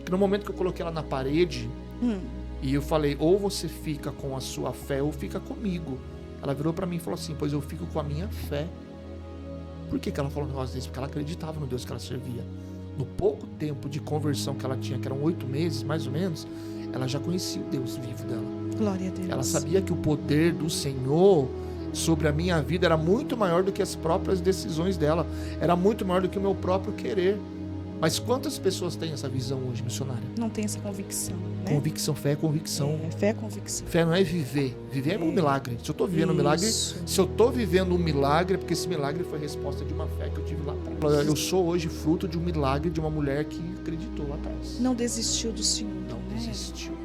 que no momento que eu coloquei ela na parede, e eu falei, ou você fica com a sua fé ou fica comigo. Ela virou pra mim e falou assim, pois eu fico com a minha fé. Por que ela falou um negócio desse? Porque ela acreditava no Deus que ela servia. No pouco tempo de conversão que ela tinha, que eram 8 meses, mais ou menos, ela já conhecia o Deus vivo dela. Glória a Deus. Ela sabia que o poder do Senhor sobre a minha vida era muito maior do que as próprias decisões dela. Era muito maior do que o meu próprio querer. Mas quantas pessoas têm essa visão hoje, missionária? Não tem essa convicção, né? Convicção, fé é convicção. Fé é convicção. Fé não é viver. Viver é um milagre. Se eu estou vivendo um milagre, se eu estou vivendo um milagre, é porque esse milagre foi resposta de uma fé que eu tive lá atrás. Eu sou hoje fruto de um milagre de uma mulher que acreditou lá atrás. Não desistiu do Senhor. Não desistiu.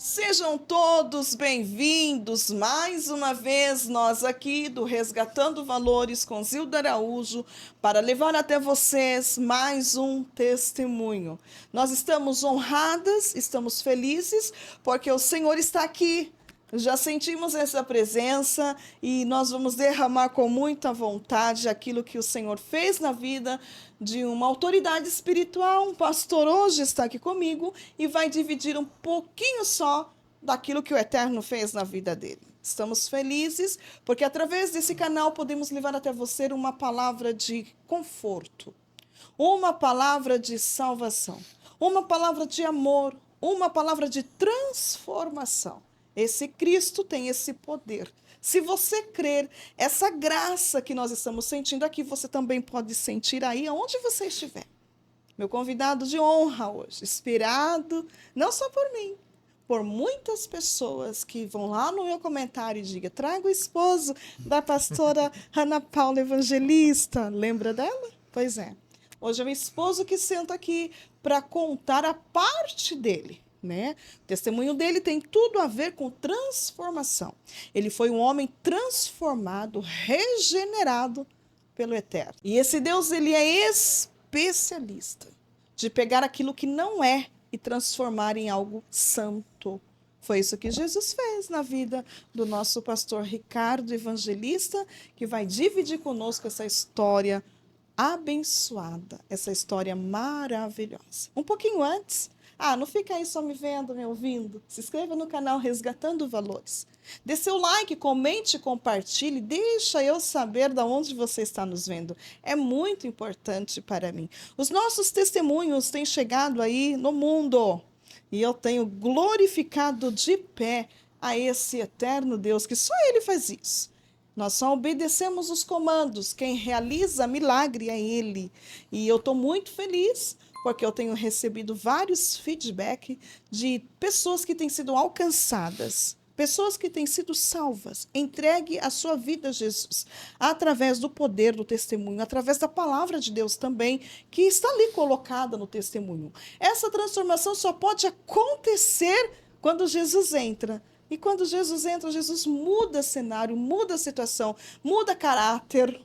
Sejam todos bem-vindos mais uma vez, nós aqui do Resgatando Valores com Zilda Araújo, para levar até vocês mais um testemunho. Nós estamos honradas, estamos felizes, porque o Senhor está aqui. Já sentimos essa presença e nós vamos derramar com muita vontade aquilo que o Senhor fez na vida de uma autoridade espiritual. Um pastor hoje está aqui comigo e vai dividir um pouquinho só daquilo que o Eterno fez na vida dele. Estamos felizes porque através desse canal podemos levar até você uma palavra de conforto, uma palavra de salvação, uma palavra de amor, uma palavra de transformação. Esse Cristo tem esse poder. Se você crer, essa graça que nós estamos sentindo aqui, você também pode sentir aí aonde você estiver. Meu convidado de honra hoje, inspirado não só por mim, por muitas pessoas que vão lá no meu comentário e digam, traga o esposo da pastora Ana Paula Evangelista. Lembra dela? Pois é. Hoje é o esposo que senta aqui para contar a parte dele. Né? O testemunho dele tem tudo a ver com transformação. Ele foi um homem transformado, regenerado pelo Eterno. E esse Deus, ele é especialista de pegar aquilo que não é e transformar em algo santo. Foi isso que Jesus fez na vida do nosso pastor Ricardo Evangelista, que vai dividir conosco essa história abençoada, essa história maravilhosa. Um pouquinho antes, não fica aí só me vendo, me ouvindo. Se inscreva no canal Resgatando Valores. Dê seu like, comente, compartilhe. Deixa eu saber de onde você está nos vendo. É muito importante para mim. Os nossos testemunhos têm chegado aí no mundo. E eu tenho glorificado de pé a esse eterno Deus, que só Ele faz isso. Nós só obedecemos os comandos. Quem realiza milagre é Ele. E eu estou muito feliz porque eu tenho recebido vários feedback de pessoas que têm sido alcançadas, pessoas que têm sido salvas. Entregue a sua vida a Jesus, através do poder do testemunho, através da palavra de Deus também, que está ali colocada no testemunho. Essa transformação só pode acontecer quando Jesus entra. E quando Jesus entra, Jesus muda cenário, muda a situação, muda caráter,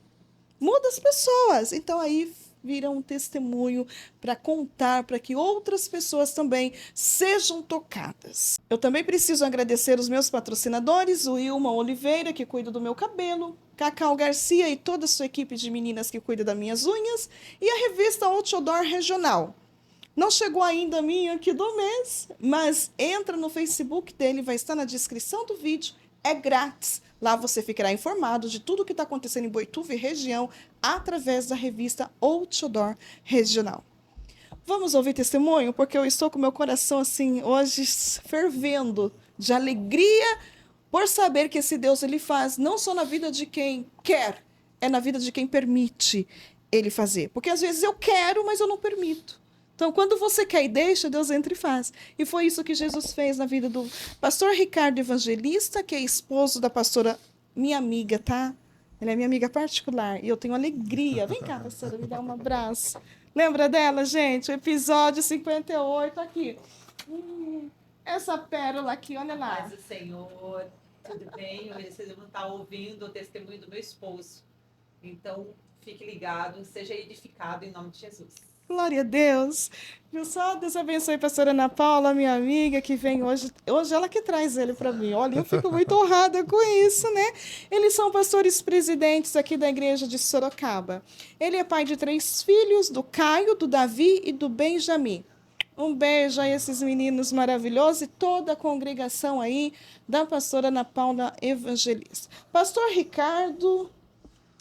muda as pessoas. Então aí vira um testemunho para contar, para que outras pessoas também sejam tocadas. Eu também preciso agradecer os meus patrocinadores, o Ilma Oliveira, que cuida do meu cabelo, Cacau Garcia e toda a sua equipe de meninas que cuida das minhas unhas, e a revista Outdoor Regional. Não chegou ainda a minha aqui do mês, mas entra no Facebook dele, vai estar na descrição do vídeo, é grátis. Lá você ficará informado de tudo o que está acontecendo em Boituva e região através da revista Outdoor Regional. Vamos ouvir testemunho? Porque eu estou com meu coração assim hoje fervendo de alegria por saber que esse Deus ele faz não só na vida de quem quer, é na vida de quem permite ele fazer. Porque às vezes eu quero, mas eu não permito. Então, quando você quer e deixa, Deus entra e faz. E foi isso que Jesus fez na vida do pastor Ricardo Evangelista, que é esposo da pastora, minha amiga, tá? Ela é minha amiga particular e eu tenho alegria. Vem cá, pastora, me dá um abraço. Lembra dela, gente? O episódio 58 aqui. Essa pérola aqui, olha lá. Mas o Senhor Tudo bem? Hoje vocês vão estar ouvindo o testemunho do meu esposo. Então, fique ligado, seja edificado em nome de Jesus. Glória a Deus. Viu só? Deus abençoe a pastora Ana Paula, minha amiga, que vem hoje. Hoje ela que traz ele para mim. Olha, eu fico muito honrada com isso, né? Eles são pastores presidentes aqui da igreja de Sorocaba. Ele é pai de 3 filhos, do Caio, do Davi e do Benjamin. Um beijo a esses meninos maravilhosos e toda a congregação aí da pastora Ana Paula Evangelista. Pastor Ricardo,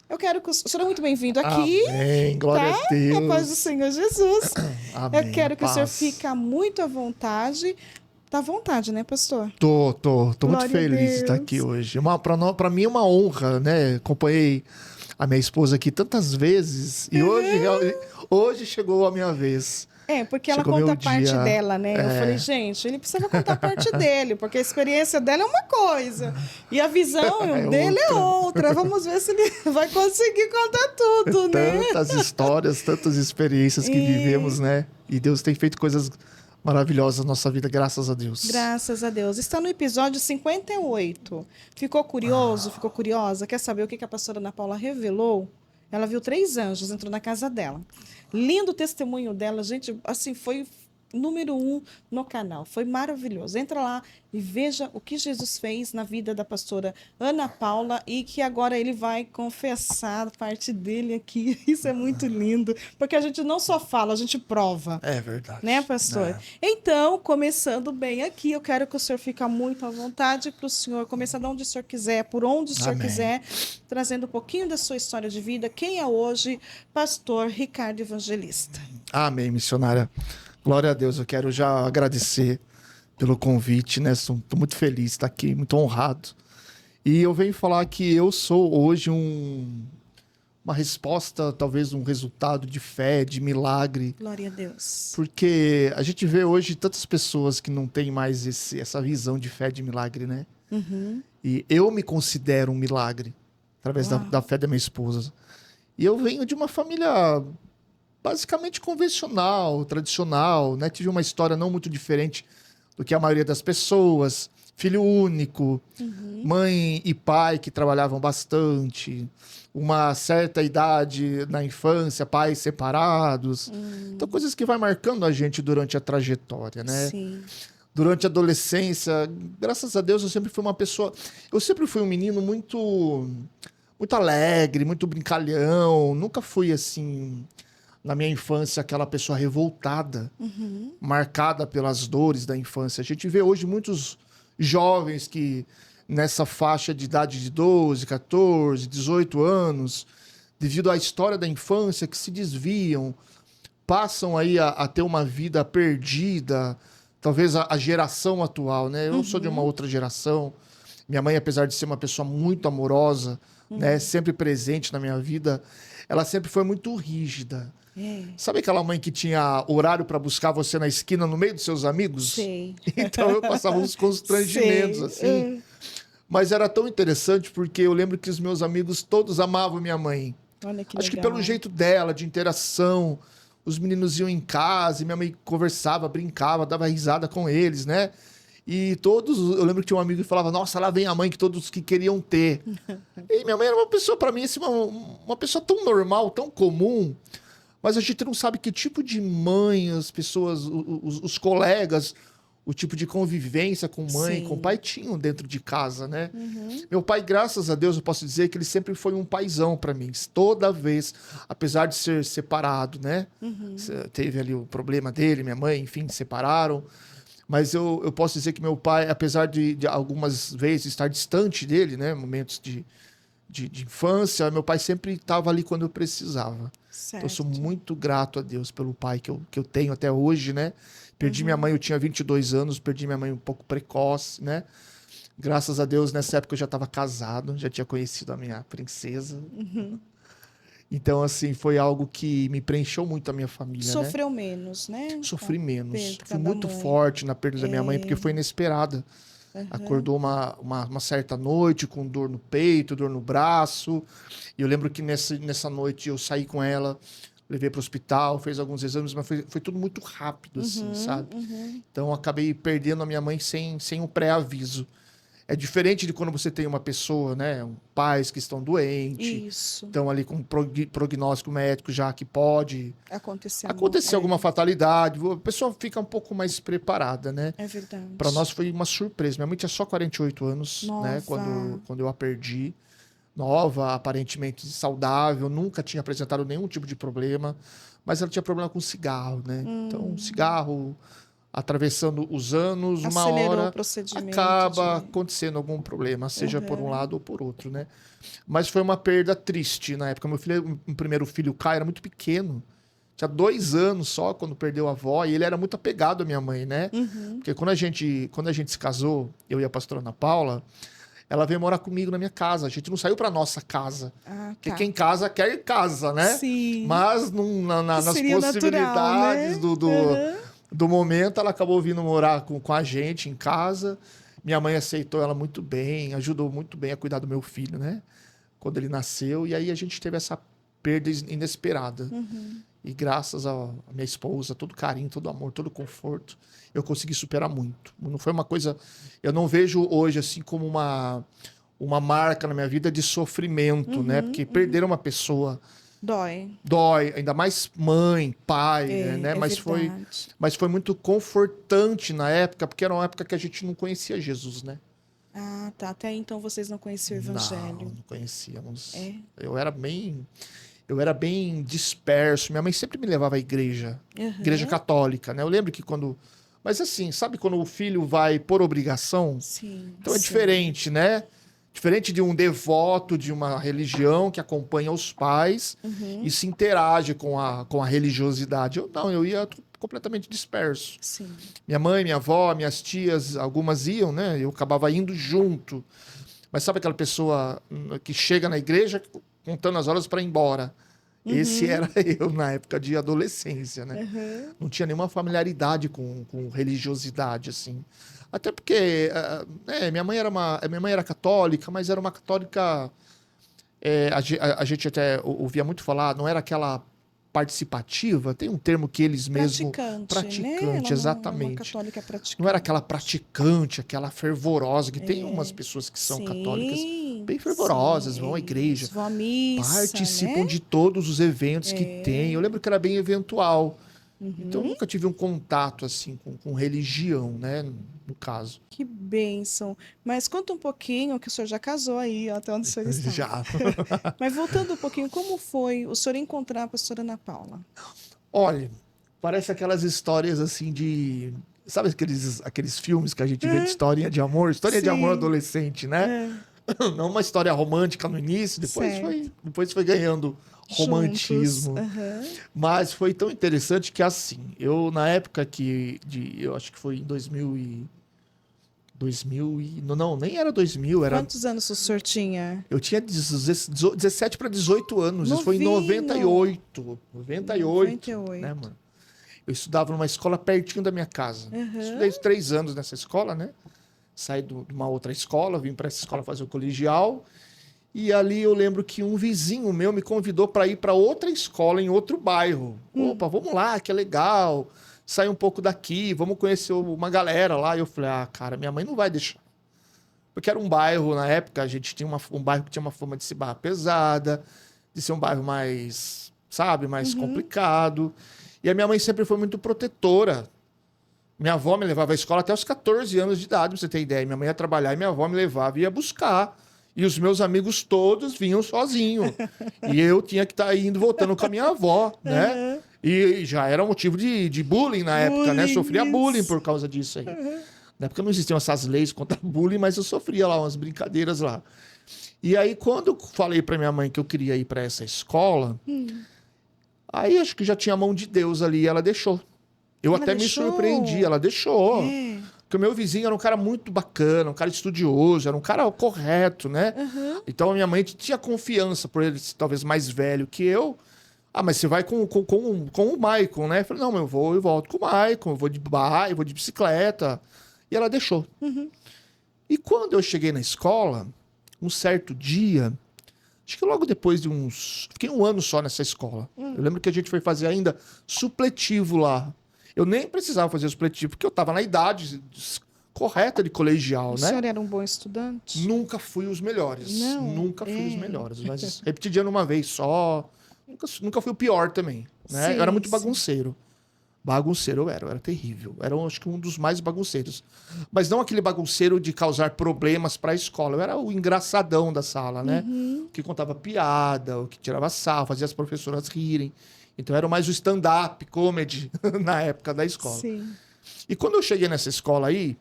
eu quero que o senhor é muito bem-vindo aqui. Amém, glória tá? a Deus. A paz do Senhor Jesus. Amém, eu quero que paz. o senhor fique muito à vontade. Tá à vontade, né, pastor? Tô muito Glória a feliz de estar Deus. aqui hoje. Para mim é uma honra, né? Acompanhei a minha esposa aqui tantas vezes e hoje chegou a minha vez. Porque ela Chegou conta meu a parte dia. dela, né? Eu falei, gente, ele precisa contar a parte dele, porque a experiência dela é uma coisa e a visão dele é outra. Vamos ver se ele vai conseguir contar tudo, né? Tantas histórias, tantas experiências que vivemos, né? E Deus tem feito coisas maravilhosas na nossa vida, graças a Deus. Graças a Deus. Está no episódio 58. Ficou curioso? Ficou curiosa? Quer saber o que a pastora Ana Paula revelou? Ela viu 3 anjos, entrou na casa dela. Lindo testemunho dela, gente, assim, foi número 1 no canal. Foi maravilhoso. Entra lá e veja o que Jesus fez na vida da pastora Ana Paula e que agora ele vai confessar a parte dele aqui. Isso é muito lindo, porque a gente não só fala, a gente prova. É verdade. Né, pastor? Então, começando bem aqui, eu quero que o senhor fique muito à vontade para o senhor começar de onde o senhor quiser, por onde o senhor Amém. quiser, trazendo um pouquinho da sua história de vida. Quem é hoje pastor Ricardo Evangelista? Amém, missionária. Glória a Deus. Eu quero já agradecer pelo convite, né? Estou muito feliz de estar aqui, muito honrado. E eu venho falar que eu sou hoje uma resposta, talvez um resultado de fé, de milagre. Glória a Deus. Porque a gente vê hoje tantas pessoas que não têm mais essa visão de fé, de milagre, né? Uhum. E eu me considero um milagre, através da fé da minha esposa. E eu venho de uma família basicamente convencional, tradicional, né? Tive uma história não muito diferente do que a maioria das pessoas. Filho único, mãe e pai que trabalhavam bastante, uma certa idade na infância, pais separados. Então, coisas que vai marcando a gente durante a trajetória, né? Sim. Durante a adolescência, graças a Deus, eu sempre fui uma pessoa... Eu sempre fui um menino muito alegre, muito brincalhão. Nunca fui, assim, na minha infância, aquela pessoa revoltada, marcada pelas dores da infância. A gente vê hoje muitos jovens que, nessa faixa de idade de 12, 14, 18 anos, devido à história da infância, que se desviam, passam aí a ter uma vida perdida, talvez a geração atual, né? Eu sou de uma outra geração. Minha mãe, apesar de ser uma pessoa muito amorosa, né, sempre presente na minha vida, ela sempre foi muito rígida. Sabe aquela mãe que tinha horário para buscar você na esquina no meio dos seus amigos? Sei. Então eu passava uns constrangimentos, assim. Mas era tão interessante porque eu lembro que os meus amigos todos amavam minha mãe. Olha que Acho que legal. pelo jeito dela, de interação. Os meninos iam em casa e minha mãe conversava, brincava, dava risada com eles, né? E todos, eu lembro que tinha um amigo que falava, nossa, lá vem a mãe que todos que queriam ter. E minha mãe era uma pessoa, para mim, assim, uma pessoa tão normal, tão comum. Mas a gente não sabe que tipo de mãe as pessoas, os colegas, o tipo de convivência com mãe, Sim. com pai tinham dentro de casa, né? Meu pai, graças a Deus, eu posso dizer que ele sempre foi um paizão para mim. Toda vez, apesar de ser separado, né? Teve ali o problema dele, minha mãe, enfim, separaram. Mas eu posso dizer que meu pai, apesar de algumas vezes estar distante dele, né? Momentos de infância, meu pai sempre estava ali quando eu precisava. Certo. Então, eu sou muito grato a Deus pelo pai que eu tenho até hoje, né? Perdi minha mãe, eu tinha 22 anos, perdi minha mãe um pouco precoce, né? Graças a Deus, nessa época eu já estava casado, já tinha conhecido a minha princesa. Então, assim, foi algo que me preencheu muito a minha família, né? Sofreu menos, né? Sofri menos. perda Fui da muito mãe. forte na perda da minha mãe, porque foi inesperada. Acordou uma certa noite com dor no peito, dor no braço. E eu lembro que nessa noite eu saí com ela, levei para o hospital, fez alguns exames, mas foi tudo muito rápido, assim, sabe? Então eu acabei perdendo a minha mãe sem um pré-aviso. É diferente de quando você tem uma pessoa, né? Pais que estão doentes, Isso. estão ali com prognóstico médico já que pode Acontecer alguma fatalidade. A pessoa fica um pouco mais preparada, né? É verdade. Para nós foi uma surpresa. Minha mãe tinha só 48 anos, né? Quando eu a perdi. Nova, aparentemente saudável, nunca tinha apresentado nenhum tipo de problema, mas ela tinha problema com cigarro, né? Então, cigarro, atravessando os anos, uma hora acaba acontecendo algum problema, seja por um lado ou por outro, né? Mas foi uma perda triste na época. Meu primeiro filho, Caio, era muito pequeno. Tinha 2 anos só quando perdeu a avó, e ele era muito apegado à minha mãe, né? Porque quando a gente se casou, eu e a pastora Ana Paula, ela veio morar comigo na minha casa. A gente não saiu para nossa casa. Porque quem casa quer casa, né? Sim. Mas nas possibilidades natural, né? do momento, ela acabou vindo morar com a gente em casa. Minha mãe aceitou ela muito bem, ajudou muito bem a cuidar do meu filho, né? Quando ele nasceu. E aí a gente teve essa perda inesperada. E graças à minha esposa, todo o carinho, todo o amor, todo o conforto, eu consegui superar muito. Não foi uma coisa... Eu não vejo hoje assim como uma marca na minha vida de sofrimento, né? Porque perder uma pessoa... Dói. Ainda mais mãe, pai, né? Mas foi muito confortante na época, porque era uma época que a gente não conhecia Jesus, né? Ah, tá. Até então vocês não conheciam o evangelho. Não conhecíamos. Eu era bem disperso. Minha mãe sempre me levava à igreja. Igreja católica, né? Eu lembro que quando... Mas assim, sabe quando o filho vai por obrigação? Sim. Então é diferente, né? Diferente de um devoto de uma religião que acompanha os pais e se interage com a religiosidade. Eu ia completamente disperso. Sim. Minha mãe, minha avó, minhas tias, algumas iam, né? Eu acabava indo junto. Mas sabe aquela pessoa que chega na igreja contando as horas para ir embora? Esse era eu na época de adolescência, né? Não tinha nenhuma familiaridade com religiosidade, assim. Até porque minha mãe era católica, mas era uma católica... a gente até ouvia muito falar, não era aquela participativa, tem um termo que eles mesmos... Praticante, exatamente. Uma católica praticante. Não era aquela praticante, aquela fervorosa, que tem umas pessoas que são católicas bem fervorosas, vão à igreja, vão à missa, participam né? de todos os eventos que tem. Eu lembro que era bem eventual. Então, eu nunca tive um contato, assim, com religião, né? No caso. Que bênção. Mas conta um pouquinho, que o senhor já casou aí, até onde o senhor está. Já. Mas voltando um pouquinho, como foi o senhor encontrar a pastora Ana Paula? Olha, parece aquelas histórias, assim, de... Sabe aqueles filmes que a gente vê de historinha de amor? História de amor adolescente, né? Não uma história romântica no início, depois foi ganhando romantismo. Mas foi tão interessante que, assim, eu na época eu acho que foi em 2000 não, nem era 2000, era... Quantos anos o senhor tinha? Eu tinha 17 para 18 anos, isso foi em 98, né, mano? Eu estudava numa escola pertinho da minha casa. Estudei 3 anos nessa escola, né? Saí de uma outra escola, vim para essa escola fazer o colegial. E ali eu lembro que um vizinho meu me convidou para ir para outra escola em outro bairro. Opa, vamos lá, que é legal. Sai um pouco daqui, vamos conhecer uma galera lá. E eu falei, cara, minha mãe não vai deixar. Porque era um bairro, na época, a gente tinha um bairro que tinha uma fama de ser barra pesada, de ser um bairro mais, sabe, mais complicado. E a minha mãe sempre foi muito protetora. Minha avó me levava à escola até os 14 anos de idade, pra você ter ideia. Minha mãe ia trabalhar e minha avó me levava e ia buscar. E os meus amigos todos vinham sozinhos. E eu tinha que estar indo e voltando com a minha avó, né? E já era motivo de bullying na época, né? Sofria bullying por causa disso aí. Na época não existiam essas leis contra bullying, mas eu sofria lá umas brincadeiras lá. E aí, quando eu falei pra minha mãe que eu queria ir para essa escola, aí acho que já tinha a mão de Deus ali e ela deixou. Ela até me surpreendi, ela deixou. Porque o meu vizinho era um cara muito bacana, um cara estudioso, era um cara correto, né? Então a minha mãe tinha confiança por ele, talvez mais velho que eu. Mas você vai com o Maicon, né? Eu falei, não, eu vou e volto com o Maicon, eu vou de bike, eu vou de bicicleta. E ela deixou. E quando eu cheguei na escola, um certo dia, acho que logo depois de fiquei 1 ano só nessa escola. Eu lembro que a gente foi fazer ainda supletivo lá. Eu nem precisava fazer supletivo, porque eu estava na idade correta de colegial, O né? senhor era um bom estudante? Nunca fui os melhores. Não, Nunca fui é. os melhores. Mas repeti de ano uma vez só. Nunca fui o pior também. Né? Sim, Eu era muito sim. bagunceiro. Bagunceiro eu era terrível. Era, acho que, um dos mais bagunceiros. Mas não aquele bagunceiro de causar problemas para a escola. Eu era o engraçadão da sala, né? Uhum. O que contava piada, o que tirava sarro, fazia as professoras rirem. Então era mais o stand-up comedy na época da escola. Sim. E quando eu cheguei nessa escola aí,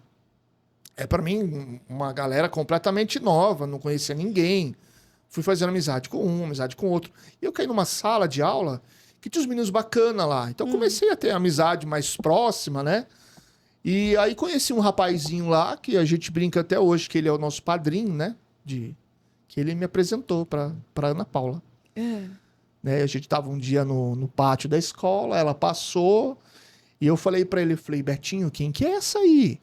para mim, uma galera completamente nova, não conhecia ninguém. Fui fazendo amizade com um, amizade com outro. E eu caí numa sala de aula que tinha uns meninos bacanas lá. Então comecei a ter amizade mais próxima, né? E aí conheci um rapazinho lá, que a gente brinca até hoje, que ele é o nosso padrinho, né? Que ele me apresentou pra Ana Paula. É. Né? A gente tava um dia no pátio da escola, ela passou, e eu falei pra ele, Betinho, quem que é essa aí?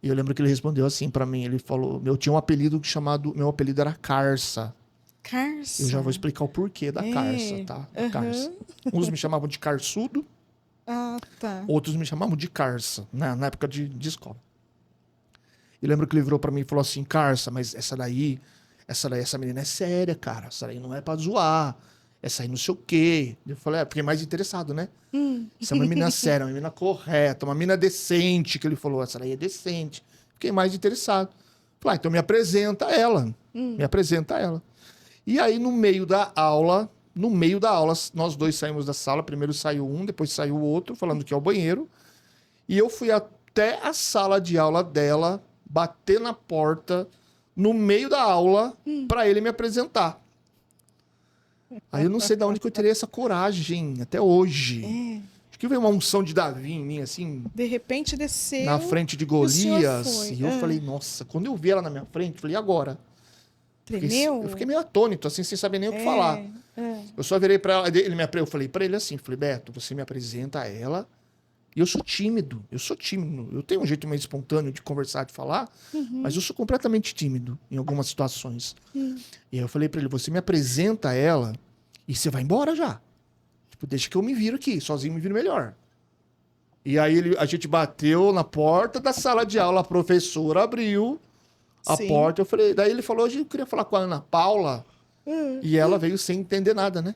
E eu lembro que ele respondeu assim pra mim, ele falou, eu tinha um apelido meu apelido era Carça. Carça. Eu já vou explicar o porquê da Carça, tá? Carça. Uns me chamavam de Carçudo, Ah, tá. outros me chamavam de Carça, né? Na época de escola. E lembro que ele virou pra mim e falou assim, Carça, mas essa menina é séria, cara, essa daí não é pra zoar, essa aí não sei o quê. Eu falei, fiquei mais interessado, né? Essa é uma menina séria, uma menina correta, uma menina decente, que ele falou, essa daí é decente. Fiquei mais interessado. Falei, então me apresenta ela. Me apresenta ela. E aí, no meio da aula, nós dois saímos da sala. Primeiro saiu um, depois saiu o outro, falando que é o banheiro. E eu fui até a sala de aula dela, bater na porta, no meio da aula, pra ele me apresentar. Aí eu não sei de onde que eu tirei essa coragem, até hoje. Acho que veio uma unção de Davi em mim, assim, De repente desceu. na frente de o senhor Golias. foi. E eu falei, nossa, quando eu vi ela na minha frente, eu falei, e agora? Tremeu? Eu fiquei meio atônito, assim, sem saber nem o que falar. É. Eu só virei pra ela, eu falei pra ele assim, falei, Beto, você me apresenta a ela, e eu sou tímido, eu tenho um jeito meio espontâneo de conversar, de falar, mas eu sou completamente tímido em algumas situações. E aí eu falei pra ele, você me apresenta a ela, e você vai embora já. Tipo, deixa que eu me viro aqui, sozinho me viro melhor. E aí a gente bateu na porta da sala de aula, a professora abriu a Sim. porta, eu falei, daí ele falou, hoje eu queria falar com a Ana Paula, e ela veio sem entender nada, né?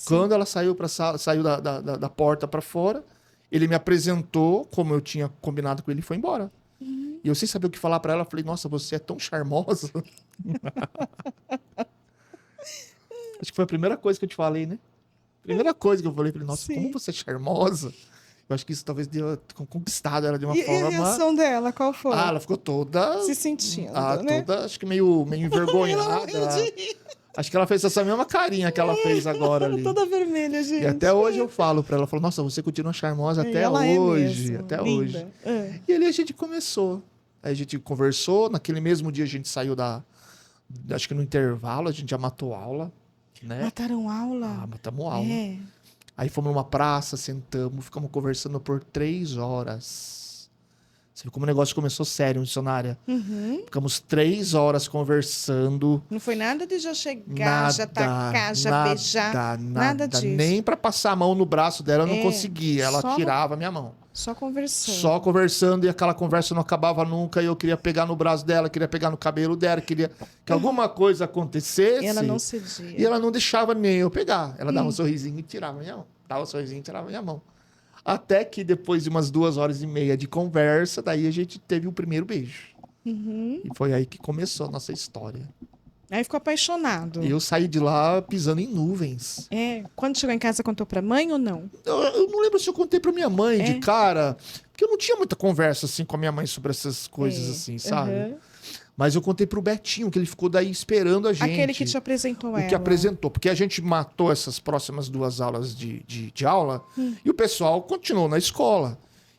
Quando ela saiu da porta pra fora, ele me apresentou, como eu tinha combinado com ele, e foi embora. E eu sem saber o que falar pra ela, eu falei, nossa, você é tão charmosa. Acho que foi a primeira coisa que eu te falei, né? Primeira coisa que eu falei, nossa, Sim. como você é charmosa. Eu acho que isso talvez deu conquistado ela de uma E a forma... reação dela, qual foi? Ah, ela ficou toda... Se sentindo, né? toda, acho que meio envergonhada. Acho que ela fez essa mesma carinha que ela fez agora ali. Toda vermelha, gente. E até hoje eu falo pra ela, nossa, você continua charmosa até ela é hoje. mesmo, Até linda. hoje. E ali a gente começou. Aí a gente conversou, naquele mesmo dia a gente saiu acho que no intervalo, a gente já matou aula, né? Mataram aula? Matamos aula. É. Aí fomos numa praça, sentamos, ficamos conversando por 3 horas. Você viu como o negócio começou sério, missionária? Ficamos 3 horas conversando. Não foi nada de já chegar, já tacar, já beijar. Nada disso. Nem pra passar a mão no braço dela eu não É, conseguia. Ela só- tirava a minha mão. Só conversando. Só conversando e aquela conversa não acabava nunca. E eu queria pegar no braço dela, queria pegar no cabelo dela, queria que alguma coisa acontecesse. E ela não cedia. E ela não deixava nem eu pegar. Ela dava um sorrisinho e tirava a minha mão. Dava um sorrisinho e tirava a minha mão. Até que depois de umas 2 horas e meia de conversa, daí a gente teve o primeiro beijo. E foi aí que começou a nossa história. Aí ficou apaixonado. E eu saí de lá pisando em nuvens. É. Quando chegou em casa, contou pra mãe ou não? Eu não lembro se eu contei pra minha mãe de cara, porque eu não tinha muita conversa assim com a minha mãe sobre essas coisas assim, sabe? Aham. Mas eu contei pro Betinho, que ele ficou daí esperando a gente. Aquele que te apresentou O ela. que apresentou, porque a gente matou essas próximas 2 aulas de aula e o pessoal continuou na escola.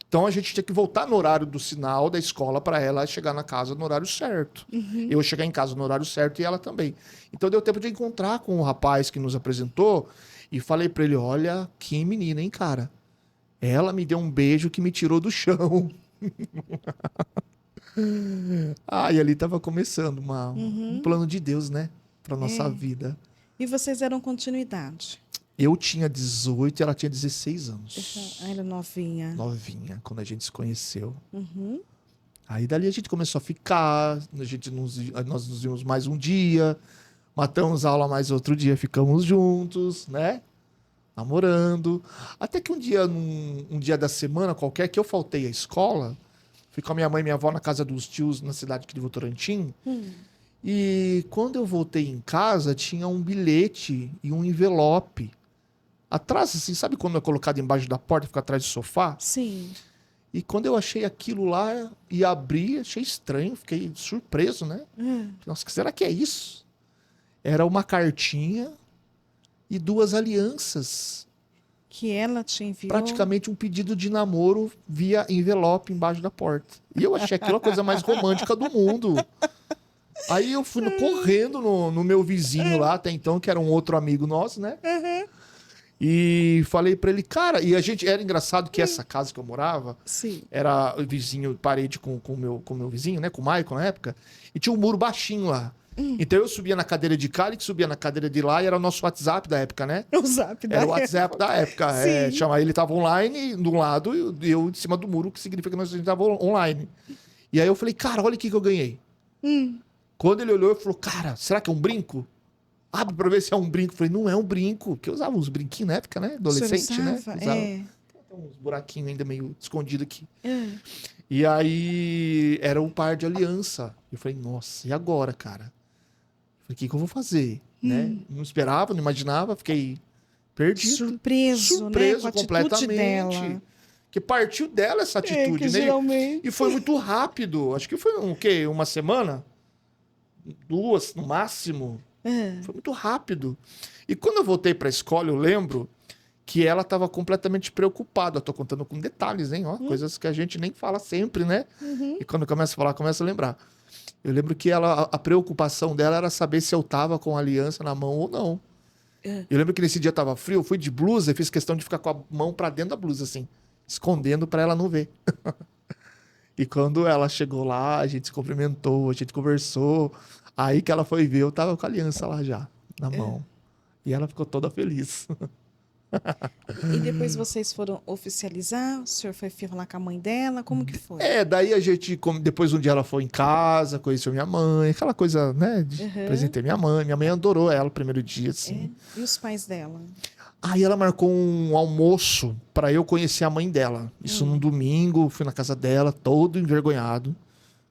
Então a gente tinha que voltar no horário do sinal da escola para ela chegar na casa no horário certo. Eu chegar em casa no horário certo e ela também. Então deu tempo de encontrar com o rapaz que nos apresentou e falei para ele: olha, que menina, hein, cara? Ela me deu um beijo que me tirou do chão. E ali tava começando um plano de Deus, né? Pra nossa vida. E vocês deram continuidade. Eu tinha 18 e ela tinha 16 anos. Ela era novinha. Novinha, quando a gente se conheceu. Aí dali a gente começou a ficar, nós nos vimos mais um dia, matamos aula mais outro dia, ficamos juntos, né? Namorando. Até que um dia, um dia da semana qualquer, que eu faltei à escola, fui com a minha mãe e minha avó na casa dos tios na cidade aqui de Votorantim. E quando eu voltei em casa, tinha um bilhete e um envelope. Atrás, assim, sabe quando é colocado embaixo da porta, fica atrás do sofá? Sim. E quando eu achei aquilo lá e abri, achei estranho, fiquei surpreso, né? Nossa, será que é isso? Era uma cartinha e 2 alianças. Que ela te enviou. Praticamente um pedido de namoro via envelope embaixo da porta. E eu achei aquilo a coisa mais romântica do mundo. Aí eu fui correndo no meu vizinho lá, até então, que era um outro amigo nosso, né? E falei pra ele, cara, e a gente, era engraçado que essa casa que eu morava, Sim. era o vizinho, parede com o meu vizinho, né, com o Maicon na época, e tinha um muro baixinho lá. Então eu subia na cadeira de cá, ele subia na cadeira de lá, e era o nosso WhatsApp da época, né? O Zap da Era o WhatsApp da época. Chamar ele tava online de um lado e eu de cima do muro, que significa que nós tava online. E aí eu falei, cara, olha o que eu ganhei. Quando ele olhou, ele falou, cara, será que é um brinco? Abre pra ver se é um brinco. Eu falei, não é um brinco. Porque eu usava uns brinquinhos na época, né? Adolescente, né? Usava. É. Tem uns buraquinhos ainda meio escondidos aqui. E aí era um par de aliança. Eu falei, nossa, e agora, cara? Eu falei, o que eu vou fazer? Né? Não esperava, não imaginava, fiquei perdido. Surpreso, né? Com a completamente. Dela. Que partiu dela essa atitude, né? Geralmente. E foi muito rápido. Acho que foi o quê? Uma semana? 2, no máximo. Foi muito rápido. E quando eu voltei pra escola, eu lembro que ela estava completamente preocupada. Eu tô contando com detalhes, hein? Ó, coisas que a gente nem fala sempre, né? E quando começa a falar, começa a lembrar. Eu lembro que a preocupação dela era saber se eu tava com a aliança na mão ou não. Eu lembro que nesse dia tava frio, eu fui de blusa e fiz questão de ficar com a mão pra dentro da blusa, assim, escondendo pra ela não ver. E quando ela chegou lá, a gente se cumprimentou, a gente conversou. Aí que ela foi ver, eu tava com a aliança lá já, na mão. E ela ficou toda feliz. E depois vocês foram oficializar? O senhor foi falar com a mãe dela? Como que foi? Daí a gente, depois um dia ela foi em casa, conheceu minha mãe, aquela coisa, né? Apresentei minha mãe adorou ela o primeiro dia, assim. E os pais dela? Aí ela marcou um almoço pra eu conhecer a mãe dela. Isso num domingo, fui na casa dela, todo envergonhado,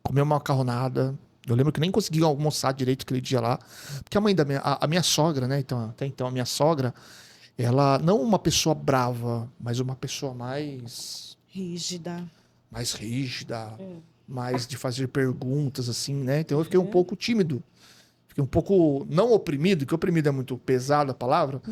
comeu uma macarronada. Eu lembro que nem consegui almoçar direito aquele dia lá, porque a mãe da a minha sogra, né? Então, até então a minha sogra, ela não uma pessoa brava, mas uma pessoa mais rígida, mais de fazer perguntas assim, né? Então eu fiquei um pouco tímido. Fiquei um pouco, não oprimido, que oprimido é muito pesado a palavra,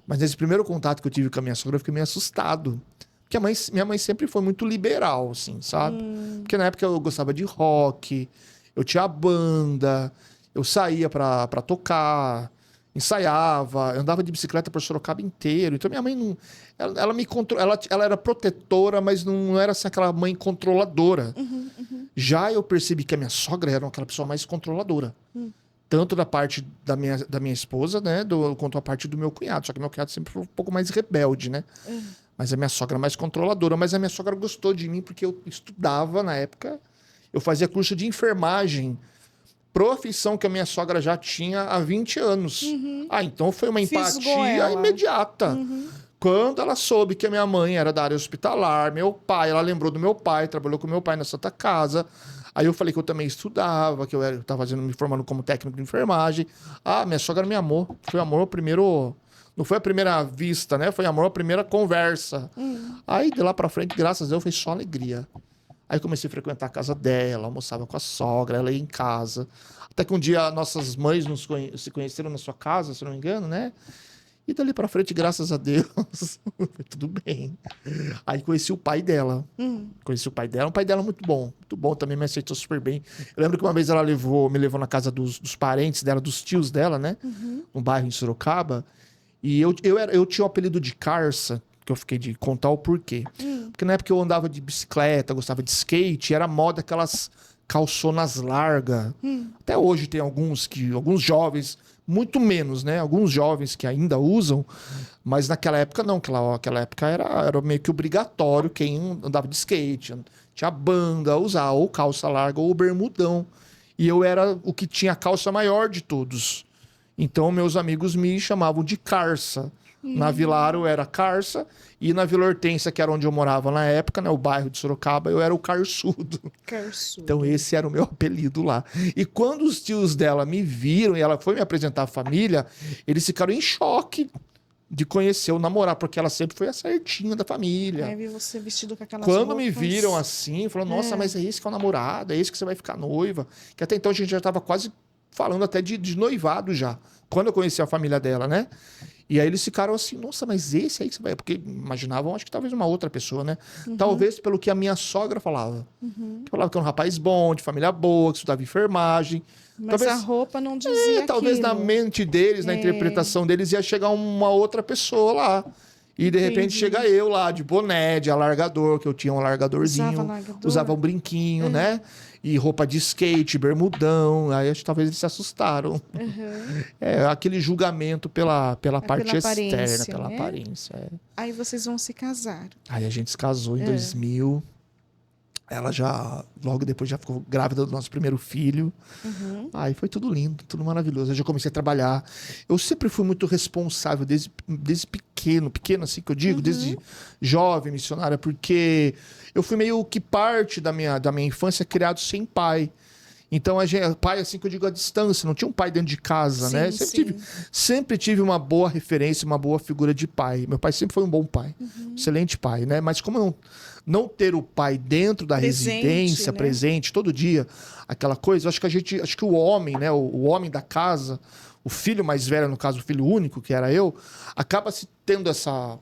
mas nesse primeiro contato que eu tive com a minha sogra, eu fiquei meio assustado. Porque minha mãe sempre foi muito liberal, assim, sabe? Porque na época eu gostava de rock, eu tinha banda, eu saía pra tocar, ensaiava, eu andava de bicicleta por Sorocaba inteiro. Então minha mãe não... Ela me ela era protetora, mas não era assim, aquela mãe controladora. Já eu percebi que a minha sogra era aquela pessoa mais controladora. Tanto da parte da minha esposa, né? Quanto a parte do meu cunhado. Só que meu cunhado sempre foi um pouco mais rebelde, né? Mas a minha sogra é mais controladora. Mas a minha sogra gostou de mim porque eu estudava na época. Eu fazia curso de enfermagem. Profissão que a minha sogra já tinha há 20 anos. Então foi uma empatia imediata. Quando ela soube que a minha mãe era da área hospitalar, meu pai, ela lembrou do meu pai, trabalhou com meu pai na Santa Casa. Aí eu falei que eu também estudava, que eu estava me formando como técnico de enfermagem. Minha sogra me amou. Foi amor primeiro... Não foi a primeira vista, né? Foi amor a primeira conversa. Aí, de lá pra frente, graças a Deus, foi só alegria. Aí comecei a frequentar a casa dela, almoçava com a sogra, ela ia em casa. Até que um dia nossas mães se conheceram na sua casa, se não me engano, né? E dali pra frente, graças a Deus, foi tudo bem. Aí conheci o pai dela. Conheci o pai dela muito bom também, me aceitou super bem. Eu lembro que uma vez ela me levou na casa dos parentes dela, dos tios dela, né? Um bairro em Sorocaba. E eu tinha o apelido de Carça, que eu fiquei de contar o porquê. Porque na época eu andava de bicicleta, gostava de skate, era moda aquelas calçonas largas. Até hoje tem alguns jovens, muito menos, né? Alguns jovens que ainda usam, mas naquela época não. Aquela época era meio que obrigatório quem andava de skate, tinha banda a usar ou calça larga ou bermudão. E eu era o que tinha a calça maior de todos. Então meus amigos me chamavam de Carça. Na Vilaro era Carça e na Vila Hortência, que era onde eu morava na época, né, o bairro de Sorocaba, eu era o Carçudo. Então esse era o meu apelido lá. E quando os tios dela me viram e ela foi me apresentar à família, eles ficaram em choque de conhecer o namorado, porque ela sempre foi a certinha da família. Aí vi você vestido com aquelas Quando roupas. me viram assim, falaram, nossa, mas é esse que é o namorado, é esse que você vai ficar noiva. Que até então a gente já estava quase falando até de noivado já. Quando eu conheci a família dela, né? E aí eles ficaram assim, nossa, mas esse aí que você vai... Porque imaginavam, acho que talvez uma outra pessoa, né? Talvez pelo que a minha sogra falava. Que falava que era um rapaz bom, de família boa, que estudava enfermagem. Mas talvez, a roupa não dizia talvez na aquilo. mente deles, na interpretação deles, ia chegar uma outra pessoa lá. E de repente chega eu lá, de boné, de alargador, que eu tinha um alargadorzinho. Usava um brinquinho, né? E roupa de skate, bermudão. Aí acho que talvez eles se assustaram. É aquele julgamento pela parte externa, pela aparência. Aí vocês vão se casar. Aí a gente se casou em 2000. Ela já, logo depois, já ficou grávida do nosso primeiro filho. Aí foi tudo lindo, tudo maravilhoso. Eu já comecei a trabalhar. Eu sempre fui muito responsável, desde pequeno assim que eu digo, desde jovem, missionária, porque eu fui meio que parte da minha infância criado sem pai. Então, pai, assim que eu digo, à distância, não tinha um pai dentro de casa, né? Sempre tive uma boa referência, uma boa figura de pai. Meu pai sempre foi um bom pai, excelente pai, né? Mas como não ter o pai dentro da residência, né? Presente, todo dia, aquela coisa, acho que o homem, né? O homem da casa, o filho mais velho, no caso, o filho único, que era eu, acaba se tendo essa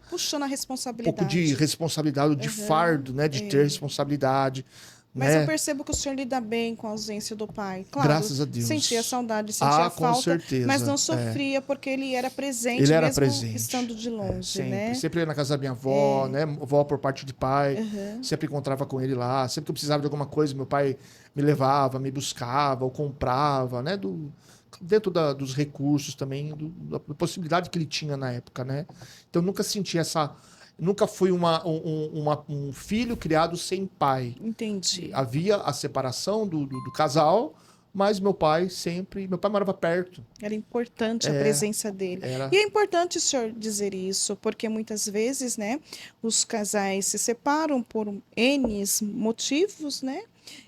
puxando a um responsabilidade. pouco de responsabilidade, de fardo, né? De ter responsabilidade. Mas né? eu percebo que o senhor lida bem com a ausência do pai. Claro, graças a Deus. Sentia saudade, sentia com falta, certeza. mas não sofria porque ele era presente, ele era mesmo presente. estando de longe, sempre. né? Sempre ia na casa da minha avó, né? Avó por parte de pai. Sempre encontrava com ele lá. Sempre que eu precisava de alguma coisa, meu pai me levava, me buscava, ou comprava, né? Dentro dos recursos também, da possibilidade que ele tinha na época, né? Então, eu nunca senti essa... Nunca fui um filho criado sem pai. Entendi. Havia a separação do casal, mas meu pai morava perto. Era importante a presença dele. E é importante o senhor dizer isso, porque muitas vezes, né, os casais se separam por N motivos, né?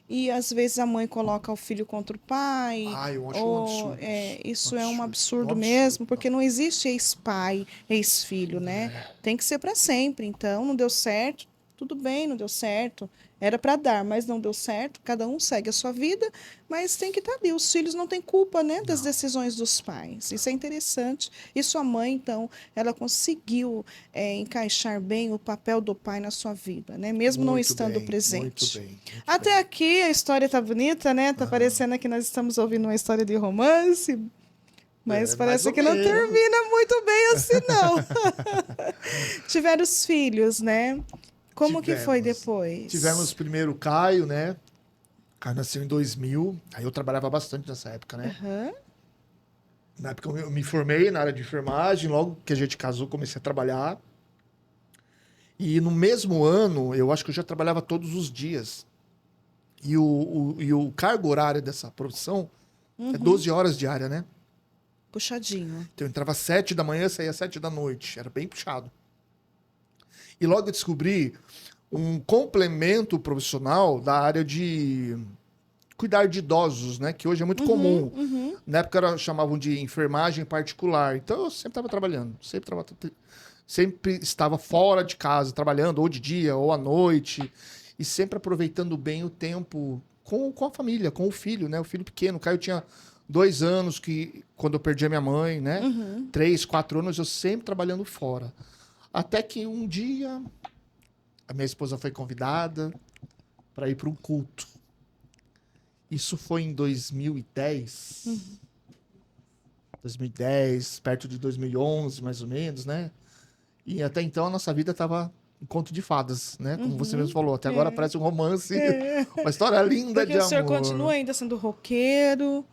E às vezes a mãe coloca o filho contra o pai. Eu acho um absurdo. Isso é um absurdo mesmo, porque não existe ex-pai, ex-filho, né? Tem que ser para sempre. Então, não deu certo, tudo bem, não deu certo. Era para dar, mas não deu certo. Cada um segue a sua vida, mas tem que estar ali. Os filhos não têm culpa, né, das decisões dos pais. Isso é interessante. E sua mãe, então, ela conseguiu encaixar bem o papel do pai na sua vida, né? Mesmo não estando presente. Muito bem. Até aqui a história tá bonita, né? Tá parecendo que nós estamos ouvindo uma história de romance. Mas parece que não termina muito bem assim, não. Tiveram os filhos, né? Como que foi depois? Tivemos primeiro o Caio, né? Caio nasceu em 2000. Aí eu trabalhava bastante nessa época, né? Na época eu me formei na área de enfermagem. Logo que a gente casou, comecei a trabalhar. E no mesmo ano, eu acho que eu já trabalhava todos os dias. E o cargo horário dessa profissão é 12 horas diária, né? Puxadinho. Então eu entrava às 7 da manhã, saía às 7 da noite. Era bem puxado. E logo eu descobri um complemento profissional da área de cuidar de idosos, né? Que hoje é muito comum. Na época chamavam de enfermagem particular. Então eu sempre estava trabalhando. Sempre estava fora de casa, trabalhando ou de dia ou à noite. E sempre aproveitando bem o tempo com a família, com o filho, né? O filho pequeno. O Caio tinha 2 anos, quando eu perdi a minha mãe, né? 3, 4 anos, eu sempre trabalhando fora. Até que um dia a minha esposa foi convidada para ir para um culto. Isso foi em 2010. 2010, perto de 2011, mais ou menos, né? E até então a nossa vida estava um conto de fadas, né? Como você mesmo falou. Até agora parece um romance, uma história linda Porque de o senhor amor. continua ainda sendo roqueiro,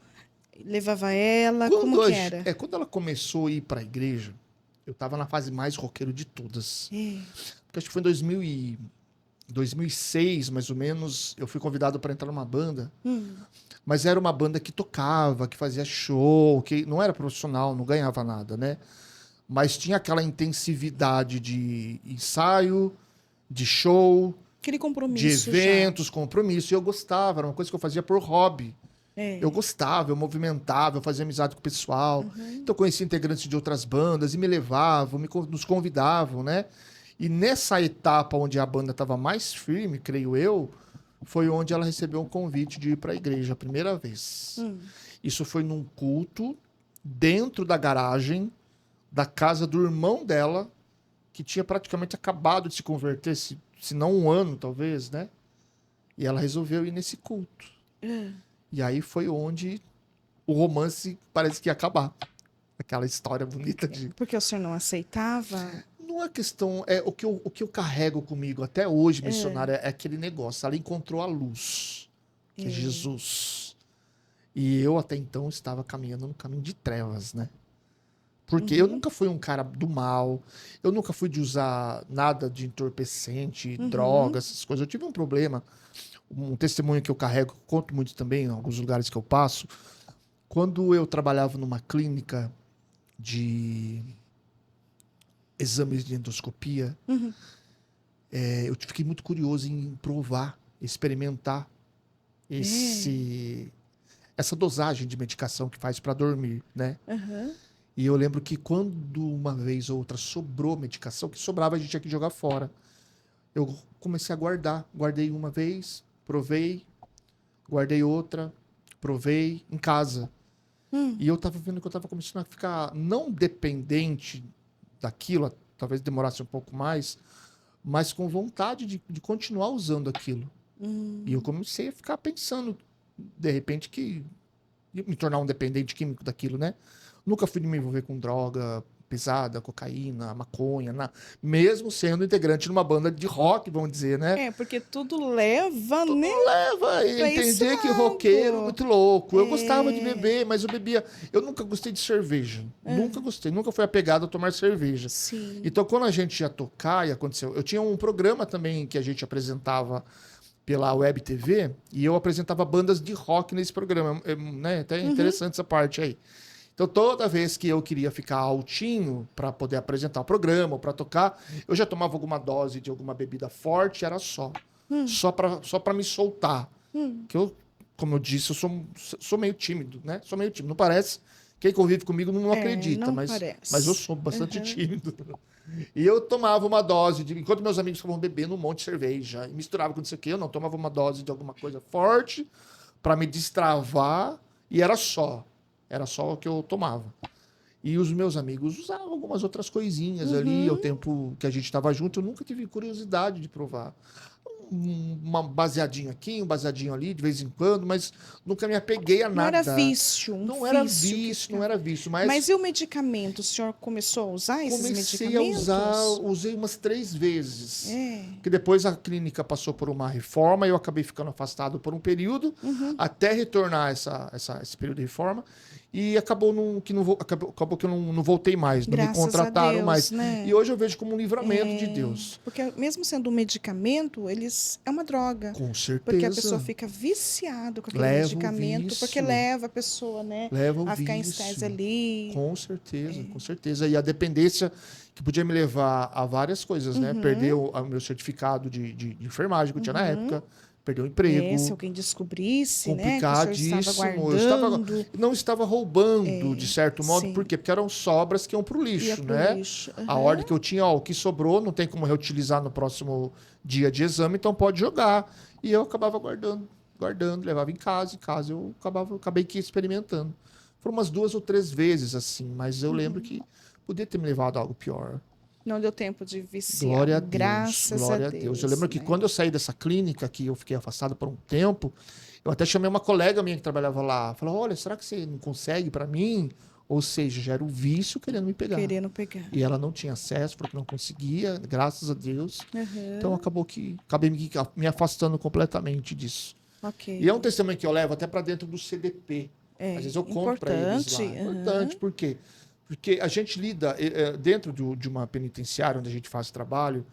levava ela, Quando como que era? quando ela começou a ir pra igreja, eu tava na fase mais roqueiro de todas. Porque acho que foi em 2006, mais ou menos, eu fui convidado para entrar numa banda. Mas era uma banda que tocava, que fazia show, que não era profissional, não ganhava nada, né? Mas tinha aquela intensividade de ensaio, de show, Aquele compromisso de eventos, compromisso. E eu gostava, era uma coisa que eu fazia por hobby. Eu gostava, eu movimentava, eu fazia amizade com o pessoal. Então eu conhecia integrantes de outras bandas e me levavam, nos convidavam, né? E nessa etapa onde a banda estava mais firme, creio eu, foi onde ela recebeu um convite de ir para a igreja a primeira vez. Isso foi num culto dentro da garagem da casa do irmão dela, que tinha praticamente acabado de se converter, se não um ano, talvez, né? E ela resolveu ir nesse culto. E aí foi onde o romance parece que ia acabar. Aquela história bonita de... Porque o senhor não aceitava? Não é questão... o que eu carrego comigo até hoje, missionária, é aquele negócio. Ela encontrou a luz, que é Jesus. E eu até então estava caminhando no caminho de trevas, né? Porque eu nunca fui um cara do mal, eu nunca fui de usar nada de entorpecente, drogas, essas coisas. Eu tive um problema, um testemunho que eu carrego, conto muito também em alguns lugares que eu passo. Quando eu trabalhava numa clínica de exames de endoscopia, eu fiquei muito curioso em provar, experimentar essa dosagem de medicação que faz para dormir, né? E eu lembro que quando uma vez ou outra sobrou medicação, que sobrava a gente tinha que jogar fora. Eu comecei a guardar. Guardei uma vez, provei, guardei outra, provei em casa. E eu tava vendo que eu tava começando a ficar não dependente daquilo, talvez demorasse um pouco mais, mas com vontade de continuar usando aquilo. E eu comecei a ficar pensando, de repente, que me tornar um dependente químico daquilo, né? Nunca fui me envolver com droga pesada, cocaína, maconha, mesmo sendo integrante numa banda de rock, vamos dizer, né? Porque tudo leva, Tudo né? leva. E pra esse entender que lado. roqueiro é muito louco. Eu gostava de beber, mas eu bebia... Eu nunca gostei de cerveja. Nunca gostei. Nunca fui apegado a tomar cerveja. Sim. Então, quando a gente ia tocar, e aconteceu... Eu tinha um programa também que a gente apresentava pela Web TV, e eu apresentava bandas de rock nesse programa, né? Até interessante essa parte aí. Então, toda vez que eu queria ficar altinho para poder apresentar o programa ou para tocar, eu já tomava alguma dose de alguma bebida forte, era só para me soltar. Que eu, como eu disse, eu sou meio tímido, né? Sou meio tímido. Não parece? Quem convive comigo não acredita, não mas parece. eu sou bastante tímido. E eu tomava uma dose enquanto meus amigos estavam bebendo um monte de cerveja e misturava com não sei o quê, eu não tomava uma dose de alguma coisa forte para me destravar e era só o que eu tomava. E os meus amigos usavam algumas outras coisinhas ali, ao tempo que a gente estava junto, eu nunca tive curiosidade de provar. Um baseadinho aqui, um baseadinho ali, de vez em quando, mas nunca me apeguei a nada. Não era vício. Não era vício, não era vício. Mas e o medicamento? O senhor começou a usar esses medicamentos? Comecei a usar, usei umas 3 vezes. Porque depois a clínica passou por uma reforma e eu acabei ficando afastado por um período, até retornar esse período de reforma. E acabou que eu não voltei mais, não me contrataram Deus, mais. Né? E hoje eu vejo como um livramento de Deus. Porque mesmo sendo um medicamento, é uma droga. Com certeza. Porque a pessoa fica viciada com aquele medicamento, porque leva a pessoa, né, a ficar em estresse ali. Com certeza, com certeza. E a dependência que podia me levar a várias coisas, né? Perder o meu certificado de enfermagem que eu tinha na época. Perdeu o emprego. Se alguém descobrisse, complicadíssimo. Né, que o senhor estava guardando. Não estava roubando, de certo modo. Por quê? Porque eram sobras que iam para o lixo, né? A ordem que eu tinha, o que sobrou, não tem como reutilizar no próximo dia de exame, então pode jogar. E eu acabava guardando, levava em casa eu acabei aqui experimentando. Foram umas 2 ou 3 vezes, assim, mas eu lembro que podia ter me levado a algo pior. Não deu tempo de viciar. Glória a Deus. Graças Glória a Deus. Eu lembro que quando eu saí dessa clínica, que eu fiquei afastado por um tempo, eu até chamei uma colega minha que trabalhava lá. Falei, olha, será que você não consegue para mim Ou seja, já era o vício querendo me pegar. Querendo pegar. E ela não tinha acesso, porque não conseguia, graças a Deus. Uhum. Então acabei me afastando completamente disso. Ok. E é um testemunho que eu levo até para dentro do CDP. Às vezes eu conto para eles lá. Importante, por quê? Porque a gente lida, dentro de uma penitenciária onde a gente faz trabalho,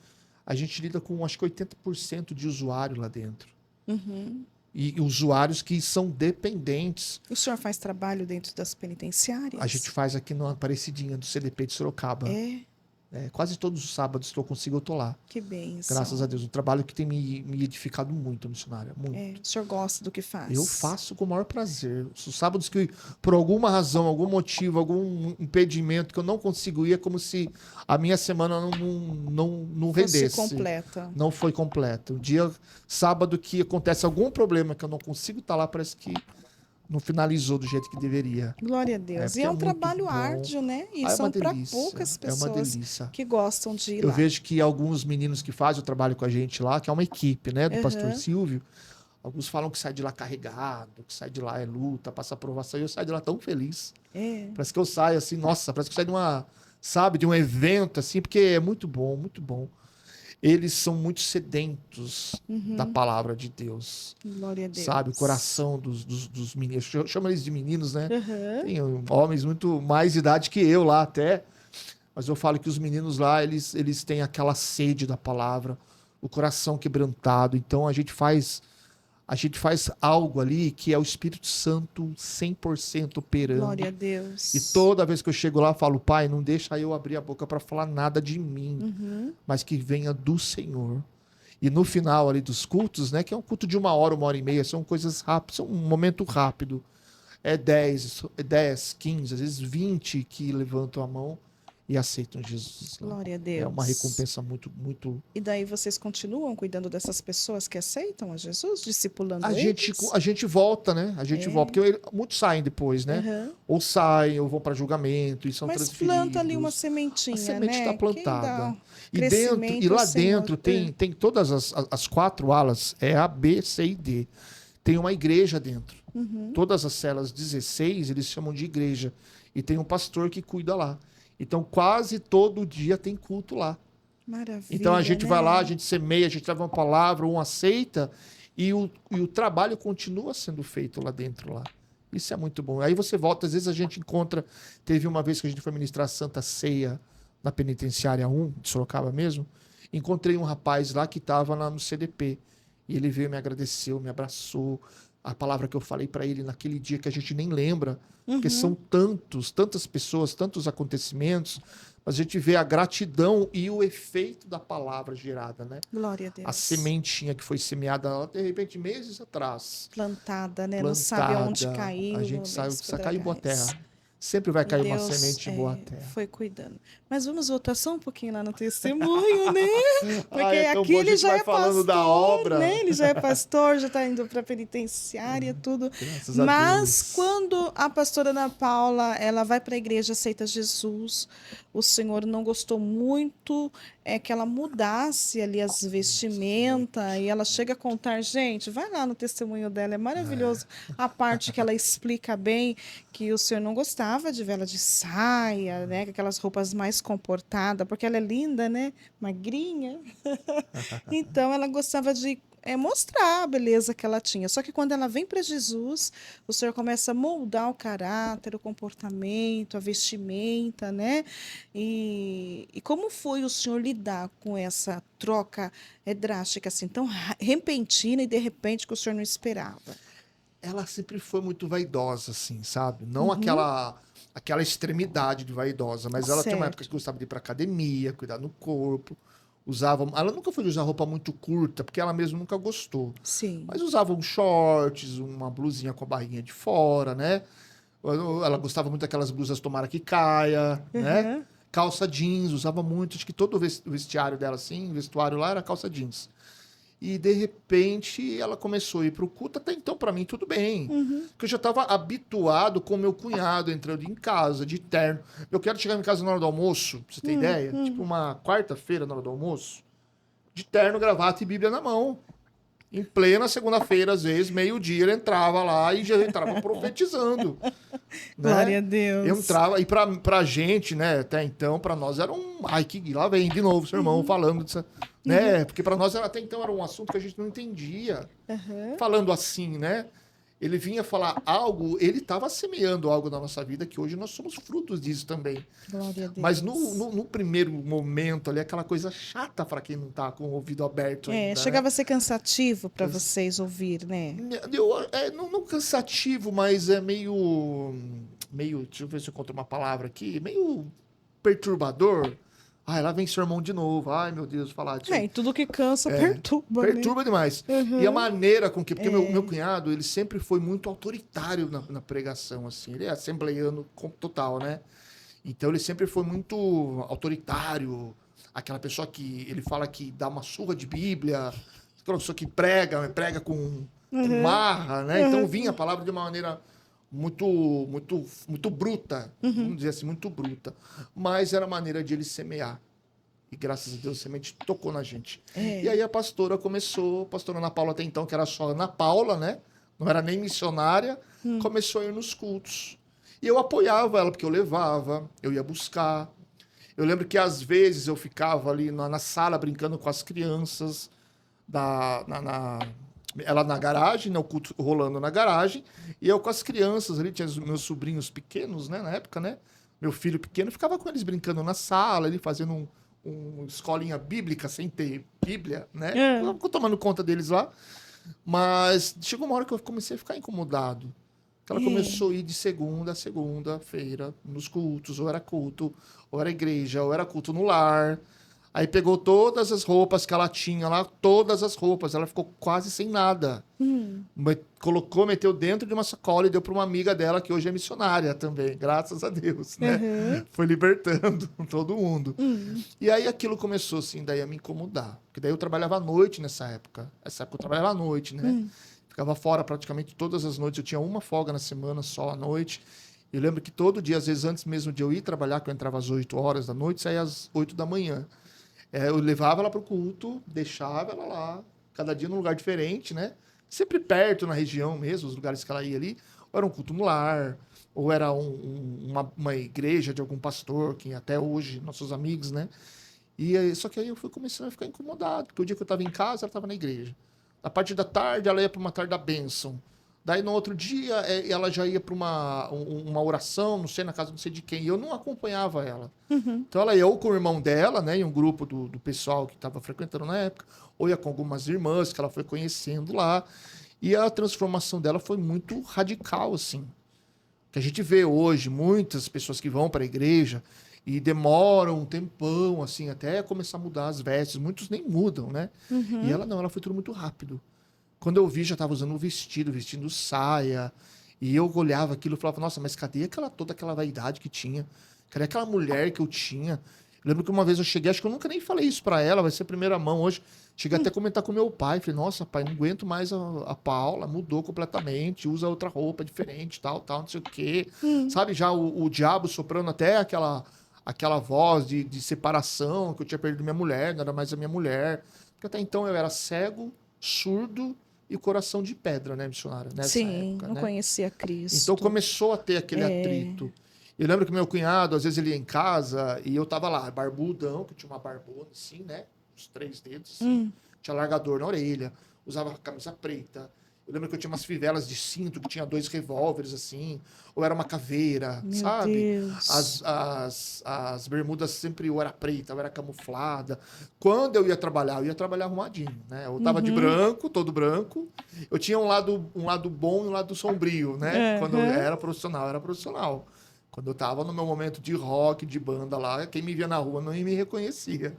a gente lida com, acho que 80% de usuário lá dentro. Uhum. E usuários que são dependentes. O senhor faz trabalho dentro das penitenciárias? A gente faz aqui na Aparecidinha do CDP de Sorocaba. Quase todos os sábados que eu consigo, eu tô lá. Que bênção. Graças a Deus. Um trabalho que tem me edificado muito, missionária. Muito. O senhor gosta do que faz? Eu faço com o maior prazer. Os sábados que, por alguma razão, algum motivo, algum impedimento que eu não consigo ir, é como se a minha semana não rendesse. Completa. Não foi completa. Um dia, sábado, que acontece algum problema que eu não consigo estar lá, parece que não finalizou do jeito que deveria. Glória a Deus. E é um trabalho árduo, né? E são para poucas pessoas que gostam de ir lá. Eu vejo que alguns meninos que fazem o trabalho com a gente lá, que é uma equipe, né, do pastor Silvio, alguns falam que sai de lá carregado, que sai de lá luta, passa aprovação, e eu saio de lá tão feliz. Parece que eu saio assim, nossa, parece que eu saio de um evento, assim, porque é muito bom, muito bom. Eles são muito sedentos da palavra de Deus. Glória a Deus. Sabe? O coração dos meninos. Eu chamo eles de meninos, né? Tem homens muito mais de idade que eu lá até. Mas eu falo que os meninos lá, eles têm aquela sede da palavra, o coração quebrantado. Então a gente faz algo ali que é o Espírito Santo 100% operando. Glória a Deus. E toda vez que eu chego lá, eu falo, Pai, não deixa eu abrir a boca para falar nada de mim, mas que venha do Senhor. E no final ali dos cultos, né, que é um culto de 1 hora e meia, são coisas rápidas, são um momento rápido. É 10, 15, às vezes 20 que levantam a mão e aceitam Jesus. Glória a Deus. É uma recompensa muito, muito... E daí vocês continuam cuidando dessas pessoas que aceitam a Jesus, discipulando eles? A gente volta, né? A gente volta, porque muitos saem depois, né? Ou saem, ou vão para julgamento, e são transferidos. Mas planta ali uma sementinha, a semente está plantada. E lá dentro tem todas as 4 alas, é A, B, C e D. Tem uma igreja dentro. Todas as celas 16, eles chamam de igreja. E tem um pastor que cuida lá. Então, quase todo dia tem culto lá. Maravilha, então, a gente vai lá, a gente semeia, a gente leva uma palavra, um aceita, e o trabalho continua sendo feito lá dentro. Lá. Isso é muito bom. Aí você volta, às vezes a gente encontra... Teve uma vez que a gente foi ministrar a Santa Ceia na Penitenciária 1, de Sorocaba mesmo. Encontrei um rapaz lá que estava no CDP. E ele veio, me agradeceu, me abraçou. A palavra que eu falei para ele naquele dia que a gente nem lembra, porque são tantas pessoas, tantos acontecimentos, mas a gente vê a gratidão e o efeito da palavra gerada, né? Glória a Deus. A sementinha que foi semeada, de repente, meses atrás. Plantada, né? Não sabe onde caiu. A gente sabe que caiu em boa terra. Sempre vai cair uma semente em boa terra. Foi cuidando. Mas vamos voltar só um pouquinho lá no testemunho, né? Porque então aqui ele já é falando pastor, da obra. né? Ele já é pastor, já está indo para a penitenciária, tudo. Graças a Mas Deus. quando a pastora Ana Paula, ela vai para a igreja, aceita Jesus, o Senhor não gostou muito que ela mudasse ali as vestimentas, e ela chega a contar, gente, vai lá no testemunho dela, é maravilhoso a parte que ela explica bem que o Senhor não gostava de vela de saia, né, com aquelas roupas mais comportadas, porque ela é linda, né, magrinha. Então ela gostava de mostrar a beleza que ela tinha. Só que quando ela vem para Jesus, o Senhor começa a moldar o caráter, o comportamento, a vestimenta, né? E como foi o Senhor lidar com essa troca drástica, assim, tão repentina e de repente que o Senhor não esperava? Ela sempre foi muito vaidosa, assim, sabe? Não aquela extremidade de vaidosa, mas ela tinha uma época que gostava de ir para academia, cuidar do corpo. Ela nunca foi de usar roupa muito curta, porque ela mesma nunca gostou. Sim. Mas usava uns shorts, uma blusinha com a barrinha de fora, né? Ela gostava muito daquelas blusas tomara que caia, né? Calça jeans, usava muito. Acho que todo o vestiário dela, assim, o vestuário lá era calça jeans. E, de repente, ela começou a ir para o culto. Até então, para mim, tudo bem. Porque eu já estava habituado com meu cunhado entrando em casa, de terno. Eu quero chegar em casa na hora do almoço, pra você ter ideia. Tipo uma quarta-feira na hora do almoço. De terno, gravata e Bíblia na mão. Em plena segunda-feira, às vezes, meio-dia, ele entrava lá e já entrava profetizando. Glória a Deus. Eu entrava, e pra gente, né, até então, pra nós era um... Ai, que lá vem de novo seu irmão falando disso, né? Porque pra nós até então era um assunto que a gente não entendia. Falando assim, né? Ele vinha falar algo, ele estava semeando algo na nossa vida, que hoje nós somos frutos disso também. Glória a Deus. Mas no primeiro momento ali, aquela coisa chata para quem não tá com o ouvido aberto ainda, chegava né? a ser cansativo para vocês ouvir, né? Não cansativo, mas é meio... Deixa eu ver se eu encontro uma palavra aqui. Meio perturbador. Ai, lá vem seu irmão de novo. Ai, meu Deus, falar disso. E tudo que cansa perturba, Perturba demais. Uhum. E a maneira com que... Porque meu cunhado, ele sempre foi muito autoritário na pregação, assim. Ele é assembleiano total, né? Então, ele sempre foi muito autoritário. Aquela pessoa que... Ele fala que dá uma surra de Bíblia. Aquela pessoa que prega com marra, né? Então, vinha a palavra de uma maneira... muito bruta, vamos dizer assim, muito bruta. Mas era a maneira de ele semear. E graças a Deus a semente tocou na gente. E aí a pastora começou, a pastora Ana Paula até então, que era só Ana Paula, né? Não era nem missionária, começou a ir nos cultos. E eu apoiava ela, porque eu levava, eu ia buscar. Eu lembro que às vezes eu ficava ali na sala brincando com as crianças, ela na garagem, né, o culto rolando na garagem, e eu com as crianças ali, tinha os meus sobrinhos pequenos, né, na época, né, meu filho pequeno, ficava com eles brincando na sala, ali fazendo uma escolinha bíblica, sem ter Bíblia, né, ficou tomando conta deles lá, mas chegou uma hora que eu comecei a ficar incomodado, que ela começou a ir de segunda a segunda-feira nos cultos, ou era culto, ou era igreja, ou era culto no lar. Aí pegou todas as roupas que ela tinha lá, todas as roupas. Ela ficou quase sem nada. Colocou, meteu dentro de uma sacola e deu para uma amiga dela, que hoje é missionária também, graças a Deus, né? Foi libertando todo mundo. E aí aquilo começou, assim, daí a me incomodar. Porque daí eu trabalhava à noite nessa época. Essa época eu trabalhava à noite, né? Ficava fora praticamente todas as noites. Eu tinha uma folga na semana só à noite. Eu lembro que todo dia, às vezes antes mesmo de eu ir trabalhar, que eu entrava às 8 horas da noite, saía às 8 da manhã. Eu levava ela para o culto, deixava ela lá, cada dia num lugar diferente, né? Sempre perto, na região mesmo, os lugares que ela ia ali. Ou era um culto no lar, ou era uma igreja de algum pastor, que até hoje, nossos amigos, né? Só que aí eu fui começando a ficar incomodado, porque o dia que eu estava em casa, ela estava na igreja. A partir da tarde, ela ia para uma tarde da bênção. Daí, no outro dia, ela já ia para uma oração, não sei, na casa não sei de quem. E eu não acompanhava ela. Então, ela ia ou com o irmão dela, né, em um grupo do pessoal que estava frequentando na época, ou ia com algumas irmãs que ela foi conhecendo lá. E a transformação dela foi muito radical, assim. Que a gente vê hoje muitas pessoas que vão para a igreja e demoram um tempão, assim, até começar a mudar as vestes. Muitos nem mudam, né? E ela não, ela foi tudo muito rápido. Quando eu vi, já estava usando um vestido, vestindo saia. E eu olhava aquilo e falava, nossa, mas cadê toda aquela vaidade que tinha? Cadê aquela mulher que eu tinha? Eu lembro que uma vez eu cheguei, acho que eu nunca nem falei isso para ela, vai ser a primeira mão hoje. Cheguei até a comentar com meu pai. Falei, nossa, pai, não aguento mais a Paula, mudou completamente, usa outra roupa diferente, tal, não sei o quê. Sabe, já o diabo soprando até aquela voz de separação, que eu tinha perdido minha mulher, não era mais a minha mulher. Porque até então eu era cego, surdo, e coração de pedra, né, missionária? Nessa época, não conhecia Cristo. Então começou a ter aquele atrito. Eu lembro que meu cunhado, às vezes ele ia em casa e eu tava lá, barbudão, que tinha uma barbona assim, né? Uns 3 dedos, assim. Tinha largador na orelha, usava camisa preta. Eu lembro que eu tinha umas fivelas de cinto que tinha 2 revólveres, assim. Ou era uma caveira, Meu sabe? Deus. As bermudas sempre ou era preta, ou era camuflada. Quando eu ia trabalhar arrumadinho, né? Eu tava de branco, todo branco. Eu tinha um lado bom e um lado sombrio, né? Quando eu era profissional. Quando eu tava no meu momento de rock, de banda lá, quem me via na rua não me reconhecia.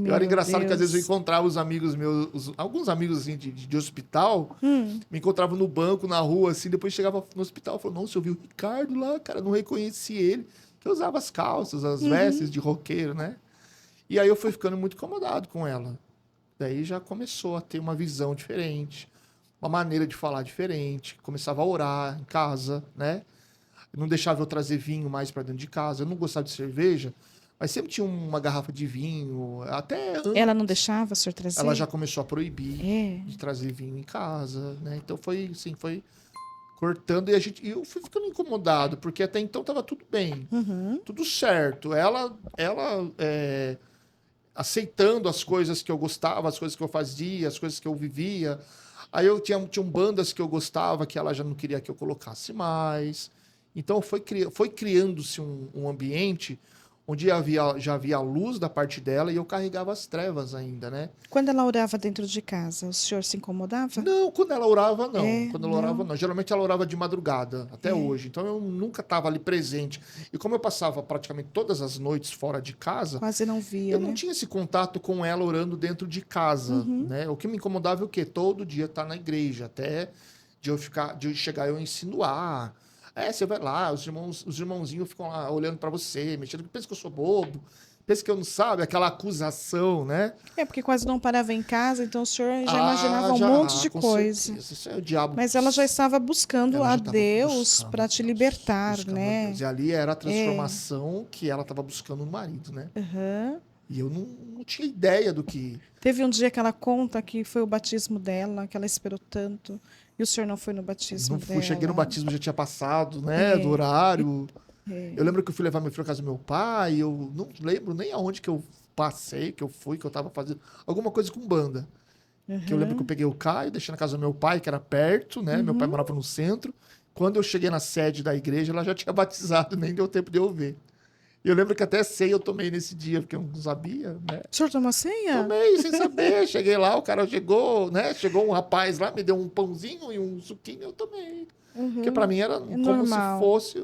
Era engraçado que às vezes eu encontrava os amigos meus, alguns amigos assim, de hospital, me encontravam no banco, na rua, assim, depois chegava no hospital e falava, nossa, eu vi o Ricardo lá, cara, não reconheci ele. Que eu usava as calças, as vestes de roqueiro, né? E aí eu fui ficando muito incomodado com ela. Daí já começou a ter uma visão diferente, uma maneira de falar diferente, começava a orar em casa, né? Não deixava eu trazer vinho mais para dentro de casa. Eu não gostava de cerveja, Mas sempre tinha uma garrafa de vinho, até antes. Ela não deixava o senhor trazer? Ela já começou a proibir É. de trazer vinho em casa, né? Então foi assim, foi cortando e eu fui ficando incomodado, porque até então tava tudo bem, tudo certo. Ela aceitando as coisas que eu gostava, as coisas que eu fazia, as coisas que eu vivia. Aí eu tinha bandas que eu gostava que ela já não queria que eu colocasse mais. Então foi criando-se um ambiente onde já havia a luz da parte dela e eu carregava as trevas ainda, né? Quando ela orava dentro de casa, o senhor se incomodava? Não, quando ela orava, não. É, Quando ela orava, não. Geralmente ela orava de madrugada, até hoje. Então eu nunca estava ali presente. E como eu passava praticamente todas as noites fora de casa, Quase não via, eu né? não tinha esse contato com ela orando dentro de casa, né? O que me incomodava é o quê? Todo dia estar na igreja, até de eu chegar e eu insinuar. Você vai lá, os irmãozinhos ficam lá olhando para você, mexendo, pensa que eu sou bobo, pensa que eu não sabe, aquela acusação, né? É, porque quase não parava em casa, então o senhor já imaginava um monte de com coisa. certeza. Isso é o diabo. Mas ela já estava buscando Ela a já estava Deus buscando para te Deus, libertar, buscando a né? Deus. E ali era a transformação que ela estava buscando no marido, né? Aham. E eu não tinha ideia do que... Teve um dia que ela conta que foi o batismo dela, que ela esperou tanto, e o senhor não foi no batismo Não fui, dela. cheguei no batismo, já tinha passado, né? Do horário. Eu lembro que eu fui levar meu filho à casa do meu pai, eu não lembro nem aonde que eu passei, que eu fui, que eu tava fazendo. Alguma coisa com banda. Que eu lembro que eu peguei o Caio, deixei na casa do meu pai, que era perto, né? Meu pai morava no centro. Quando eu cheguei na sede da igreja, ela já tinha batizado, nem deu tempo de eu ver. E eu lembro que até ceia eu tomei nesse dia, porque eu não sabia, né? O senhor tomou ceia? Tomei sem saber. Cheguei lá, o cara chegou, né? Chegou um rapaz lá, me deu um pãozinho e um suquinho, eu tomei. Porque pra mim era como normal. se fosse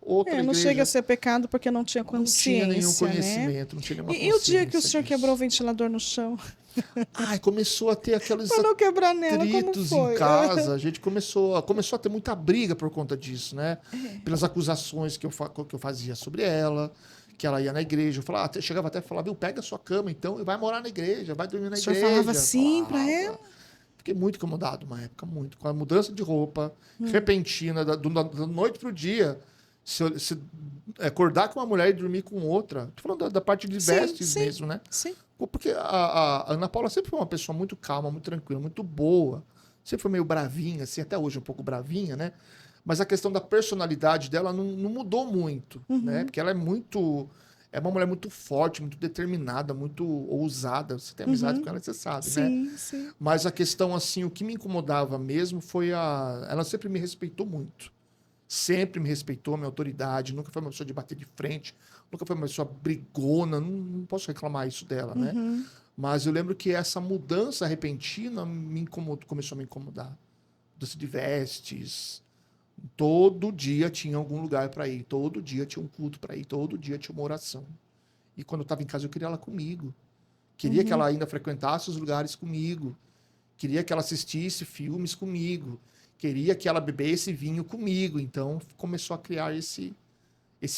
outra Não igreja. chega a ser pecado porque não tinha consciência, Não tinha nenhum né? conhecimento, não tinha nenhuma E o dia que o consciência senhor disso. quebrou o ventilador no chão? Ai, começou a ter aqueles Pra não quebrar nela, como atritos foi? em casa. A gente começou a ter muita briga por conta disso, né? Pelas acusações que eu fazia sobre ela, que ela ia na igreja. Eu falava, chegava até a falar, viu, pega a sua cama então e vai morar na igreja, vai dormir na O senhor igreja. falava assim pra Falava. ela? Fiquei muito incomodado uma época, muito. Com a mudança de roupa repentina, da noite pro dia. Se acordar com uma mulher e dormir com outra. Tô falando da parte de vestes sim, mesmo, né? Sim. Porque a Ana Paula sempre foi uma pessoa muito calma, muito tranquila, muito boa. Sempre foi meio bravinha, assim, até hoje um pouco bravinha, né? Mas a questão da personalidade dela não mudou muito, né? Porque ela é muito... É uma mulher muito forte, muito determinada, muito ousada. Você tem amizade com ela, você sabe, né? Sim. Mas a questão, assim, o que me incomodava mesmo foi Ela sempre me respeitou muito. Sempre me respeitou a minha autoridade. Nunca foi uma pessoa de bater de frente. Nunca foi uma pessoa brigona. Não posso reclamar isso dela, né? Mas eu lembro que essa mudança repentina começou a me incomodar. Mudança de vestes. Todo dia tinha algum lugar para ir. Todo dia tinha um culto para ir. Todo dia tinha uma oração. E quando eu estava em casa, eu queria ela comigo. Queria que ela ainda frequentasse os lugares comigo. Queria que ela assistisse filmes comigo. Queria que ela bebesse vinho comigo. Então, começou a criar esse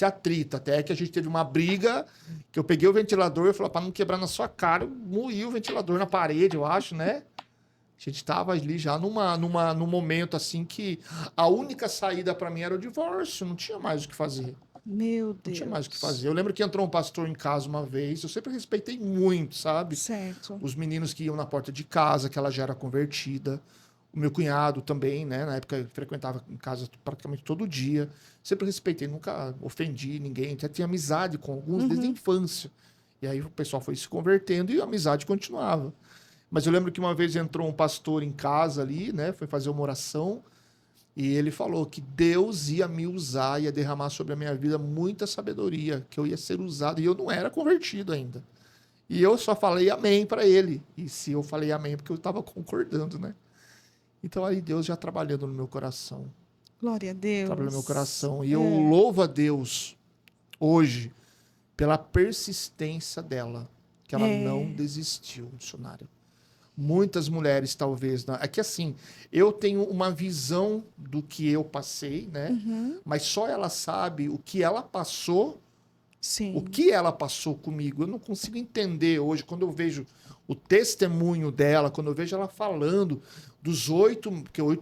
atrito. Até que a gente teve uma briga, que eu peguei o ventilador e falei, para não quebrar na sua cara, eu moí o ventilador na parede, eu acho, né? A gente estava ali já num momento assim que a única saída para mim era o divórcio. Não tinha mais o que fazer. Meu Deus. Não tinha mais o que fazer. Eu lembro que entrou um pastor em casa uma vez. Eu sempre respeitei muito, sabe? Certo. Os meninos que iam na porta de casa, que ela já era convertida. O meu cunhado também, né? Na época, eu frequentava em casa praticamente todo dia. Sempre respeitei, nunca ofendi ninguém. Até tinha amizade com alguns desde a infância. E aí o pessoal foi se convertendo e a amizade continuava. Mas eu lembro que uma vez entrou um pastor em casa ali, né? Foi fazer uma oração. E ele falou que Deus ia me usar, ia derramar sobre a minha vida muita sabedoria, que eu ia ser usado. E eu não era convertido ainda. E eu só falei amém para ele. E se eu falei amém, é porque eu estava concordando, né? Então aí Deus já trabalhando no meu coração. Glória a Deus. Trabalhando no meu coração. E eu louvo a Deus hoje pela persistência dela, que ela não desistiu, dicionário. Muitas mulheres, talvez... É que, assim, eu tenho uma visão do que eu passei, né? Mas só ela sabe o que ela passou, Sim. o que ela passou comigo. Eu não consigo entender hoje, quando eu vejo o testemunho dela, quando eu vejo ela falando dos 8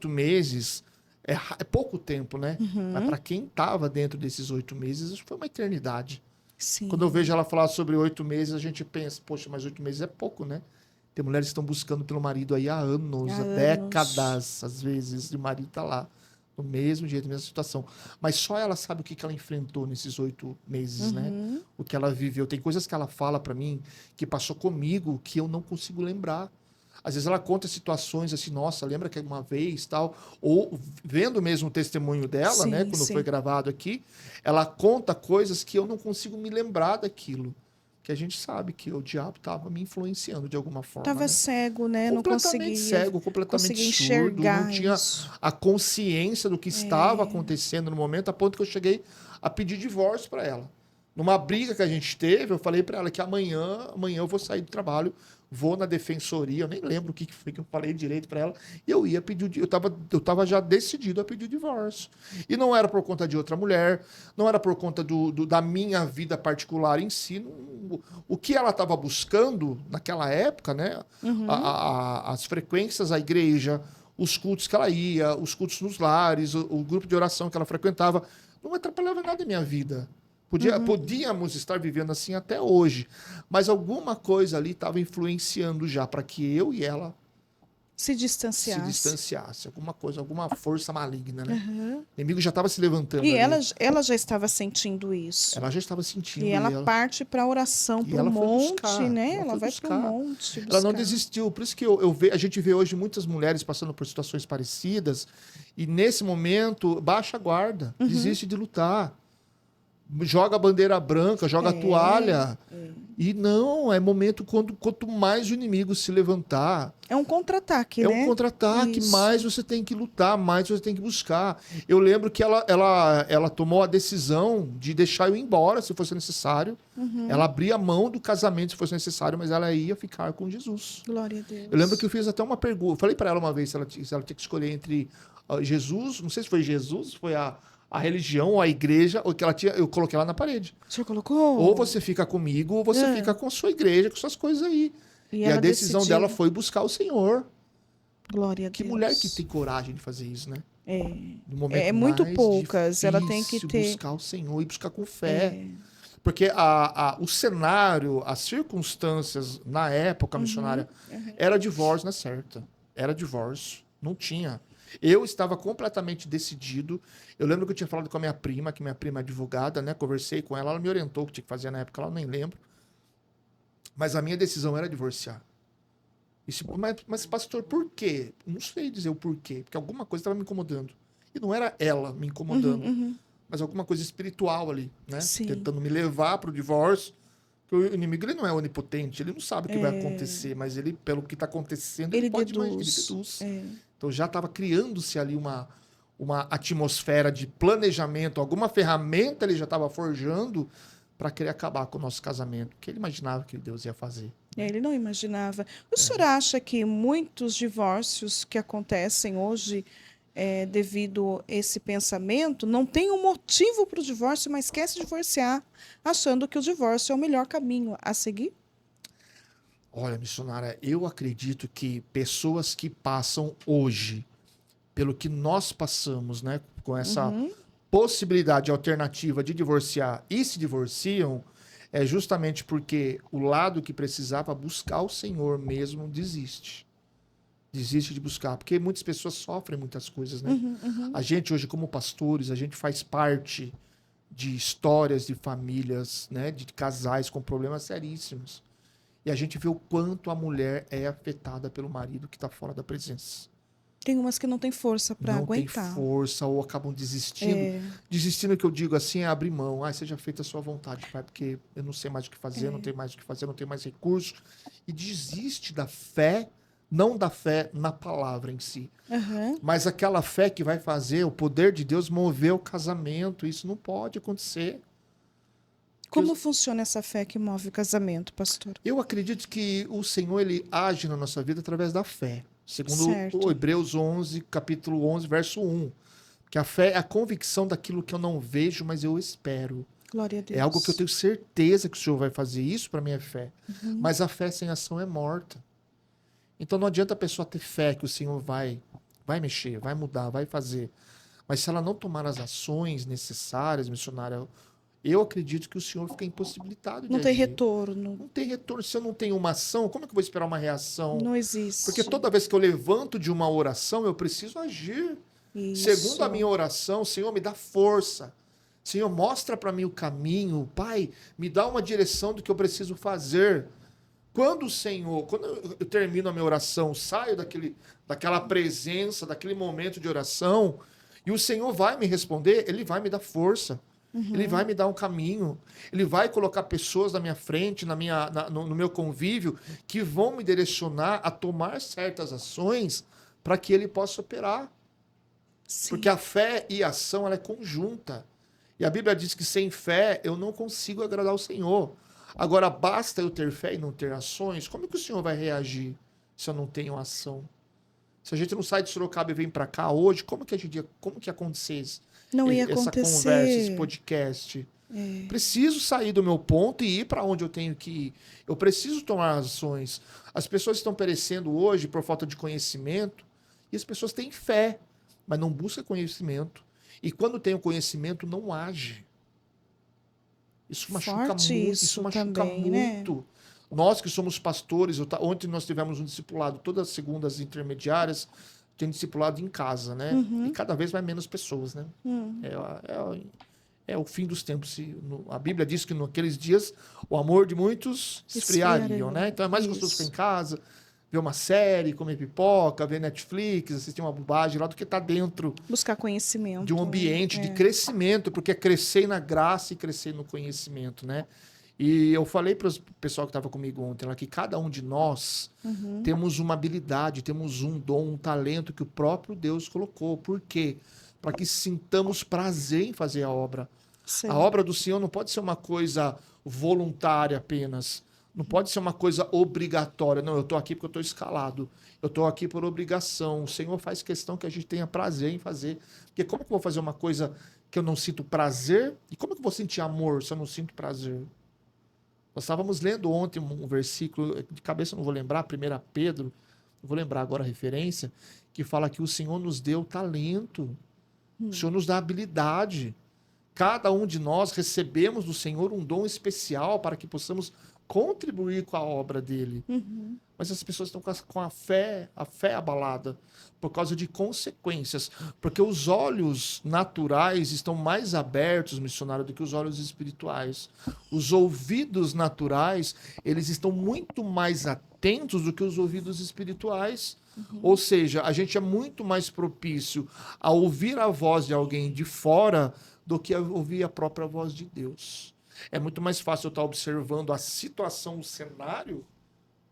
meses... É pouco tempo, né? Mas para quem estava dentro desses 8 meses, isso foi uma eternidade. Sim. Quando eu vejo ela falar sobre 8 meses, a gente pensa, poxa, mas 8 meses é pouco, né? Tem mulheres que estão buscando pelo marido aí há anos, há décadas, às vezes, e o marido tá lá, no mesmo jeito, na mesma situação. Mas só ela sabe o que ela enfrentou nesses 8 meses, né? O que ela viveu. Tem coisas que ela fala pra mim, que passou comigo, que eu não consigo lembrar. Às vezes ela conta situações assim, nossa, lembra que uma vez, tal, ou vendo mesmo o testemunho dela, Sim, né, quando sim. foi gravado aqui, ela conta coisas que eu não consigo me lembrar daquilo. Que a gente sabe que o diabo estava me influenciando de alguma forma. Tava né? cego, né? Não Completamente conseguia, cego, completamente conseguia surdo, enxergar não tinha isso. a consciência do que estava acontecendo no momento, a ponto que eu cheguei a pedir divórcio para ela. Numa briga que a gente teve, eu falei para ela que amanhã eu vou sair do trabalho, vou na defensoria, eu nem lembro o que foi que eu falei direito para ela, e eu ia pedir, eu tava já decidido a pedir o divórcio. E não era por conta de outra mulher, não era por conta da minha vida particular em si, o que ela estava buscando naquela época, né? As frequências à igreja, os cultos que ela ia, os cultos nos lares, o grupo de oração que ela frequentava, não atrapalhava nada a minha vida. Podíamos estar vivendo assim até hoje, mas alguma coisa ali estava influenciando já para que eu e ela Se distanciasse. se distanciasse. Alguma coisa, alguma força maligna, né? O inimigo já estava se levantando. E ali. ela já estava sentindo isso. Ela já estava sentindo. E ela parte para a oração, para o monte, né? Ela vai para o monte buscar. Ela não desistiu. Por isso que a gente vê hoje muitas mulheres passando por situações parecidas e nesse momento baixa a guarda, desiste de lutar. Joga a bandeira branca, joga a toalha. E não, é momento quanto mais o inimigo se levantar. É um contra-ataque, né? É um contra-ataque, mais você tem que lutar, mais você tem que buscar. Eu lembro que ela tomou a decisão de deixar eu ir embora, se fosse necessário. Ela abria mão do casamento, se fosse necessário, mas ela ia ficar com Jesus. Glória a Deus. Eu lembro que eu fiz até uma pergunta. Eu falei para ela uma vez se ela tinha que escolher entre Jesus, não sei se foi Jesus, foi a religião ou a igreja, ou que ela tinha, eu coloquei ela na parede. O senhor colocou? Ou você fica comigo, ou você fica com a sua igreja, com suas coisas aí. E a decisão dela foi buscar o Senhor. Glória a Deus. Que mulher que tem coragem de fazer isso, né? No momento muito poucas. Difícil, ela tem que ter. Buscar o Senhor e buscar com fé. Porque o cenário, as circunstâncias na época missionária, era divórcio na certa. Era divórcio. Não tinha. Eu estava completamente decidido. Eu lembro que eu tinha falado com a minha prima, que minha prima é advogada, né? Conversei com ela, ela me orientou o que tinha que fazer na época, ela nem lembro. Mas a minha decisão era divorciar. Mas pastor, por quê? Não sei dizer o porquê, porque alguma coisa estava me incomodando. E não era ela me incomodando, mas alguma coisa espiritual ali, né? Sim. Tentando me levar para o divórcio. Porque o inimigo ele não é onipotente, ele não sabe o que vai acontecer, mas ele, pelo que está acontecendo, ele pode imaginar, ele deduz. Então já estava criando-se ali uma atmosfera de planejamento, alguma ferramenta ele já estava forjando para querer acabar com o nosso casamento, que ele imaginava que Deus ia fazer. Ele não imaginava. O senhor acha que muitos divórcios que acontecem hoje, devido a esse pensamento, não tem um motivo para o divórcio, mas quer se divorciar, achando que o divórcio é o melhor caminho a seguir? Olha, missionária, eu acredito que pessoas que passam hoje pelo que nós passamos, né, com essa possibilidade alternativa de divorciar e se divorciam, é justamente porque o lado que precisava buscar o Senhor mesmo desiste. Desiste de buscar, porque muitas pessoas sofrem muitas coisas, né? A gente hoje, como pastores, a gente faz parte de histórias de famílias, né, de casais com problemas seríssimos. E a gente vê o quanto a mulher é afetada pelo marido que está fora da presença. Tem umas que não tem força para aguentar. Não tem força ou acabam desistindo. Desistindo, que eu digo assim, é abrir mão. Seja feita a sua vontade, pai, porque eu não sei mais o que fazer, não tenho mais o que fazer, não tenho mais recursos. E desiste da fé, não da fé na palavra em si. Mas aquela fé que vai fazer o poder de Deus mover o casamento. Isso não pode acontecer. Como funciona essa fé que move o casamento, pastor? Eu acredito que o Senhor ele age na nossa vida através da fé. Segundo o Hebreus 11, capítulo 11, verso 1. Que a fé é a convicção daquilo que eu não vejo, mas eu espero. Glória a Deus. É algo que eu tenho certeza que o Senhor vai fazer. Isso para mim é fé. Mas a fé sem ação é morta. Então não adianta a pessoa ter fé que o Senhor vai mexer, vai mudar, vai fazer. Mas se ela não tomar as ações necessárias, missionária, eu acredito que o Senhor fica impossibilitado de Não tem agir. retorno. Não tem retorno. Se eu não tenho uma ação, como é que eu vou esperar uma reação? Não existe. Porque toda vez que eu levanto de uma oração, eu preciso agir. Isso. Segundo a minha oração, Senhor, me dá força. Senhor, mostra para mim o caminho. Pai, me dá uma direção do que eu preciso fazer. Quando eu termino a minha oração, saio daquela presença, daquele momento de oração, e o Senhor vai me responder, Ele vai me dar força. Ele vai me dar um caminho. Ele vai colocar pessoas na minha frente, no meu convívio, que vão me direcionar a tomar certas ações para que Ele possa operar. Sim. Porque a fé e a ação ela é conjunta. E a Bíblia diz que sem fé eu não consigo agradar o Senhor. Agora, basta eu ter fé e não ter ações? Como é que o Senhor vai reagir se eu não tenho ação? Se a gente não sai de Sorocaba e vem para cá hoje, como que ia acontecer Não ia essa acontecer. conversa, esse podcast? Preciso sair do meu ponto e ir para onde eu tenho que ir. Eu preciso tomar ações. As pessoas estão perecendo hoje por falta de conhecimento e as pessoas têm fé, mas não buscam conhecimento. E quando tem o conhecimento, não age. Isso machuca Forte muito. isso Isso machuca também, né? muito. Nós que somos pastores, ontem nós tivemos um discipulado, todas as segundas intermediárias, tem discipulado em casa, né? E cada vez vai menos pessoas, né? É o fim dos tempos. A Bíblia diz que naqueles dias o amor de muitos esfriariam, né? Então é mais gostoso ficar em casa, ver uma série, comer pipoca, ver Netflix, assistir uma bobagem lá do que estar dentro Buscar conhecimento. de um ambiente de crescimento, porque é crescer na graça e crescer no conhecimento, né? E eu falei para o pessoal que estava comigo ontem lá que cada um de nós temos uma habilidade, temos um dom, um talento que o próprio Deus colocou. Por quê? Para que sintamos prazer em fazer a obra. Sim. A obra do Senhor não pode ser uma coisa voluntária apenas. Não pode ser uma coisa obrigatória. Não, eu estou aqui porque eu estou escalado. Eu estou aqui por obrigação. O Senhor faz questão que a gente tenha prazer em fazer. Porque como que eu vou fazer uma coisa que eu não sinto prazer? E como que eu vou sentir amor se eu não sinto prazer? Nós estávamos lendo ontem um versículo, de cabeça eu não vou lembrar, 1 Pedro, não vou lembrar agora a referência, que fala que o Senhor nos deu talento. O Senhor nos dá habilidade. Cada um de nós recebemos do Senhor um dom especial para que possamos contribuir com a obra dele. Mas as pessoas estão com a fé abalada por causa de consequências. Porque os olhos naturais estão mais abertos, missionário, do que os olhos espirituais. Os ouvidos naturais, eles estão muito mais atentos do que os ouvidos espirituais. Ou seja, a gente é muito mais propício a ouvir a voz de alguém de fora do que a ouvir a própria voz de Deus. É muito mais fácil eu estar observando a situação, o cenário,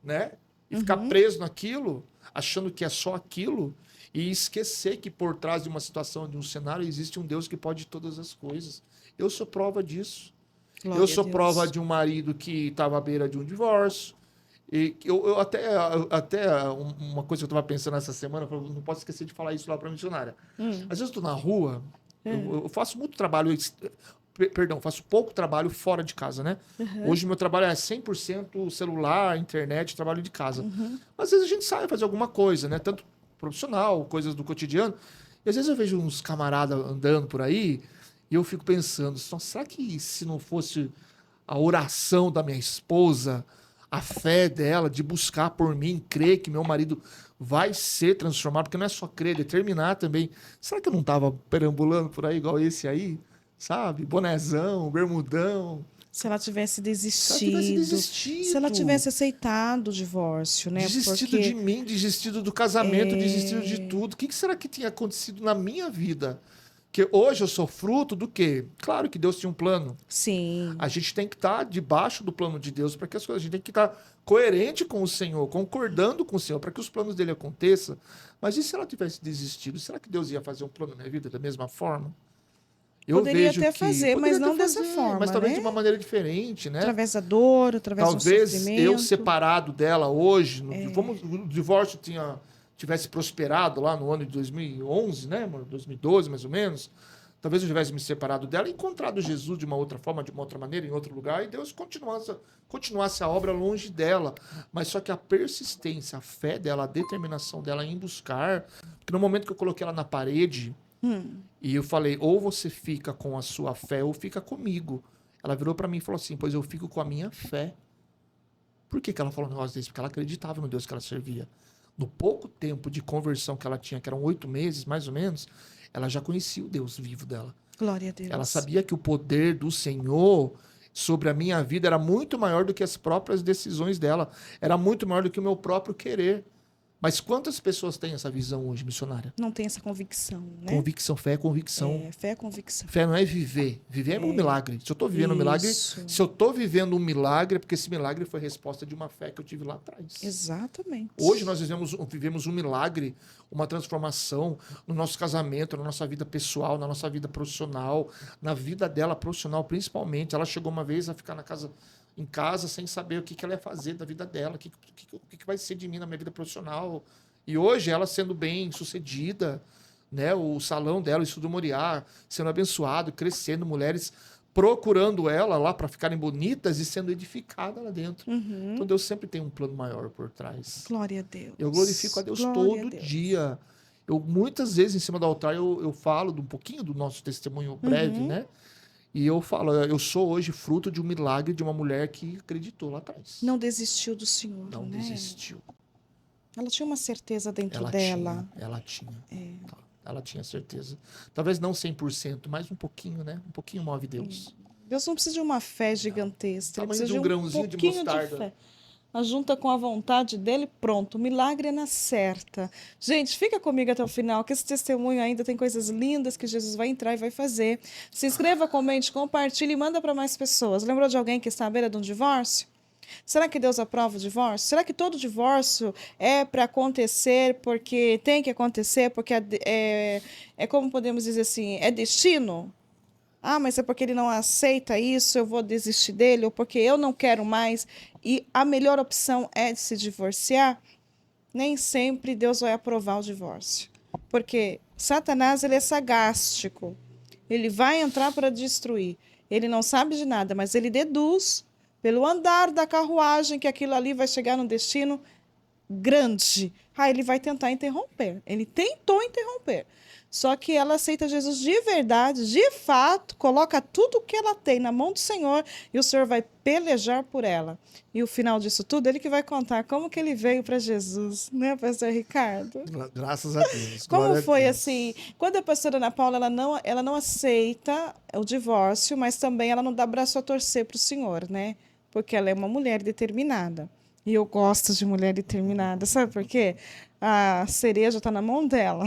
né? E ficar preso naquilo, achando que é só aquilo, e esquecer que por trás de uma situação, de um cenário, existe um Deus que pode todas as coisas. Eu sou prova disso. Glória Eu sou a Deus. prova de um marido que estava à beira de um divórcio. E eu até uma coisa que eu estava pensando essa semana, eu não posso esquecer de falar isso lá para a missionária. Às vezes eu estou na rua, eu faço muito trabalho, faço pouco trabalho fora de casa, né? Hoje meu trabalho é 100% celular, internet, trabalho de casa. Às vezes a gente sai fazer alguma coisa, né? Tanto profissional, coisas do cotidiano. E às vezes eu vejo uns camaradas andando por aí e eu fico pensando, será que se não fosse a oração da minha esposa, a fé dela de buscar por mim, crer que meu marido vai ser transformado, porque não é só crer, determinar também. Será que eu não estava perambulando por aí igual esse aí? Sabe? Bonezão, bermudão. Se ela tivesse desistido. Se ela tivesse desistido. Se ela tivesse aceitado o divórcio, né? Desistido Porque de mim, desistido do casamento, desistido de tudo. O que será que tinha acontecido na minha vida? Porque hoje eu sou fruto do quê? Claro que Deus tinha um plano. Sim. A gente tem que estar debaixo do plano de Deus para que as coisas... A gente tem que estar coerente com o Senhor, concordando com o Senhor, para que os planos dele aconteçam. Mas e se ela tivesse desistido? Será que Deus ia fazer um plano na minha vida da mesma forma? Poderia até fazer, mas não dessa forma, mas talvez né? de uma maneira diferente, né? Através da dor, através do Talvez sofrimento. eu separado dela hoje, o divórcio tivesse prosperado lá no ano de 2011, né, 2012 mais ou menos. Talvez eu tivesse me separado dela e encontrado Jesus de uma outra forma, de uma outra maneira, em outro lugar, e Deus continuasse a obra longe dela. Mas só que a persistência, a fé dela, a determinação dela em buscar, porque no momento que eu coloquei ela na parede, e eu falei, ou você fica com a sua fé ou fica comigo. Ela virou para mim e falou assim, pois eu fico com a minha fé. Por que ela falou um negócio desse? Porque ela acreditava no Deus que ela servia. No pouco tempo de conversão que ela tinha, que eram 8 meses, mais ou menos, ela já conhecia o Deus vivo dela. Glória a Deus. Ela sabia que o poder do Senhor sobre a minha vida era muito maior do que as próprias decisões dela. Era muito maior do que o meu próprio querer. Mas quantas pessoas têm essa visão hoje, missionária? Não tem essa convicção, né? Convicção, fé é convicção. Fé é convicção. Fé não é viver. Viver é um milagre. Se eu estou vivendo um milagre, se eu estou vivendo um milagre, é porque esse milagre foi resposta de uma fé que eu tive lá atrás. Exatamente. Hoje nós vivemos um milagre, uma transformação no nosso casamento, na nossa vida pessoal, na nossa vida profissional, na vida dela profissional principalmente. Ela chegou uma vez a ficar em casa sem saber o que ela ia fazer da vida dela, o que vai ser de mim na minha vida profissional. E hoje ela sendo bem sucedida, né, o salão dela, o Estudo Moriá, sendo abençoado, crescendo, mulheres procurando ela lá para ficarem bonitas e sendo edificada lá dentro. Então Deus sempre tem um plano maior por trás. Glória a Deus. Eu glorifico a Deus todo dia. Eu muitas vezes em cima do altar eu falo um pouquinho do nosso testemunho breve, né? E eu falo, eu sou hoje fruto de um milagre de uma mulher que acreditou lá atrás. Não desistiu do Senhor, Não né? desistiu. Ela tinha uma certeza dentro dela. Ela tinha. Ela tinha certeza. Talvez não 100%, mas um pouquinho, né? Um pouquinho move Deus. Deus não precisa de uma fé gigantesca. Ele precisa de um grãozinho de mostarda. De fé. Junta com a vontade dele, pronto. O milagre é na certa. Gente, fica comigo até o final, que esse testemunho ainda tem coisas lindas que Jesus vai entrar e vai fazer. Se inscreva, comente, compartilhe e manda para mais pessoas. Lembrou de alguém que está à beira de um divórcio? Será que Deus aprova o divórcio? Será que todo divórcio é para acontecer porque tem que acontecer, porque é como podemos dizer assim, é destino? Ah, mas é porque ele não aceita isso, eu vou desistir dele, ou porque eu não quero mais, e a melhor opção é de se divorciar? Nem sempre Deus vai aprovar o divórcio. Porque Satanás, ele é sagástico. Ele vai entrar para destruir. Ele não sabe de nada, mas ele deduz, pelo andar da carruagem, que aquilo ali vai chegar num destino grande. Ele vai tentar interromper. Ele tentou interromper. Só que ela aceita Jesus de verdade, de fato, coloca tudo o que ela tem na mão do Senhor e o Senhor vai pelejar por ela. E o final disso tudo, ele que vai contar como que ele veio para Jesus, né, pastor Ricardo? Graças a Deus. Como foi assim? Quando a pastora Ana Paula ela não aceita o divórcio, mas também ela não dá braço a torcer para o Senhor, né? Porque ela é uma mulher determinada. E eu gosto de mulher determinada. Sabe por quê? A cereja está na mão dela.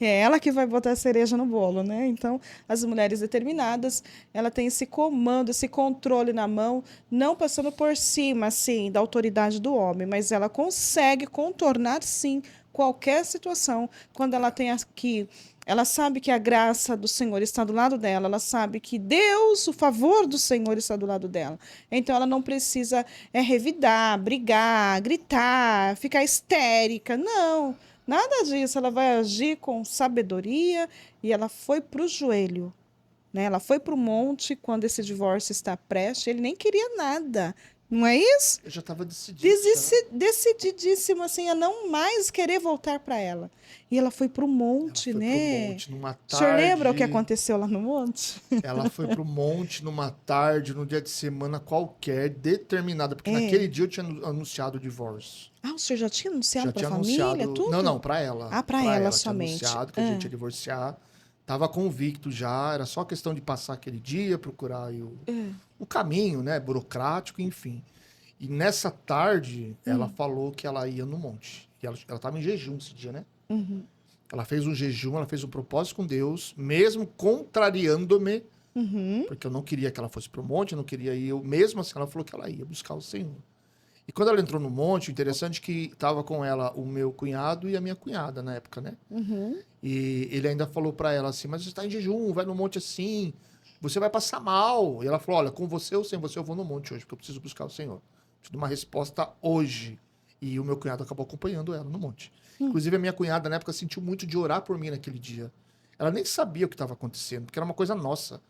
É ela que vai botar a cereja no bolo, né? Então, as mulheres determinadas, ela tem esse comando, esse controle na mão, não passando por cima, assim, da autoridade do homem, mas ela consegue contornar, sim, qualquer situação quando ela tem aqui. Ela sabe que a graça do Senhor está do lado dela, ela sabe que Deus, o favor do Senhor está do lado dela. Então, ela não precisa revidar, brigar, gritar, ficar histérica. Não, nada disso. Ela vai agir com sabedoria e ela foi para o joelho. Né? Ela foi para o monte quando esse divórcio está prestes. Ele nem queria nada. Não é isso? Eu já estava decididíssima assim, a não mais querer voltar para ela. E ela foi para o monte, né? Pro monte, numa tarde. O senhor lembra o que aconteceu lá no monte? Ela foi para o monte numa tarde, num dia de semana qualquer, determinada. Porque naquele dia eu tinha anunciado o divórcio. O senhor já tinha anunciado para a família, tudo? Não, para ela. Para ela somente. Tinha anunciado que a gente ia divorciar. Estava convicto já, era só questão de passar aquele dia, procurar aí o caminho, né, burocrático, enfim. E nessa tarde, ela falou que ela ia no monte. E ela estava em jejum esse dia, né? Ela fez um jejum, ela fez um propósito com Deus, mesmo contrariando-me, porque eu não queria que ela fosse para o monte, eu não queria ir. Mesmo assim, ela falou que ela ia buscar o Senhor. E quando ela entrou no monte, o interessante é que estava com ela o meu cunhado e a minha cunhada na época, né? E ele ainda falou para ela assim, mas você está em jejum, vai no monte assim, você vai passar mal. E ela falou, olha, com você ou sem você eu vou no monte hoje, porque eu preciso buscar o Senhor. Preciso de uma resposta hoje. E o meu cunhado acabou acompanhando ela no monte. Inclusive, a minha cunhada, na época, sentiu muito de orar por mim naquele dia. Ela nem sabia o que estava acontecendo, porque era uma coisa nossa.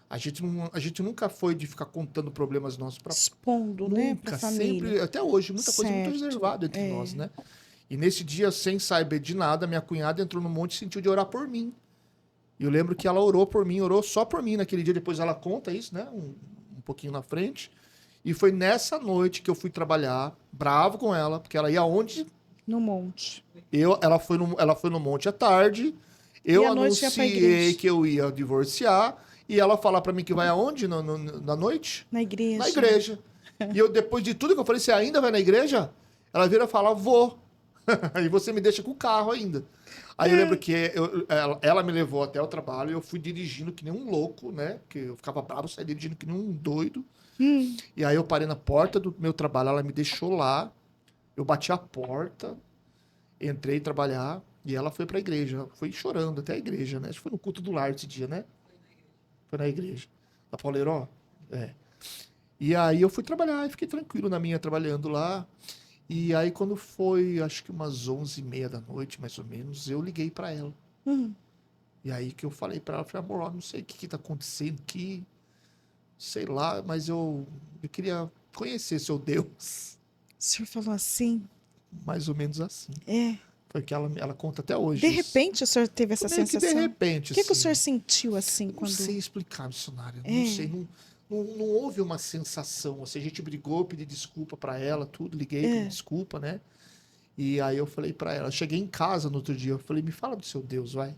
A gente nunca foi de ficar contando problemas nossos para expondo, né, para a família. Sempre, até hoje, muita coisa muito reservada entre nós, né? E nesse dia, sem saber de nada, minha cunhada entrou no monte e sentiu de orar por mim. E eu lembro que ela orou por mim, orou só por mim naquele dia. Depois ela conta isso, né? Um pouquinho na frente. E foi nessa noite que eu fui trabalhar, bravo com ela, porque ela ia aonde? No monte. Ela foi no monte à tarde. Eu à noite ia pra anunciei igreja. que eu ia divorciar. E ela fala pra mim que vai aonde na noite? Na igreja. Na igreja. E eu, depois de tudo que eu falei, você ainda vai na igreja? Ela vira e fala, vou. Aí você me deixa com o carro ainda. Aí eu lembro que ela me levou até o trabalho e eu fui dirigindo que nem um louco, né? Porque eu ficava bravo, saí dirigindo que nem um doido. E aí eu parei na porta do meu trabalho, ela me deixou lá. Eu bati a porta, entrei trabalhar e ela foi pra igreja. Foi chorando até a igreja, né? Acho que foi no culto do lar esse dia, né? Foi na igreja. Da Pauleiró? É. E aí eu fui trabalhar e fiquei tranquilo na minha, trabalhando lá. E aí quando foi, acho que umas 11h30 da noite, mais ou menos, eu liguei pra ela. E aí que eu falei pra ela, falei, amor, ó, não sei o que tá acontecendo aqui, sei lá, mas eu queria conhecer seu Deus. O senhor falou assim? Mais ou menos assim. É. Foi que ela conta até hoje. De isso. repente o senhor teve essa Meio que sensação? de repente, O que o assim. senhor sentiu assim Não quando... sei explicar, missionária. É. Não sei. Não houve uma sensação. Assim, a gente brigou, pedi desculpa pra ela, tudo. Liguei, pedi desculpa, né? E aí eu falei pra ela. Eu cheguei em casa no outro dia. Eu falei, me fala do seu Deus, vai.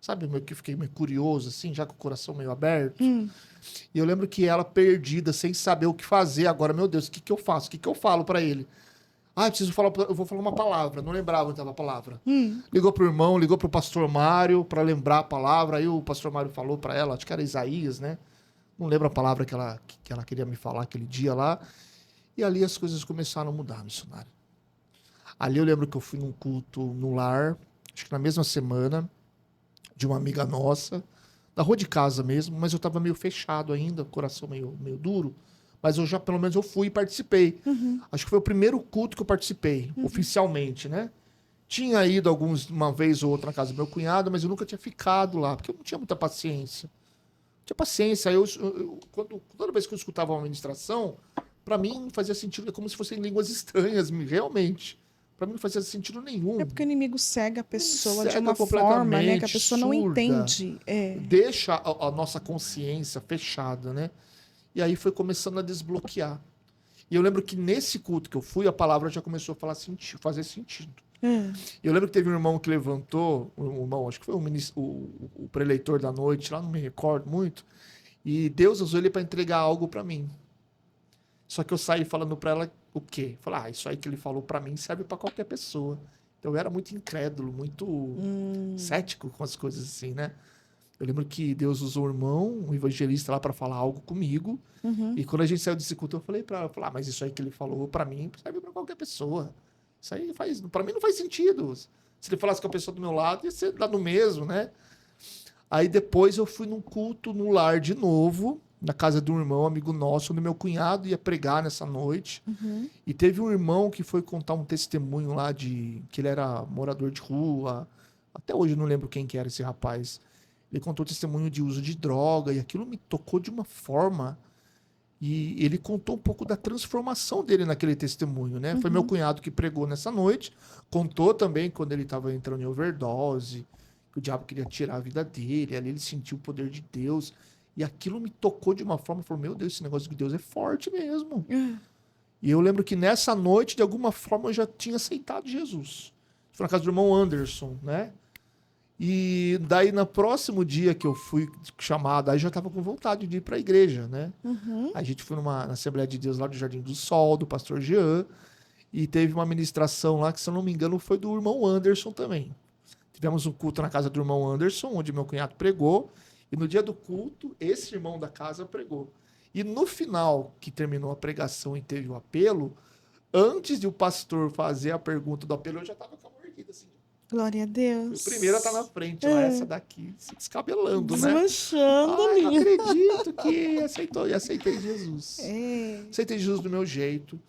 Sabe, meio que fiquei meio curioso, assim, já com o coração meio aberto. E eu lembro que ela perdida, sem saber o que fazer. Agora, meu Deus, o que eu faço? O que eu falo pra ele? Ah, eu vou falar uma palavra. Não lembrava onde estava a palavra. Ligou pro irmão, ligou pro pastor Mário para lembrar a palavra. Aí o pastor Mário falou para ela, acho que era Isaías, né? Não lembro a palavra que ela queria me falar aquele dia lá. E ali as coisas começaram a mudar, missionário. Ali eu lembro que eu fui num culto no lar, acho que na mesma semana, de uma amiga nossa, da rua de casa mesmo, mas eu tava meio fechado ainda, coração meio duro. Mas eu já, pelo menos, eu fui e participei. Acho que foi o primeiro culto que eu participei, oficialmente, né? Tinha ido uma vez ou outra na casa do meu cunhado, mas eu nunca tinha ficado lá, porque eu não tinha muita paciência. Não tinha paciência. Toda vez que eu escutava uma ministração, para mim fazia sentido, como se fossem línguas estranhas, realmente. Para mim não fazia sentido nenhum. É porque o inimigo cega a pessoa de Cega uma forma, né? Que a pessoa não surda. entende. É. Deixa a nossa consciência fechada, né? E aí foi começando a desbloquear. E eu lembro que nesse culto que eu fui, a palavra já começou a fazer sentido. Eu lembro que teve um irmão que levantou, acho que foi o preleitor da noite, lá não me recordo muito, e Deus usou ele para entregar algo para mim. Só que eu saí falando para ela o quê? Falei, isso aí que ele falou para mim serve para qualquer pessoa. Então eu era muito incrédulo, muito cético com as coisas assim, né? Eu lembro que Deus usou um evangelista lá para falar algo comigo. E quando a gente saiu desse culto, eu falei para ela, mas isso aí que ele falou para mim serve para qualquer pessoa. Isso aí para mim não faz sentido. Se ele falasse com a pessoa do meu lado, ia ser lá no mesmo, né? Aí depois eu fui num culto no lar de novo, na casa de um irmão, amigo nosso, onde meu cunhado ia pregar nessa noite. E teve um irmão que foi contar um testemunho lá que ele era morador de rua. Até hoje eu não lembro quem que era esse rapaz. Ele contou testemunho de uso de droga e aquilo me tocou de uma forma. E ele contou um pouco da transformação dele naquele testemunho, né? Foi meu cunhado que pregou nessa noite. Contou também quando ele estava entrando em overdose, que o diabo queria tirar a vida dele. Ali ele sentiu o poder de Deus. E aquilo me tocou de uma forma. Falou, meu Deus, esse negócio de Deus é forte mesmo. E eu lembro que nessa noite, de alguma forma, eu já tinha aceitado Jesus. Foi na casa do irmão Anderson, né? E daí, no próximo dia que eu fui chamado, aí já estava com vontade de ir para a igreja, né? A gente foi na Assembleia de Deus lá do Jardim do Sol, do pastor Jean, e teve uma ministração lá que, se eu não me engano, foi do irmão Anderson também. Tivemos um culto na casa do irmão Anderson, onde meu cunhado pregou, e no dia do culto, esse irmão da casa pregou. E no final, que terminou a pregação e teve o apelo, antes de o pastor fazer a pergunta do apelo, eu já estava com a mordida assim. Glória a Deus. O primeiro tá na frente, lá, essa daqui se descabelando, Desmanchando, né? Não linda. acredito que aceitei Jesus. Aceitei Jesus do meu jeito.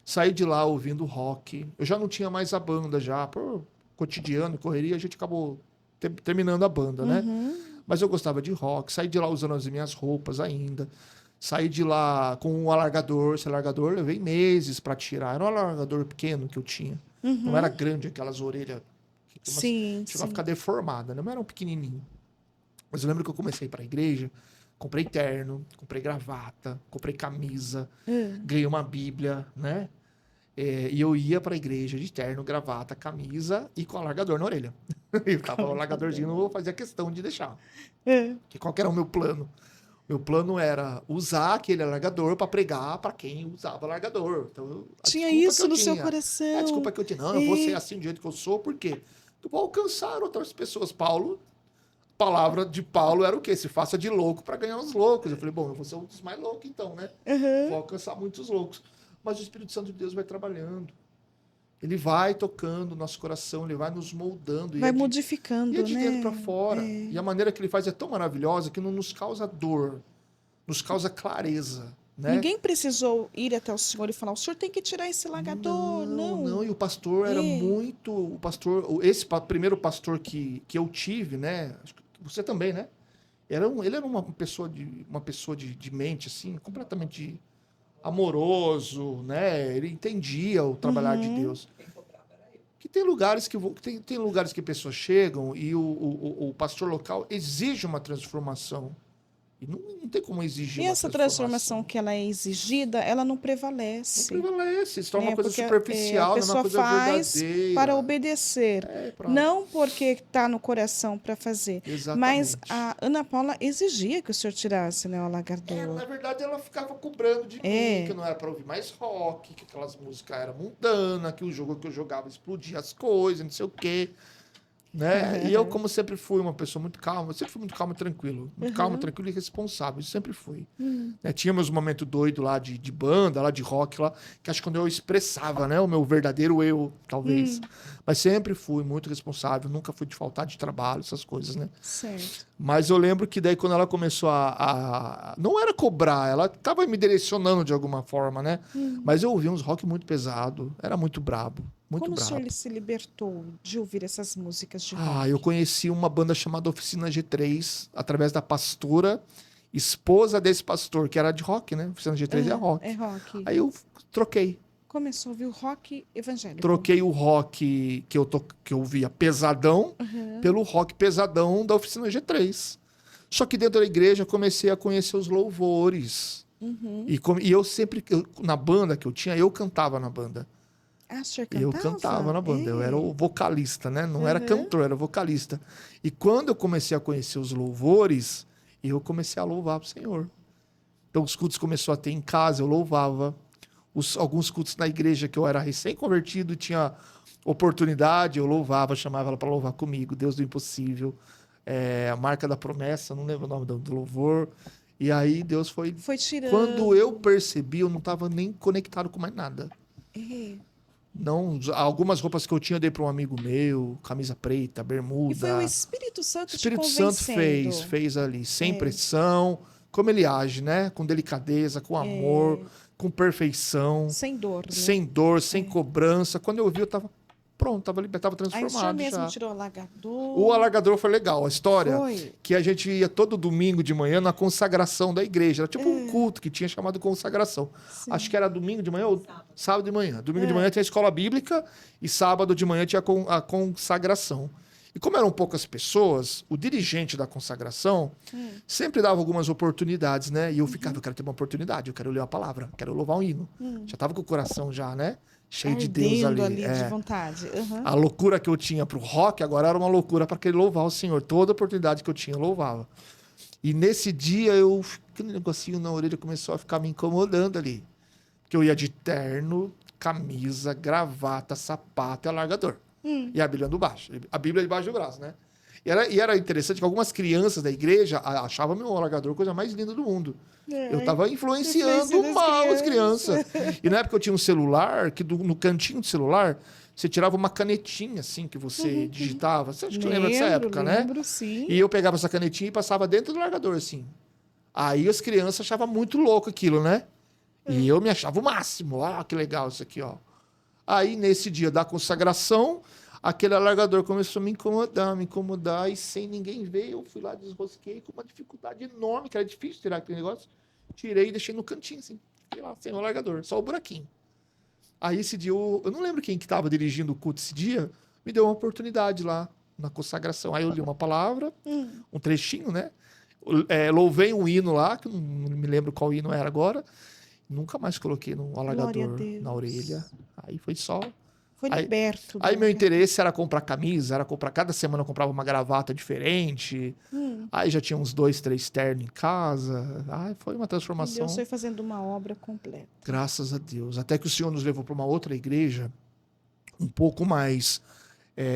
Saí de lá ouvindo rock. Eu já não tinha mais a banda já. Por cotidiano, correria, a gente acabou terminando a banda, né? Mas eu gostava de rock. Saí de lá usando as minhas roupas ainda. Saí de lá com um alargador. Esse alargador eu levei meses para tirar. Era um alargador pequeno que eu tinha. Não era grande, aquelas orelhas. Sim, Chegou a ficar deformada, né? Mas era um pequenininho. Mas eu lembro que eu comecei a ir pra igreja, comprei terno, comprei gravata, comprei camisa, ganhei uma Bíblia, né? E eu ia pra igreja de terno, gravata, camisa e com alargador na orelha. Eu tava o alargadorzinho, eu fazia questão de deixar. Que qual que era o meu plano? Meu plano era usar aquele alargador para pregar para quem usava alargador. Então, Tinha isso no seu a coração. desculpa que eu tinha. Não, eu vou ser assim do jeito que eu sou, porque eu vou alcançar outras pessoas. Paulo, a palavra de Paulo era o quê? Se faça de louco para ganhar os loucos. Eu falei, bom, eu vou ser um dos mais loucos então, né? Vou alcançar muitos loucos. Mas o Espírito Santo de Deus vai trabalhando. Ele vai tocando o nosso coração, ele vai nos moldando. Vai modificando, e é de né? dentro para fora. E a maneira que ele faz é tão maravilhosa que não nos causa dor, nos causa clareza. Né? Ninguém precisou ir até o senhor e falar, o senhor tem que tirar esse largador. Não. E o pastor era muito... Esse primeiro pastor que eu tive, né? Você também, né? Ele era uma pessoa de mente, assim, completamente amoroso, né? Ele entendia o trabalhar de Deus. Que tem lugares tem lugares que pessoas chegam e o pastor local exige uma transformação. E não tem como exigir E essa transformação que ela é exigida, ela não prevalece. Não prevalece, se torna uma coisa Porque, superficial, não é uma coisa faz verdadeira. para obedecer, não porque está no coração para fazer. Exatamente. Mas a Ana Paula exigia que o senhor tirasse, né, o alargador. Na verdade, ela ficava cobrando de mim, que não era para ouvir mais rock, que aquelas músicas eram mundanas, que o jogo que eu jogava explodia as coisas, não sei o quê. Né? E eu, como sempre fui uma pessoa muito calma, eu sempre fui muito calmo e tranquilo. Muito calmo, tranquilo e responsável. Isso sempre fui. Né? Tinha meus momentos doidos lá de banda, lá de rock, lá, que acho que quando eu expressava, né, o meu verdadeiro eu, talvez. Mas sempre fui muito responsável, nunca fui de faltar de trabalho, essas coisas, né? Certo. Mas eu lembro que daí quando ela começou não era cobrar, ela estava me direcionando de alguma forma, né? Mas eu ouvia uns rock muito pesado, era muito brabo. Muito Como brabo. o senhor se libertou de ouvir essas músicas de rock? Eu conheci uma banda chamada Oficina G3, através da pastora, esposa desse pastor, que era de rock, né? Oficina G3 é rock. É rock. Aí eu troquei. Começou a ouvir o rock evangélico. Troquei o rock que eu via pesadão pelo rock pesadão da Oficina G3. Só que dentro da igreja eu comecei a conhecer os louvores. E eu sempre, na banda que eu tinha, eu cantava na banda. Ah, o senhor cantava? Eu cantava na banda, eu era o vocalista, né? Não era cantor, era vocalista. E quando eu comecei a conhecer os louvores, eu comecei a louvar pro Senhor. Então os cultos começou a ter em casa, eu louvava. Alguns cultos na igreja que eu era recém-convertido, tinha oportunidade, eu louvava, chamava ela para louvar comigo, Deus do Impossível, a Marca da Promessa, não lembro o nome do louvor. E aí Deus foi tirando. Quando eu percebi, eu não estava nem conectado com mais nada. Não, algumas roupas que eu tinha eu dei para um amigo meu, camisa preta, bermuda. E foi o Espírito Santo te convencendo. O Espírito Santo fez ali, sem pressão, como ele age, né? Com delicadeza, com amor, com perfeição. Sem dor, né? Sem dor, sem cobrança. Quando eu vi, eu tava pronto, tava liberto, tava transformado. Aí o senhor mesmo já. tirou o alargador. O alargador foi legal. A história Foi. que a gente ia todo domingo de manhã na consagração da igreja. Era tipo um culto que tinha chamado consagração. Sim. Acho que era domingo de manhã ou sábado de manhã. Domingo de manhã tinha a escola bíblica e sábado de manhã tinha a consagração. E como eram poucas pessoas, o dirigente da consagração sempre dava algumas oportunidades, né? E eu ficava, eu quero ter uma oportunidade, eu quero ler a palavra, eu quero louvar um hino. Já tava com o coração já, né? Cheio de Deus ali. De vontade. A loucura que eu tinha pro rock agora era uma loucura para querer louvar o Senhor. Toda oportunidade que eu tinha, eu louvava. E nesse dia, aquele negocinho na orelha começou a ficar me incomodando ali. Porque eu ia de terno, camisa, gravata, sapato e alargador. E a Bíblia debaixo do braço, né? E era interessante que algumas crianças da igreja achavam meu alargador a coisa mais linda do mundo. Eu estava influenciando mal as crianças. E na época eu tinha um celular, que no cantinho do celular, você tirava uma canetinha, assim, que você digitava. Você acha que lembra dessa época, né? Lembro, sim. E eu pegava essa canetinha e passava dentro do largador, assim. Aí as crianças achavam muito louco aquilo, né? E eu me achava o máximo. Ah, que legal isso aqui, ó. Aí, nesse dia da consagração, aquele alargador começou a me incomodar, e sem ninguém ver, eu fui lá, desrosquei com uma dificuldade enorme, que era difícil tirar aquele negócio. Tirei e deixei no cantinho, assim. Fiquei lá, sem o alargador, só o buraquinho. Aí, esse dia, eu não lembro quem que estava dirigindo o culto esse dia, me deu uma oportunidade lá. na consagração. Aí eu li uma palavra, um trechinho, né? Louvei um hino lá, que eu não me lembro qual hino era agora. Nunca mais coloquei no alargador, na orelha. Aí foi só... Foi liberto. Aí meu interesse era comprar camisa, cada semana eu comprava uma gravata diferente. Aí já tinha uns 2, 3 ternos em casa. Aí foi uma transformação. Deus foi fazendo uma obra completa. Graças a Deus. Até que o Senhor nos levou para uma outra igreja, um pouco mais...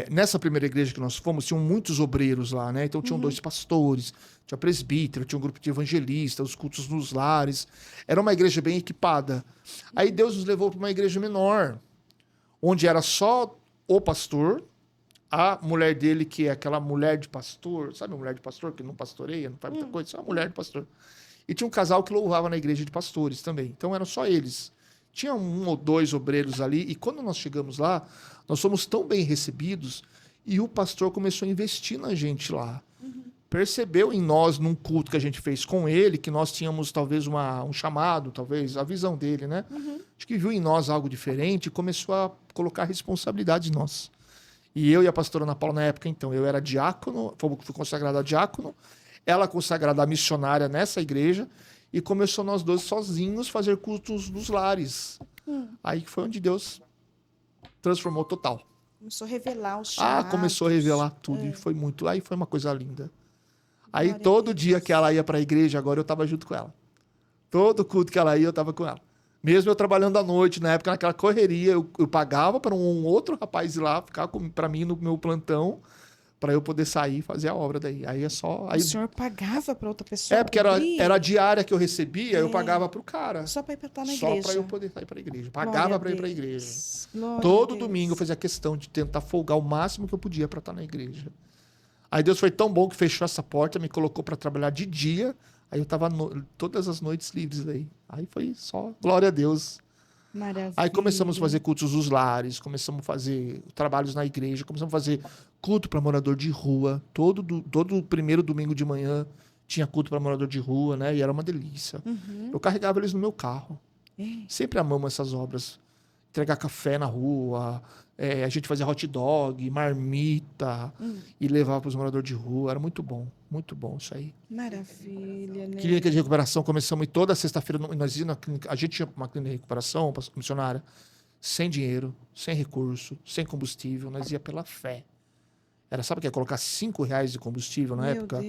nessa primeira igreja que nós fomos, tinham muitos obreiros lá, né? Então tinham 2 pastores, tinha presbítero, tinha um grupo de evangelistas, os cultos nos lares. Era uma igreja bem equipada. Aí Deus nos levou para uma igreja menor, onde era só o pastor, a mulher dele, que é aquela mulher de pastor, sabe a mulher de pastor que não pastoreia, não faz muita coisa, só a mulher de pastor. E tinha um casal que louvava na igreja de pastores também. Então eram só eles. Tinha 1 ou 2 obreiros ali, e quando nós chegamos lá, nós fomos tão bem recebidos, e o pastor começou a investir na gente lá. Percebeu em nós, num culto que a gente fez com ele, que nós tínhamos talvez um chamado, talvez a visão dele, né? Acho que viu em nós algo diferente e começou a colocar responsabilidade em nós. E eu e a pastora Ana Paula, na época, então, eu era diácono, fui consagrado a diácono, ela consagrada a missionária nessa igreja, e começou nós 2 sozinhos fazer cultos nos lares. Aí foi onde Deus transformou total. Começou a revelar os chamados. Começou a revelar tudo. E foi muito... Aí foi uma coisa linda. Aí todo dia que ela ia para a igreja, agora eu estava junto com ela. Todo culto que ela ia, eu estava com ela. Mesmo eu trabalhando à noite, na época, naquela correria, eu pagava para um outro rapaz ir lá, ficar para mim no meu plantão, para eu poder sair e fazer a obra daí. Aí é só... Aí... O senhor pagava para outra pessoa? Porque era a diária que eu recebia, eu pagava para o cara. Só para ir estar na igreja? Só para eu poder sair para a igreja. Pagava para ir para a igreja. Glória Todo domingo eu fazia questão de tentar folgar o máximo que eu podia para estar na igreja. Aí Deus foi tão bom que fechou essa porta, me colocou para trabalhar de dia. Aí eu estava todas as noites livres aí. Aí foi só glória a Deus. Maravilha. Aí começamos a fazer cultos nos lares, começamos a fazer trabalhos na igreja, começamos a fazer culto para morador de rua. Todo primeiro domingo de manhã tinha culto para morador de rua, né? E era uma delícia. Eu carregava eles no meu carro. Sempre amamos essas obras. Entregar café na rua, a gente fazia hot dog, marmita, e levava para os moradores de rua. Era muito bom isso aí. Maravilha, né? Clínica de recuperação, começamos toda sexta-feira, nós íamos na clínica, a gente tinha uma clínica de recuperação, missionária, sem dinheiro, sem recurso, sem combustível, nós ia pela fé. Sabe o que é? Colocar R$5 de combustível na época,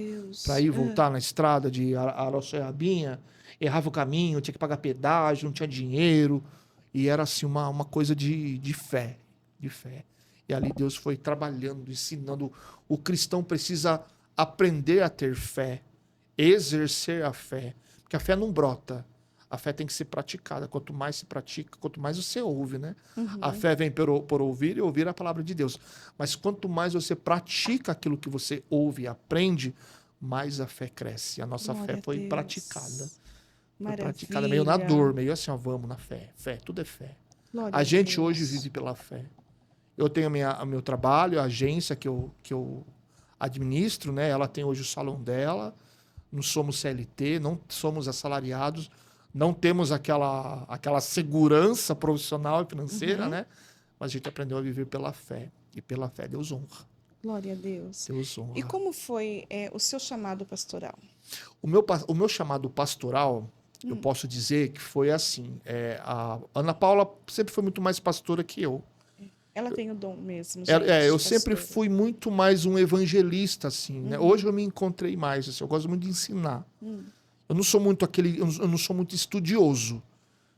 para ir voltar na estrada de Araçoiabinha, errava o caminho, tinha que pagar pedágio, não tinha dinheiro, e era assim uma coisa de fé, de fé. E ali Deus foi trabalhando, ensinando. O cristão precisa aprender a ter fé, exercer a fé, porque a fé não brota. A fé tem que ser praticada. Quanto mais se pratica, quanto mais você ouve, né? A fé vem por ouvir e ouvir a palavra de Deus. Mas quanto mais você pratica aquilo que você ouve e aprende, mais a fé cresce. A nossa fé foi praticada. Foi praticada meio na dor, meio assim, ó, vamos na fé. Fé, tudo é fé. Glória a gente hoje vive pela fé. Eu tenho o meu trabalho, a agência que eu administro, né? Ela tem hoje o salão dela. Não somos CLT, não somos assalariados, não temos aquela segurança profissional e financeira, né? Mas a gente aprendeu a viver pela fé. E pela fé Deus honra. Glória a Deus. Deus honra. E como foi o seu chamado pastoral? O meu chamado pastoral, eu posso dizer que foi assim. A Ana Paula sempre foi muito mais pastora que eu. Ela tem o dom mesmo. Eu sempre fui muito mais um evangelista, assim, né? Hoje eu me encontrei mais, assim, eu gosto muito de ensinar. Eu não sou muito eu não sou muito estudioso.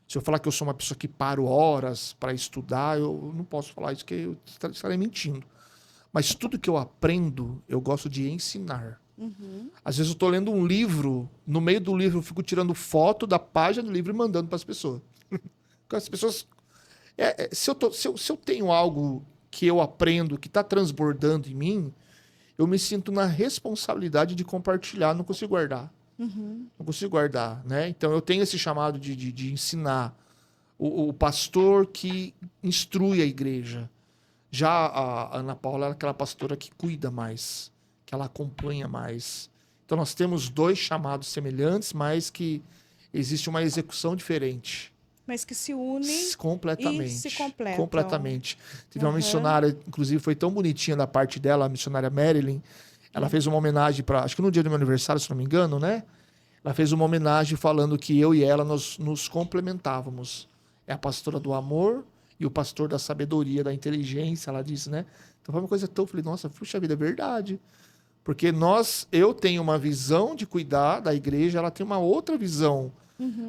Se eu falar que eu sou uma pessoa que paro horas para estudar, eu não posso falar isso, porque eu estarei mentindo. Mas tudo que eu aprendo, eu gosto de ensinar. Às vezes eu estou lendo um livro, no meio do livro eu fico tirando foto da página do livro e mandando para as pessoas. Porque as pessoas... Se eu tenho algo que eu aprendo, que está transbordando em mim, eu me sinto na responsabilidade de compartilhar, não consigo guardar. Não consigo guardar, né? Então eu tenho esse chamado de ensinar. O pastor que instrui a igreja. Já a Ana Paula é aquela pastora que cuida mais, que ela acompanha mais. Então nós temos 2 chamados semelhantes, mas que existe uma execução diferente. Mas que se unem completamente. e se completam. Completamente. Teve uma missionária, inclusive foi tão bonitinha da parte dela, a missionária Marilyn. Ela fez uma homenagem para, acho que no dia do meu aniversário, se não me engano, né? Ela fez uma homenagem falando que eu e ela nos complementávamos. É a pastora do amor e o pastor da sabedoria, da inteligência, ela disse, né? Então foi uma coisa tão... Eu falei, nossa, puxa vida, é verdade. Porque eu tenho uma visão de cuidar da igreja, ela tem uma outra visão.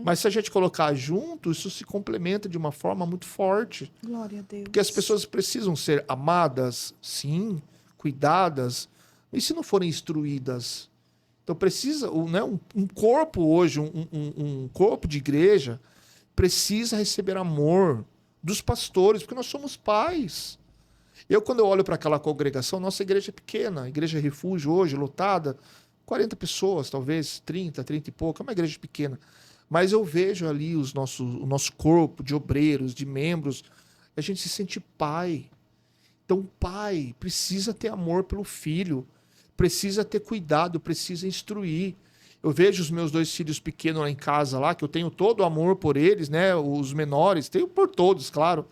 Mas se a gente colocar junto, isso se complementa de uma forma muito forte. Glória a Deus. Porque as pessoas precisam ser amadas, sim, cuidadas, e se não forem instruídas? Então precisa, né, um corpo hoje, um corpo de igreja, precisa receber amor dos pastores, porque nós somos pais. Quando eu olho para aquela congregação, nossa igreja é pequena, a igreja refúgio hoje, lotada, 40 pessoas, talvez, 30 e pouco, é uma igreja pequena. Mas eu vejo ali o nosso corpo de obreiros, de membros, a gente se sente pai. Então o pai precisa ter amor pelo filho, precisa ter cuidado, precisa instruir. Eu vejo os meus 2 filhos pequenos lá em casa, lá, que eu tenho todo o amor por eles, né? Os menores, tenho por todos, claro.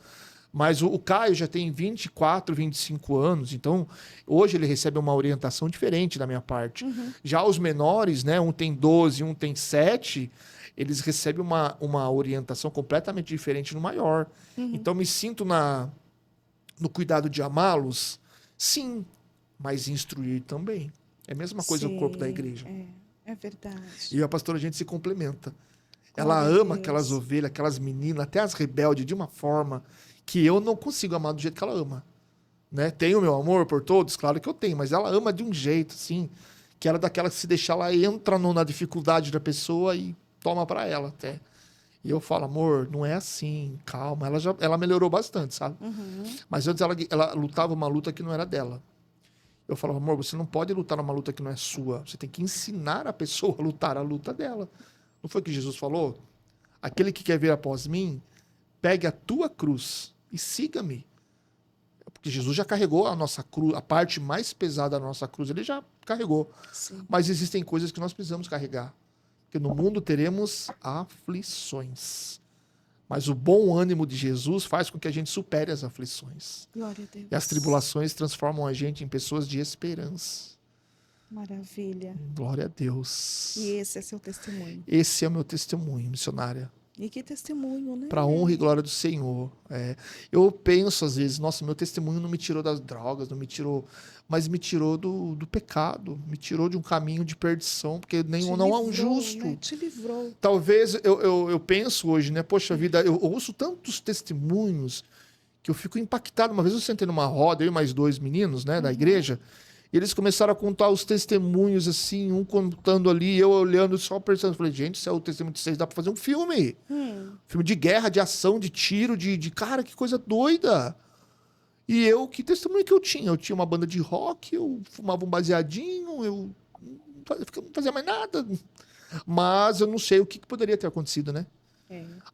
Mas o Caio já tem 24, 25 anos, então hoje ele recebe uma orientação diferente da minha parte. Já os menores, né? Um tem 12, um tem 7, eles recebem uma orientação completamente diferente no maior. Então me sinto no cuidado de amá-los, sim, mas instruir também. É a mesma coisa o corpo da igreja. É verdade. E a pastora, a gente se complementa. Ela ama aquelas ovelhas, aquelas meninas, até as rebeldes, de uma forma que eu não consigo amar do jeito que ela ama. Né? Tenho o meu amor por todos, claro que eu tenho, mas ela ama de um jeito, assim, que ela é daquela que se deixar, ela entra na dificuldade da pessoa e toma para ela até. E eu falo, amor, não é assim, calma. Ela melhorou bastante, sabe? Mas antes ela lutava uma luta que não era dela. Eu falava, amor, você não pode lutar numa luta que não é sua. Você tem que ensinar a pessoa a lutar a luta dela. Não foi o que Jesus falou? Aquele que quer vir após mim, pegue a tua cruz e siga-me. Porque Jesus já carregou a nossa cruz, a parte mais pesada da nossa cruz, ele já carregou. Sim. Mas existem coisas que nós precisamos carregar. Porque no mundo teremos aflições. Mas o bom ânimo de Jesus faz com que a gente supere as aflições. Glória a Deus. E as tribulações transformam a gente em pessoas de esperança. Maravilha. Glória a Deus. E esse é seu testemunho. Esse é o meu testemunho, missionária. E que testemunho, né? Para a honra e glória do Senhor. Eu penso às vezes, nossa, meu testemunho não me tirou das drogas, não me tirou, mas me tirou do pecado, me tirou de um caminho de perdição, porque não há um justo. Né? Te livrou. Talvez eu penso hoje, né? Poxa vida, eu ouço tantos testemunhos que eu fico impactado. Uma vez eu sentei numa roda, eu e mais 2 meninos, né, da igreja, e eles começaram a contar os testemunhos, assim, um contando ali, eu olhando, só pensando. Falei, gente, se é o testemunho de vocês, dá pra fazer um filme. Filme de guerra, de ação, de tiro, de... Cara, que coisa doida. E que testemunho que eu tinha? Eu tinha uma banda de rock, eu fumava um baseadinho, eu não fazia mais nada. Mas eu não sei o que poderia ter acontecido, né?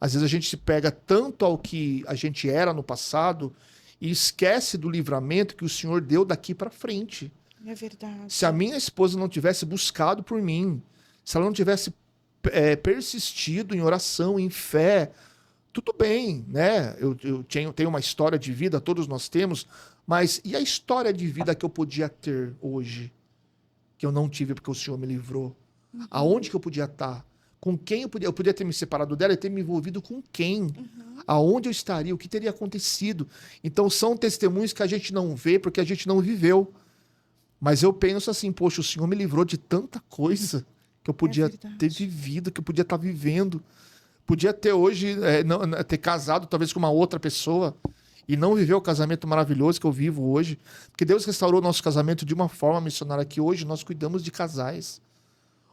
Às vezes a gente se pega tanto ao que a gente era no passado e esquece do livramento que o Senhor deu daqui pra frente. É verdade. Se a minha esposa não tivesse buscado por mim, se ela não tivesse persistido em oração, em fé, tudo bem, né? Eu tenho uma história de vida, todos nós temos, mas e a história de vida que eu podia ter hoje? Que eu não tive porque o Senhor me livrou? Aonde que eu podia estar? Com quem eu podia ter me separado dela e ter me envolvido com quem? Aonde eu estaria? O que teria acontecido? Então são testemunhos que a gente não vê porque a gente não viveu. Mas eu penso assim, poxa, o Senhor me livrou de tanta coisa que eu podia ter vivido, que eu podia estar vivendo. Podia ter hoje, ter casado talvez com uma outra pessoa e não viver o casamento maravilhoso que eu vivo hoje. Porque Deus restaurou o nosso casamento de uma forma, missionária, que hoje nós cuidamos de casais.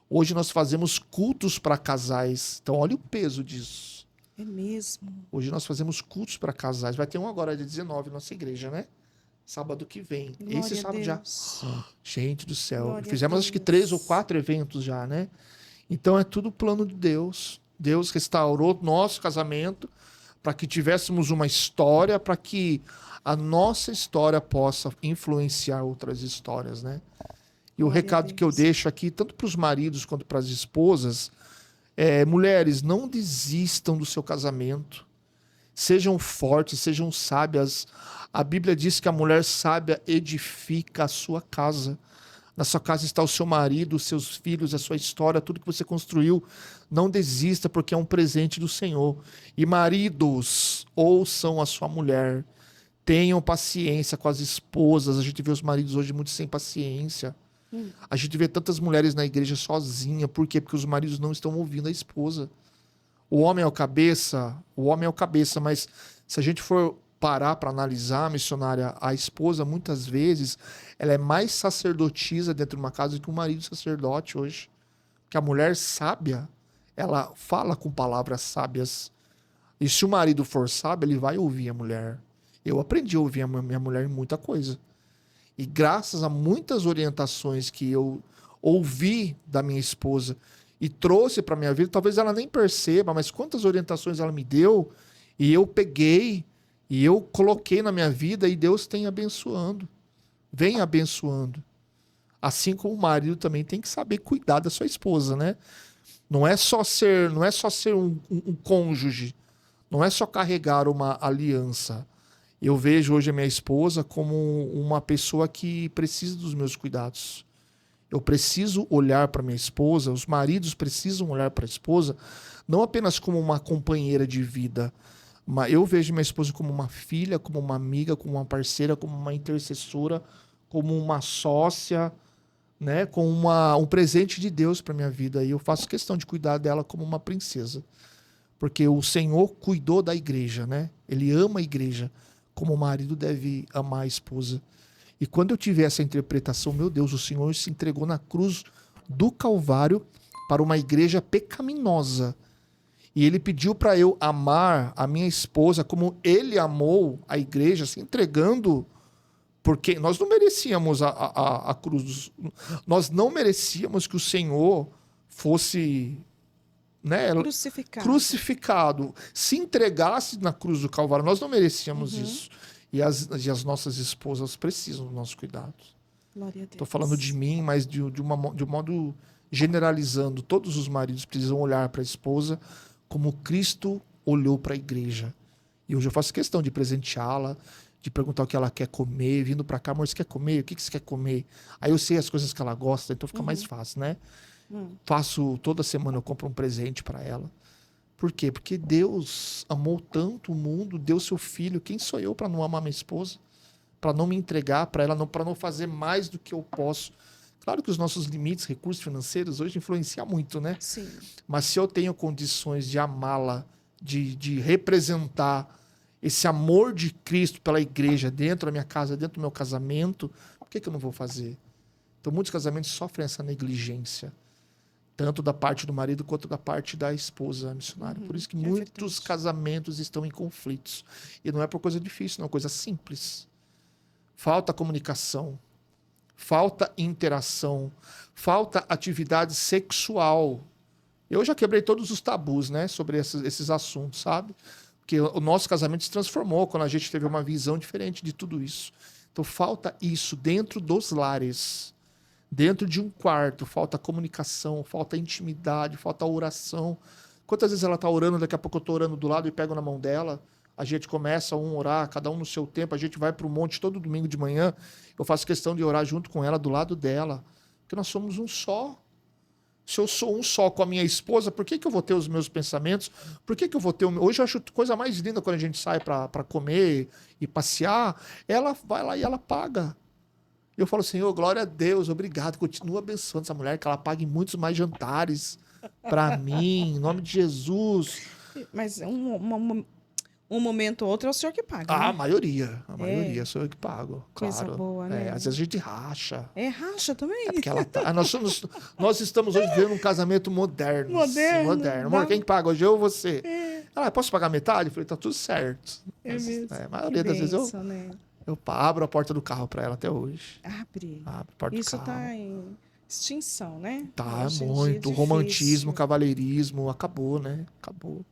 Hoje nós fazemos cultos para casais. Então olha o peso disso. É mesmo. Hoje nós fazemos cultos para casais. Vai ter um agora, dia 19, na nossa igreja, né? Sábado que vem. Glória Esse sábado já. Gente do céu. Glória Fizemos acho que 3 ou 4 eventos já, né? Então é tudo plano de Deus. Deus restaurou nosso casamento para que tivéssemos uma história, para que a nossa história possa influenciar outras histórias, né? E o recado que eu deixo aqui, tanto para os maridos quanto para as esposas, Mulheres, não desistam do seu casamento. Sejam fortes, sejam sábias. A Bíblia diz que a mulher sábia edifica a sua casa. Na sua casa está o seu marido, os seus filhos, a sua história, tudo que você construiu. Não desista, porque é um presente do Senhor. E maridos, ouçam a sua mulher. Tenham paciência com as esposas. A gente vê os maridos hoje muito sem paciência. A gente vê tantas mulheres na igreja sozinha. Por quê? Porque os maridos não estão ouvindo a esposa. O homem é o cabeça, mas se a gente for parar para analisar, missionária, a esposa, muitas vezes, ela é mais sacerdotisa dentro de uma casa do que o marido sacerdote hoje. Porque a mulher sábia, ela fala com palavras sábias. E se o marido for sábio, ele vai ouvir a mulher. Eu aprendi a ouvir a minha mulher em muita coisa. E graças a muitas orientações que eu ouvi da minha esposa e trouxe para minha vida, talvez ela nem perceba, mas quantas orientações ela me deu, e eu peguei, e eu coloquei na minha vida, e Deus tem abençoando. Vem abençoando. Assim como o marido também tem que saber cuidar da sua esposa, né? Não é só ser um cônjuge, não é só carregar uma aliança. Eu vejo hoje a minha esposa como uma pessoa que precisa dos meus cuidados. Eu preciso olhar para minha esposa, os maridos precisam olhar para a esposa, não apenas como uma companheira de vida, mas eu vejo minha esposa como uma filha, como uma amiga, como uma parceira, como uma intercessora, como uma sócia, né? Como um presente de Deus para minha vida. E eu faço questão de cuidar dela como uma princesa. Porque o Senhor cuidou da igreja, né? Ele ama a igreja, como o marido deve amar a esposa. E quando eu tive essa interpretação, meu Deus, o Senhor se entregou na cruz do Calvário para uma igreja pecaminosa. E ele pediu para eu amar a minha esposa como ele amou a igreja, se entregando, porque nós não merecíamos a cruz. Nós não merecíamos que o Senhor fosse, né, crucificado, se entregasse na cruz do Calvário. Nós não merecíamos isso. E as nossas esposas precisam do nosso cuidado. Estou falando de mim, mas de um modo generalizando. Todos os maridos precisam olhar para a esposa como Cristo olhou para a igreja. E hoje eu faço questão de presenteá-la, de perguntar o que ela quer comer, vindo para cá, amor, você quer comer? O que você quer comer? Aí eu sei as coisas que ela gosta, então fica mais fácil, né? Toda semana eu compro um presente para ela. Por quê? Porque Deus amou tanto o mundo, deu seu filho. Quem sou eu para não amar minha esposa? Para não me entregar para ela, para não fazer mais do que eu posso. Claro que os nossos limites, recursos financeiros, hoje influenciam muito, né? Sim. Mas se eu tenho condições de amá-la, de representar esse amor de Cristo pela igreja dentro da minha casa, dentro do meu casamento, por que eu não vou fazer? Então, muitos casamentos sofrem essa negligência. Tanto da parte do marido quanto da parte da esposa missionária. Por isso que muitos casamentos estão em conflitos. E não é por coisa difícil, não é coisa simples. Falta comunicação, falta interação, falta atividade sexual. Eu já quebrei todos os tabus, né, sobre esses assuntos, sabe? Porque o nosso casamento se transformou quando a gente teve uma visão diferente de tudo isso. Então falta isso dentro dos lares. Dentro de um quarto, falta comunicação, falta intimidade, falta oração. Quantas vezes ela está orando, daqui a pouco eu estou orando do lado e pego na mão dela. A gente começa a orar, cada um no seu tempo. A gente vai para o monte todo domingo de manhã. Eu faço questão de orar junto com ela, do lado dela. Porque nós somos um só. Se eu sou um só com a minha esposa, por que eu vou ter os meus pensamentos? Por que eu vou ter o meu... Hoje eu acho coisa mais linda quando a gente sai para comer e passear. Ela vai lá e ela paga. Eu falo, Senhor, glória a Deus, obrigado. Continua abençoando essa mulher, que ela pague muitos mais jantares para mim, em nome de Jesus. Mas um momento ou outro é o senhor que paga, né? A maioria sou eu que pago, Coisa claro. boa, né? Às vezes a gente racha. Racha também? Porque ela tá... nós estamos hoje vivendo um casamento moderno. Moderno. Amor, quem paga hoje? Eu ou você? Posso pagar metade? Eu falei, tá tudo certo. Mesmo. A maioria das vezes eu abro a porta do carro para ela até hoje. Abre a porta Isso do carro. tá em extinção, né? Tá, Hoje muito. Romantismo, cavalheirismo, acabou, né? Acabou.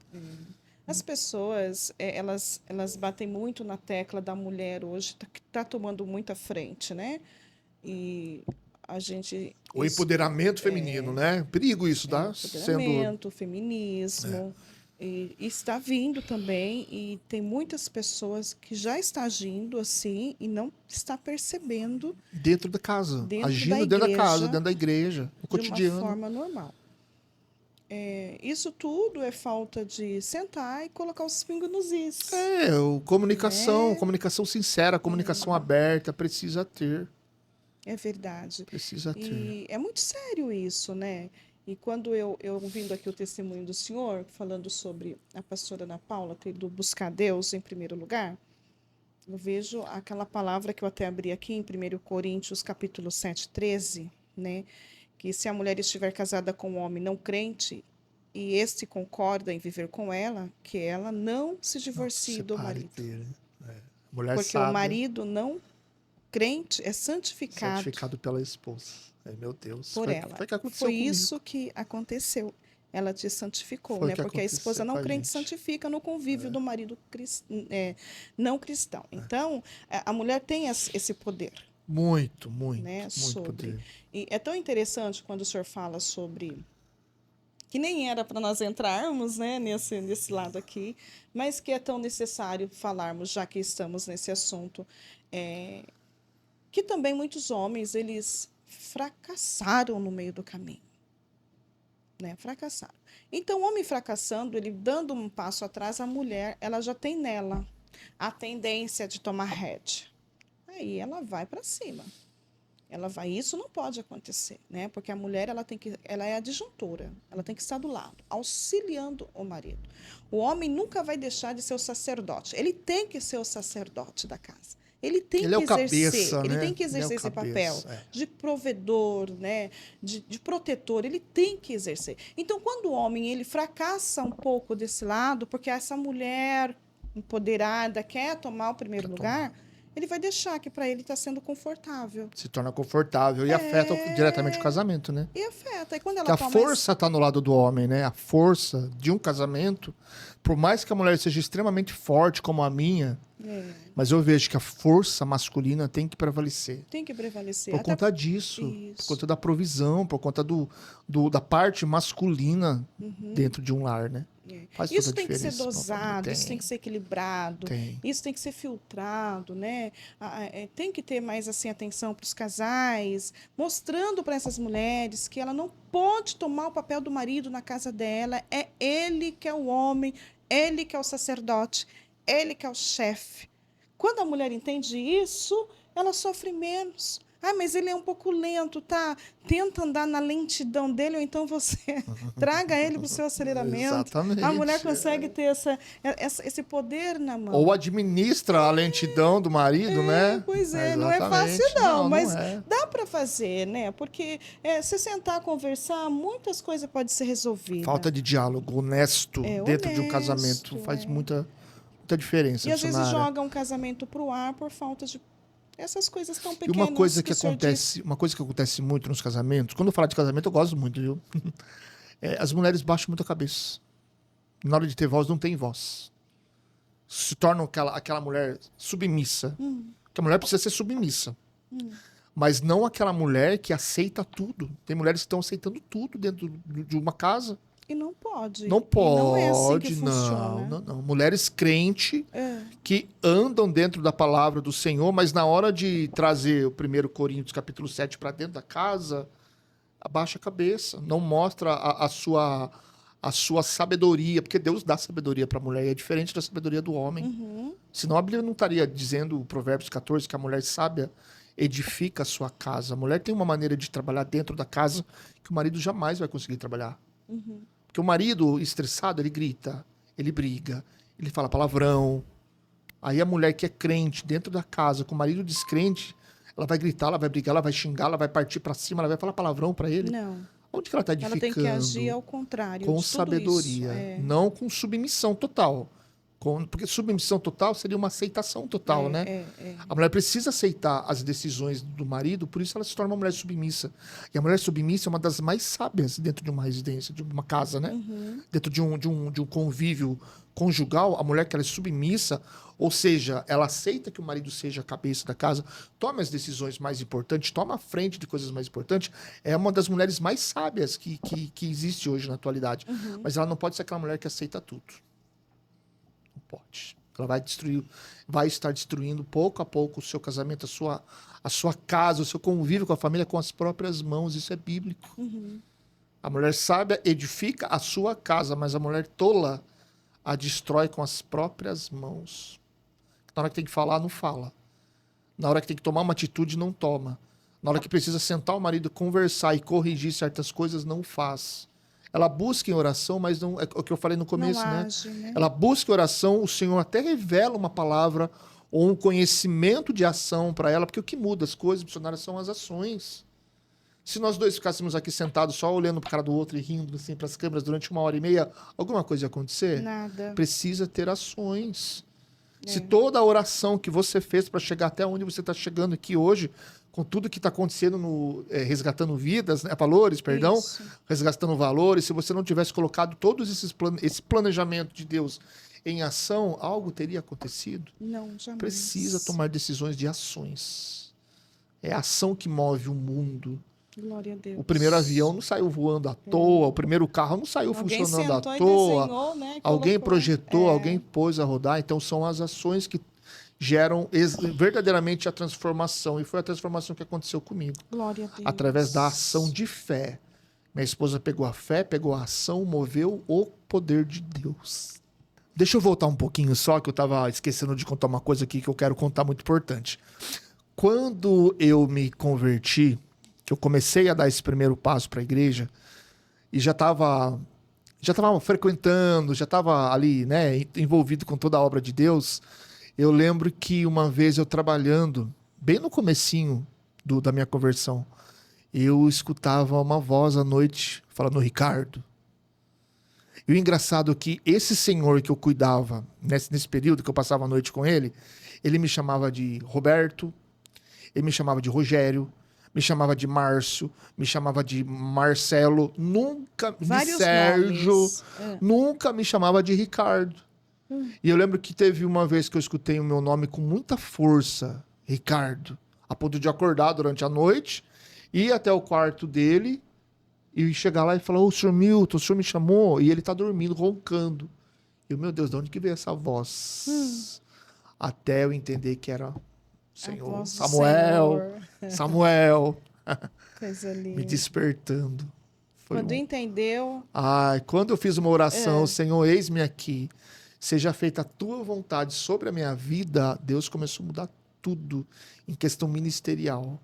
As pessoas, elas batem muito na tecla da mulher hoje, que tá tomando muita frente, né? E a gente... O empoderamento feminino, né? Perigo isso, tá? Empoderamento, feminismo... E está vindo também, e tem muitas pessoas que já estão agindo assim e não está percebendo. Dentro da casa, agindo da dentro da casa, igreja, dentro da igreja, no cotidiano. De uma forma normal. Isso tudo é falta de sentar e colocar os pingos nos is. Comunicação sincera, comunicação aberta, precisa ter. É verdade. Precisa ter. E é muito sério isso, né? E quando eu ouvindo aqui o testemunho do senhor, falando sobre a pastora Ana Paula ter ido buscar Deus em primeiro lugar, eu vejo aquela palavra que eu até abri aqui em 1 Coríntios, capítulo 7, 13, né? Que se a mulher estiver casada com um homem não crente, e este concorda em viver com ela, que ela não se divorcie do marido. Mulher porque sábia, o marido não crente é santificado pela esposa. Meu Deus. Por ela. Foi isso que aconteceu. Ela te santificou, né? Porque a esposa não crente santifica no convívio do marido não cristão. Então, a mulher tem esse poder. Muito né? Muito poder. E é tão interessante quando o senhor fala sobre... que nem era para nós entrarmos, né, nesse lado aqui, mas que é tão necessário falarmos, já que estamos nesse assunto, que também muitos homens, eles fracassaram no meio do caminho, né? Fracassaram. Então, o homem fracassando, ele dando um passo atrás, a mulher, ela já tem nela a tendência de tomar rédea. Aí ela vai para cima. Isso não pode acontecer, né? Porque a mulher, ela é a disjuntora, ela tem que estar do lado, auxiliando o marido. O homem nunca vai deixar de ser o sacerdote. Ele tem que ser o sacerdote da casa. Ele tem que exercer, ele tem que exercer esse papel de provedor, né, de protetor, ele tem que exercer. Então, quando o homem ele fracassa um pouco desse lado, porque essa mulher empoderada quer tomar o primeiro lugar, ele vai deixar que para ele está sendo confortável. Se torna confortável e afeta diretamente o casamento, né? E afeta. E quando ela a força está no lado do homem, né? A força de um casamento, por mais que a mulher seja extremamente forte como a minha, mas eu vejo que a força masculina tem que prevalecer. Tem que prevalecer. Por conta disso, por conta da provisão, por conta da parte masculina dentro de um lar, né? Isso tem que ser dosado, isso tem que ser equilibrado, isso tem que ser filtrado, né? Tem que ter mais assim, atenção para os casais, mostrando para essas mulheres que ela não pode tomar o papel do marido na casa dela, é ele que é o homem, ele que é o sacerdote, ele que é o chefe. Quando a mulher entende isso, ela sofre menos. Mas ele é um pouco lento, tá? Tenta andar na lentidão dele, ou então você traga ele para o seu aceleramento. Exatamente. A mulher consegue ter esse poder na mão. Ou administra a lentidão do marido, né? Pois é, não é fácil não, mas dá para fazer, né? Porque se sentar, conversar, muitas coisas podem ser resolvidas. Falta de diálogo honesto dentro de um casamento faz muita diferença. E às vezes joga um casamento para o ar por falta de... Essas coisas tão pequenas. E uma coisa que acontece muito nos casamentos, quando eu falo de casamento, eu gosto muito, viu? As mulheres baixam muito a cabeça. Na hora de ter voz, não tem voz. Se tornam aquela mulher submissa. Porque a mulher precisa ser submissa. Mas não aquela mulher que aceita tudo. Tem mulheres que estão aceitando tudo dentro de uma casa. E não pode. Não pode, não é assim que funciona. Não. Mulheres crentes que andam dentro da palavra do Senhor, mas na hora de trazer o 1 Coríntios capítulo 7 para dentro da casa, abaixa a cabeça, não mostra a sua sabedoria, porque Deus dá sabedoria para a mulher, e é diferente da sabedoria do homem. Senão a Bíblia não estaria dizendo, Provérbios 14, que a mulher sábia edifica a sua casa. A mulher tem uma maneira de trabalhar dentro da casa que o marido jamais vai conseguir trabalhar. Porque o marido estressado, ele grita, ele briga, ele fala palavrão. Aí a mulher que é crente dentro da casa, com o marido descrente, ela vai gritar, ela vai brigar, ela vai xingar, ela vai partir para cima, ela vai falar palavrão para ele. Não. Onde que ela está edificando? Ela tem que agir ao contrário. Com sabedoria, não com submissão total. Porque submissão total seria uma aceitação total, né? A mulher precisa aceitar as decisões do marido, por isso ela se torna uma mulher submissa. E a mulher submissa é uma das mais sábias dentro de uma residência, de uma casa, né? Dentro de um convívio conjugal, a mulher que ela é submissa, ou seja, ela aceita que o marido seja a cabeça da casa, toma as decisões mais importantes, toma a frente de coisas mais importantes, é uma das mulheres mais sábias que existe hoje na atualidade. Mas ela não pode ser aquela mulher que aceita tudo. Pode. Ela vai estar destruindo pouco a pouco o seu casamento, a sua casa, o seu convívio com a família com as próprias mãos. Isso é bíblico. A mulher sábia edifica a sua casa, mas a mulher tola a destrói com as próprias mãos. Na hora que tem que falar, não fala. Na hora que tem que tomar uma atitude, não toma. Na hora que precisa sentar o marido, conversar e corrigir certas coisas, não faz. Ela busca em oração, mas não é o que eu falei no começo, não né? age, né? Ela busca em oração, o Senhor até revela uma palavra ou um conhecimento de ação para ela, porque o que muda as coisas, missionárias, são as ações. Se nós dois ficássemos aqui sentados só olhando para cara do outro e rindo assim para as câmeras durante 1h30, alguma coisa ia acontecer? Nada. Precisa ter ações. Se toda a oração que você fez para chegar até onde você está chegando aqui hoje, com tudo que está acontecendo no Resgatando Vidas, né? Valores, perdão, Isso. Resgatando Valores, se você não tivesse colocado todos esse planejamento de Deus em ação, algo teria acontecido? Não, jamais. Precisa tomar decisões de ações. É a ação que move o mundo. Glória a Deus. O primeiro avião não saiu voando à toa, o primeiro carro não saiu Alguém funcionando à sentou e toa. desenhou, né? Alguém Colocou. projetou, alguém pôs a rodar. Então, são as ações que geram verdadeiramente a transformação. E foi a transformação que aconteceu comigo. Glória a Deus. Através da ação de fé. Minha esposa pegou a fé, pegou a ação, moveu o poder de Deus. Deixa eu voltar um pouquinho só, que eu estava esquecendo de contar uma coisa aqui que eu quero contar muito importante. Quando eu me converti, que eu comecei a dar esse primeiro passo para a igreja, e já estava frequentando, já estava ali, né, envolvido com toda a obra de Deus, eu lembro que uma vez eu trabalhando, bem no comecinho da minha conversão, eu escutava uma voz à noite falando, Ricardo. E o engraçado é que esse senhor que eu cuidava, nesse período que eu passava a noite com ele me chamava de Roberto, ele me chamava de Rogério, me chamava de Márcio, me chamava de Marcelo, nunca Vários de Sérgio, nomes. nunca me chamava de Ricardo. E eu lembro que teve uma vez que eu escutei o meu nome com muita força, Ricardo, a ponto de acordar durante a noite, ir até o quarto dele e chegar lá e falar, ô, senhor Milton, o senhor me chamou? E ele tá dormindo, roncando. E eu, meu Deus, de onde que veio essa voz? Até eu entender que era Senhor, voz do Samuel, Senhor. Samuel, Coisa linda. me despertando. Foi Quando entendeu, Ai, quando eu fiz uma oração, Senhor, eis-me aqui, seja feita a tua vontade sobre a minha vida, Deus começou a mudar tudo em questão ministerial.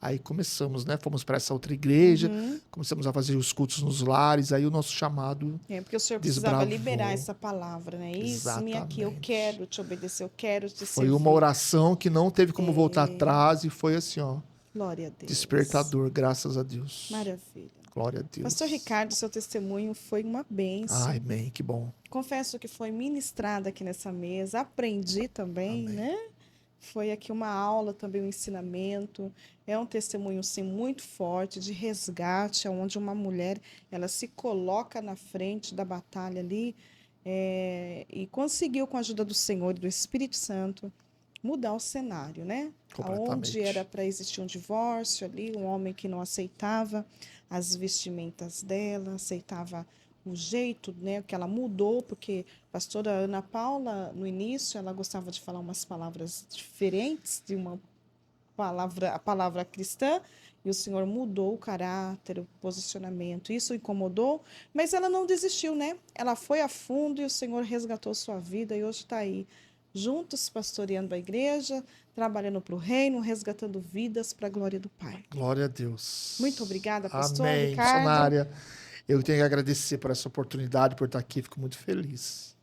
Aí começamos, né? Fomos para essa outra igreja, começamos a fazer os cultos nos lares, aí o nosso chamado porque o senhor precisava desbravou. liberar essa palavra, né? Eis-me aqui, eu Exatamente. quero te obedecer, eu quero te Foi servir. uma oração que não teve como voltar atrás e foi assim, ó, Glória a Deus. despertador, graças a Deus. Maravilha. Glória a Deus. Pastor Ricardo, seu testemunho foi uma bênção. Ai, amém, que bom. Confesso que foi ministrada aqui nessa mesa, aprendi também, Amém. né? Foi aqui uma aula, também um ensinamento. É um testemunho, sim, muito forte de resgate, onde uma mulher ela se coloca na frente da batalha ali e conseguiu, com a ajuda do Senhor e do Espírito Santo, mudar o cenário, né? Completamente. Onde era para existir um divórcio ali, um homem que não aceitava as vestimentas dela, aceitava o jeito, né, que ela mudou, porque a pastora Ana Paula, no início, ela gostava de falar umas palavras diferentes de a palavra cristã, e o Senhor mudou o caráter, o posicionamento. Isso incomodou, mas ela não desistiu, né? Ela foi a fundo e o Senhor resgatou sua vida e hoje está aí, juntos, pastoreando a igreja, trabalhando para o reino, resgatando vidas para a glória do Pai. Glória a Deus. Muito obrigada, pastor Amém. Ricardo. Missionária, eu tenho que agradecer por essa oportunidade, por estar aqui, fico muito feliz.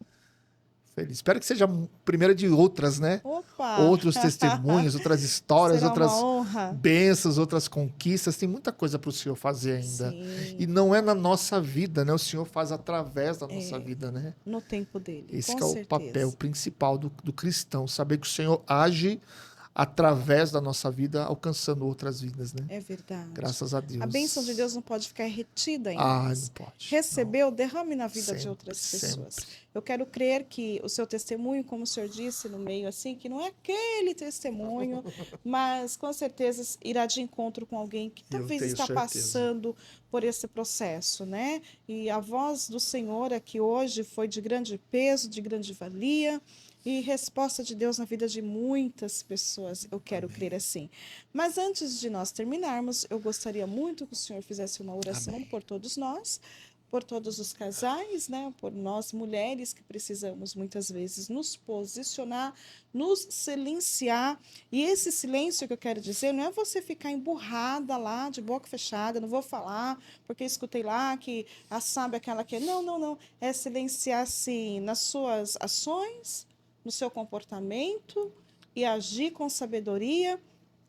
Feliz. Espero que seja a primeira de outras, né? Opa! Outros testemunhos, outras histórias, Será outras uma honra. bênçãos, outras conquistas. Tem muita coisa para o Senhor fazer ainda. Sim. E não é na nossa vida, né? O Senhor faz através da nossa vida, né? No tempo dele, Esse com que é o certeza. papel principal do cristão. Saber que o Senhor age através da nossa vida, alcançando outras vidas, né? É verdade. Graças a Deus. A bênção de Deus não pode ficar retida em não nós. pode. Recebeu, derrame na vida de Sempre, outras pessoas. sempre. Eu quero crer que o seu testemunho, como o senhor disse no meio assim, que não é aquele testemunho, mas com certeza irá de encontro com alguém que talvez tenho está certeza. passando por esse processo, né? E a voz do Senhor aqui hoje foi de grande peso, de grande valia, e resposta de Deus na vida de muitas pessoas, eu quero crer assim. Mas antes de nós terminarmos, eu gostaria muito que o senhor fizesse uma oração por todos nós, por todos os casais, né? Por nós mulheres que precisamos muitas vezes nos posicionar, nos silenciar. E esse silêncio que eu quero dizer não é você ficar emburrada lá, de boca fechada, não vou falar, porque escutei lá que a sabe aquela que... Não, não, não. É silenciar, sim, nas suas ações, no seu comportamento e agir com sabedoria,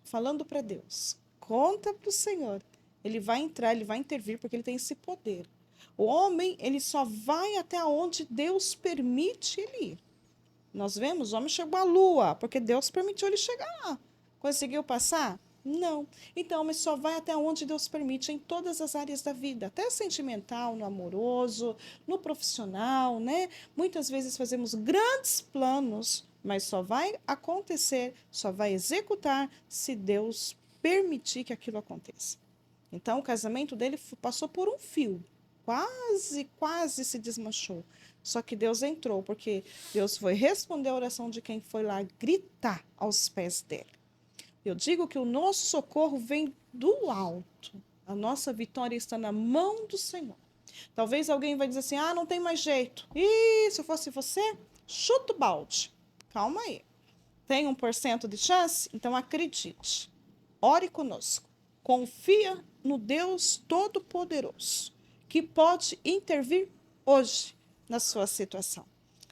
falando para Deus. Conta para o Senhor. Ele vai entrar, ele vai intervir, porque ele tem esse poder. O homem, ele só vai até onde Deus permite ele ir. Nós vemos, o homem chegou à lua, porque Deus permitiu ele chegar lá. Conseguiu passar? Não. Então, o homem só vai até onde Deus permite, em todas as áreas da vida, até sentimental, no amoroso, no profissional, né? Muitas vezes fazemos grandes planos, mas só vai acontecer, só vai executar se Deus permitir que aquilo aconteça. Então, o casamento dele passou por um fio. Quase se desmanchou. Só que Deus entrou, porque Deus foi responder a oração de quem foi lá gritar aos pés dele. Eu digo que o nosso socorro vem do alto. A nossa vitória está na mão do Senhor. Talvez alguém vai dizer assim, não tem mais jeito. E se eu fosse você, chuta o balde. Calma aí. Tem 1% de chance? Então acredite. Ore conosco. Confia no Deus Todo-Poderoso, que pode intervir hoje na sua situação.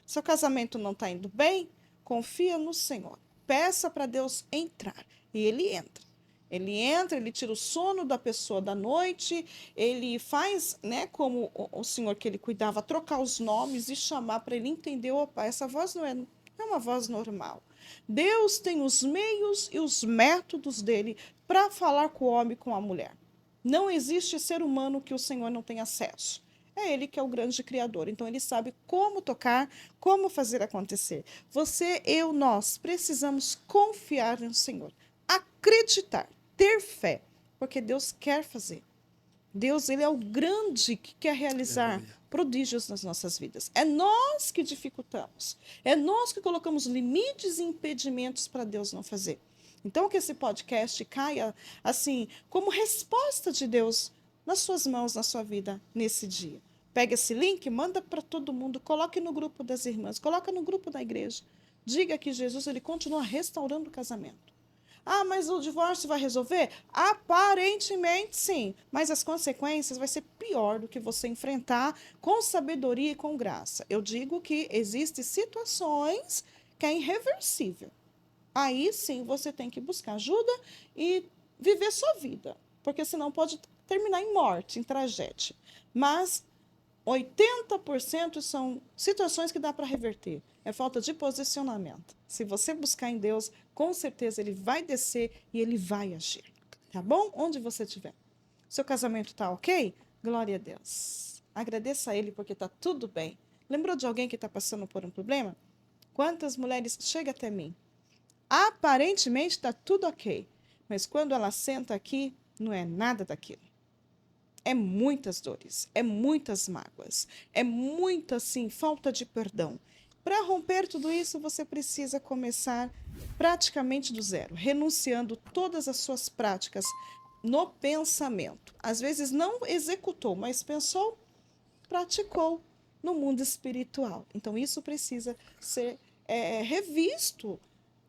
Seu casamento não está indo bem? Confia no Senhor. Peça para Deus entrar. E ele entra. Ele entra, ele tira o sono da pessoa da noite, ele faz, né, como o Senhor que ele cuidava, trocar os nomes e chamar para ele entender, opa, essa voz não é uma voz normal. Deus tem os meios e os métodos dele para falar com o homem e com a mulher. Não existe ser humano que o Senhor não tenha acesso. É ele que é o grande criador. Então, ele sabe como tocar, como fazer acontecer. Você, eu, nós precisamos confiar no Senhor. Acreditar, ter fé, porque Deus quer fazer. Deus, ele é o grande que quer realizar prodígios nas nossas vidas. É nós que dificultamos. É nós que colocamos limites e impedimentos para Deus não fazer. Então, que esse podcast caia, assim, como resposta de Deus nas suas mãos, na sua vida, nesse dia. Pega esse link, manda para todo mundo, coloque no grupo das irmãs, coloca no grupo da igreja. Diga que Jesus, ele continua restaurando o casamento. Mas o divórcio vai resolver? Aparentemente, sim. Mas as consequências vai ser pior do que você enfrentar com sabedoria e com graça. Eu digo que existem situações que é irreversível. Aí, sim, você tem que buscar ajuda e viver sua vida. Porque senão pode terminar em morte, em tragédia. Mas 80% são situações que dá para reverter. É falta de posicionamento. Se você buscar em Deus, com certeza ele vai descer e ele vai agir. Tá bom? Onde você estiver. Seu casamento está ok? Glória a Deus. Agradeça a ele porque está tudo bem. Lembrou de alguém que está passando por um problema? Quantas mulheres chegam até mim? Aparentemente está tudo ok. Mas quando ela senta aqui, não é nada daquilo. É muitas dores, é muitas mágoas, é muita, assim, falta de perdão. Para romper tudo isso, você precisa começar praticamente do zero, renunciando todas as suas práticas no pensamento. Às vezes não executou, mas pensou, praticou no mundo espiritual. Então, isso precisa ser revisto,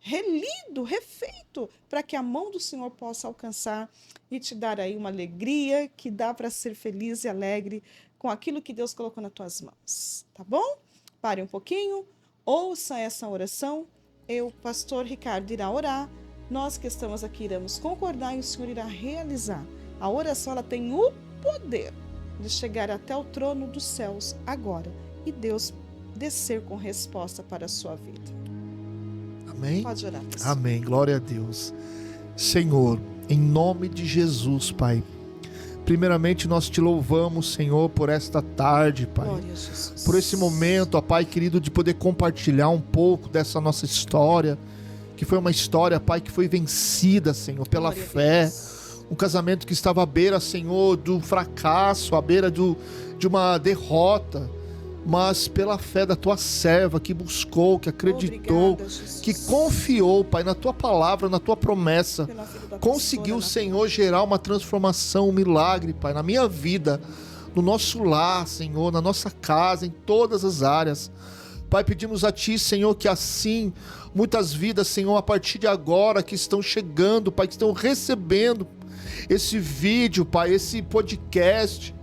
relido, refeito, para que a mão do Senhor possa alcançar e te dar aí uma alegria que dá para ser feliz e alegre com aquilo que Deus colocou nas tuas mãos, tá bom? Pare um pouquinho, ouça essa oração. Eu, pastor Ricardo, irá orar. Nós que estamos aqui iremos concordar e o Senhor irá realizar. A oração, ela tem o poder de chegar até o trono dos céus agora e Deus descer com resposta para a sua vida. Amém? Pode orar, pastor. Amém. Glória a Deus. Senhor, em nome de Jesus, Pai. Primeiramente, nós te louvamos, Senhor, por esta tarde, Pai. Glória a Jesus. Por esse momento, ó Pai querido, de poder compartilhar um pouco dessa nossa história, que foi uma história, Pai, que foi vencida, Senhor, pela Glória a fé. Deus. Um casamento que estava à beira, Senhor, do fracasso, à beira de uma derrota, mas pela fé da tua serva, que buscou, que acreditou, Obrigada, Jesus. que confiou, Pai, na tua palavra, na tua promessa, Pela vida da conseguiu, pastora, Senhor, gerar uma transformação, um milagre, Pai, na minha vida, no nosso lar, Senhor, na nossa casa, em todas as áreas. Pai, pedimos a Ti, Senhor, que assim, muitas vidas, Senhor, a partir de agora, que estão chegando, Pai, que estão recebendo esse vídeo, Pai, esse podcast,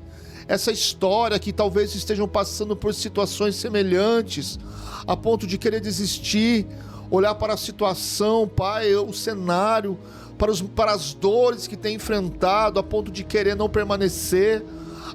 essa história, que talvez estejam passando por situações semelhantes, a ponto de querer desistir, olhar para a situação, Pai, o cenário, para as dores que tem enfrentado, a ponto de querer não permanecer,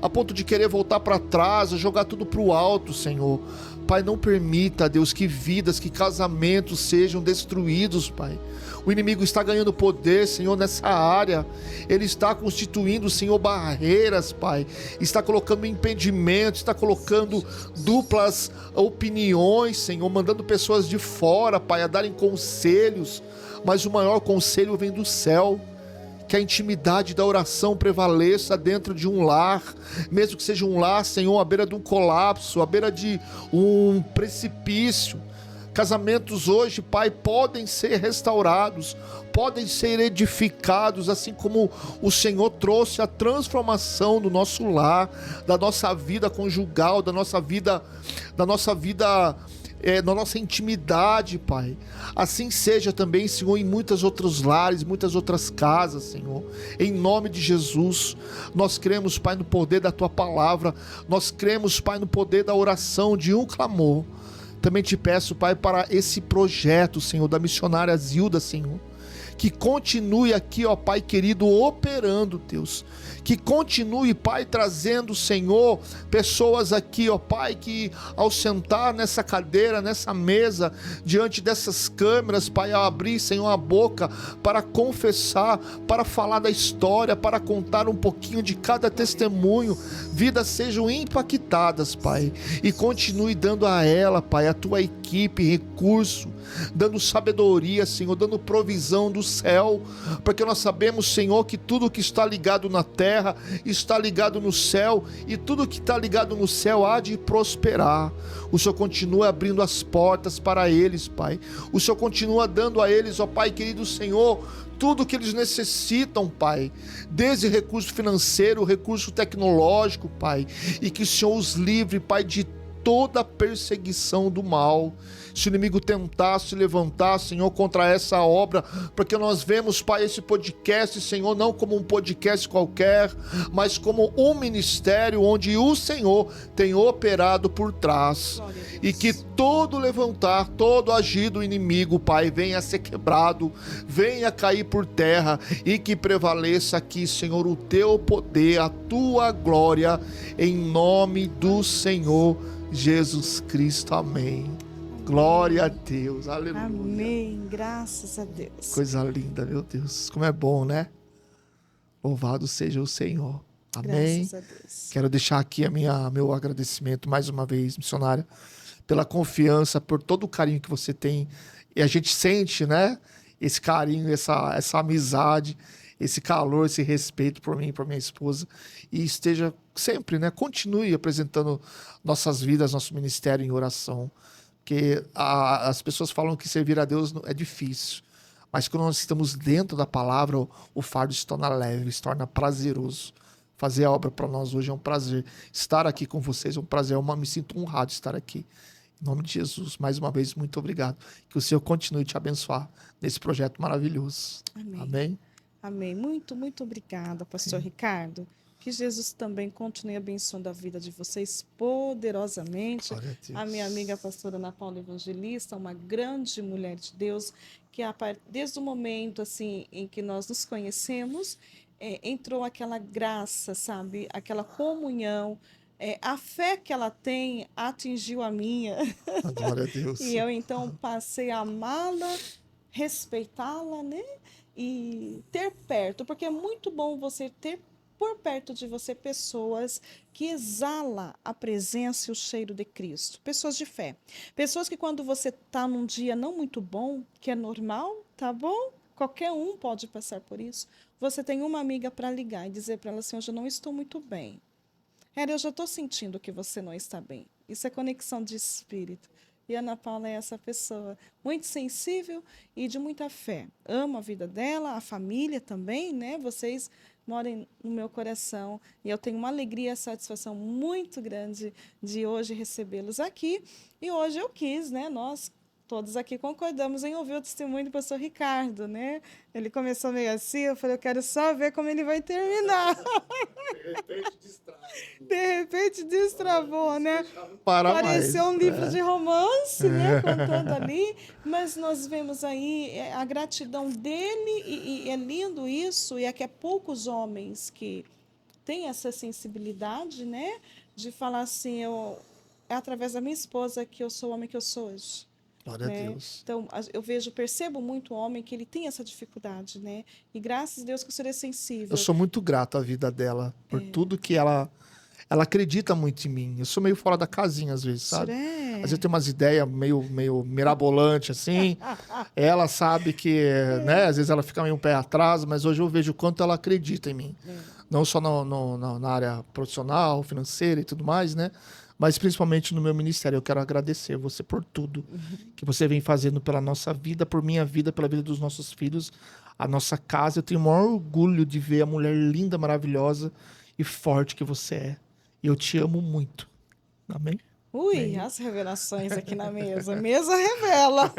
a ponto de querer voltar para trás, jogar tudo para o alto, Senhor. Pai, não permita, Deus, que vidas, que casamentos sejam destruídos, Pai. O inimigo está ganhando poder, Senhor, nessa área. Ele está constituindo, Senhor, barreiras, Pai. Está colocando impedimentos, está colocando duplas opiniões, Senhor, mandando pessoas de fora, Pai, a darem conselhos. Mas o maior conselho vem do céu. Que a intimidade da oração prevaleça dentro de um lar, mesmo que seja um lar, Senhor, à beira de um colapso, à beira de um precipício. Casamentos hoje, Pai, podem ser restaurados, podem ser edificados, assim como o Senhor trouxe a transformação do nosso lar, da nossa vida conjugal, da nossa vida na nossa intimidade, Pai. Assim seja também, Senhor, em muitos outros lares, muitas outras casas, Senhor. Em nome de Jesus, nós cremos, Pai, no poder da Tua palavra. Nós cremos, Pai, no poder da oração, de um clamor. Também te peço, Pai, para esse projeto, Senhor, da missionária Zilda, Senhor. Que continue aqui, ó Pai querido, operando, Deus. Que continue, Pai, trazendo, Senhor, pessoas aqui, ó Pai, que ao sentar nessa cadeira, nessa mesa, diante dessas câmeras, Pai, ao abrir, Senhor, a boca para confessar, para falar da história, para contar um pouquinho de cada testemunho, vidas sejam impactadas, Pai. E continue dando a ela, Pai, a Tua equipe, recurso, dando sabedoria, Senhor, dando provisão do céu, porque nós sabemos, Senhor, que tudo que está ligado na terra está ligado no céu, e tudo que está ligado no céu há de prosperar. O Senhor continua abrindo as portas para eles, Pai. O Senhor continua dando a eles, ó Pai querido Senhor, tudo que eles necessitam, Pai, desde recurso financeiro, recurso tecnológico, Pai, e que o Senhor os livre, Pai, de toda perseguição do mal. Se o inimigo tentar se levantar, Senhor, contra essa obra, porque nós vemos, Pai, esse podcast, Senhor, não como um podcast qualquer, mas como um ministério onde o Senhor tem operado por trás, e que todo levantar, todo agir do inimigo, Pai, venha a ser quebrado, venha cair por terra, e que prevaleça aqui, Senhor, o Teu poder, a Tua glória, em nome do Senhor Jesus Cristo. Amém. Glória a Deus, aleluia. Amém, graças a Deus. Coisa linda, meu Deus, como é bom, né? Louvado seja o Senhor. Amém. Graças a Deus. Quero deixar aqui meu agradecimento mais uma vez, missionária, pela confiança, por todo o carinho que você tem. E a gente sente, né? Esse carinho, essa amizade, esse calor, esse respeito por mim, por minha esposa. E esteja sempre, né? Continue apresentando nossas vidas, nosso ministério em oração. Porque as pessoas falam que servir a Deus é difícil, mas quando nós estamos dentro da palavra, o fardo se torna leve, se torna prazeroso. Fazer a obra para nós hoje é um prazer. Estar aqui com vocês é um prazer, me sinto honrado de estar aqui. Em nome de Jesus, mais uma vez, muito obrigado. Que o Senhor continue te abençoar nesse projeto maravilhoso. Amém. Amém. Amém. Muito, muito obrigada, pastor Ricardo. Que Jesus também continue abençoando a vida de vocês poderosamente. Glória a Deus. A minha amiga pastora Ana Paula Evangelista, uma grande mulher de Deus, que desde o momento assim em que nós nos conhecemos, entrou aquela graça, sabe? Aquela comunhão. A fé que ela tem atingiu a minha. Glória a Deus. E eu então passei a amá-la, respeitá-la, né? E ter perto, porque é muito bom você ter por perto de você pessoas que exalam a presença e o cheiro de Cristo. Pessoas de fé. Pessoas que quando você está num dia não muito bom, que é normal, tá bom? Qualquer um pode passar por isso. Você tem uma amiga para ligar e dizer para ela assim, hoje eu não estou muito bem. Eu já estou sentindo que você não está bem. Isso é conexão de espírito. E a Ana Paula é essa pessoa muito sensível e de muita fé. Amo a vida dela, a família também, né? Vocês moram no meu coração. E eu tenho uma alegria e satisfação muito grande de hoje recebê-los aqui. E hoje eu quis, né? Nós todos aqui concordamos em ouvir o testemunho do pastor Ricardo, né? Ele começou meio assim, eu falei, eu quero só ver como ele vai terminar. De repente destravou. De repente destravou, né? Pareceu um livro de romance, né? Contando ali. Mas nós vemos aí a gratidão dele e é lindo isso. E é que é poucos homens que têm essa sensibilidade, né? De falar assim, é através da minha esposa que eu sou o homem que eu sou hoje. Glória a Deus. Então, percebo muito homem que ele tem essa dificuldade, né? E graças a Deus que o senhor é sensível. Eu sou muito grato à vida dela, por tudo que ela acredita muito em mim. Eu sou meio fora da casinha às vezes, sabe? Às vezes eu tenho umas ideias meio mirabolantes, assim. Ela sabe que, né? Às vezes ela fica meio um pé atrás, mas hoje eu vejo o quanto ela acredita em mim. Não só na área profissional, financeira e tudo mais, né? Mas principalmente no meu ministério. Eu quero agradecer você por tudo que você vem fazendo pela nossa vida, por minha vida, pela vida dos nossos filhos, a nossa casa. Eu tenho o maior orgulho de ver a mulher linda, maravilhosa e forte que você é. E eu te amo muito. Amém? Ui, as revelações aqui na mesa. Mesa revela.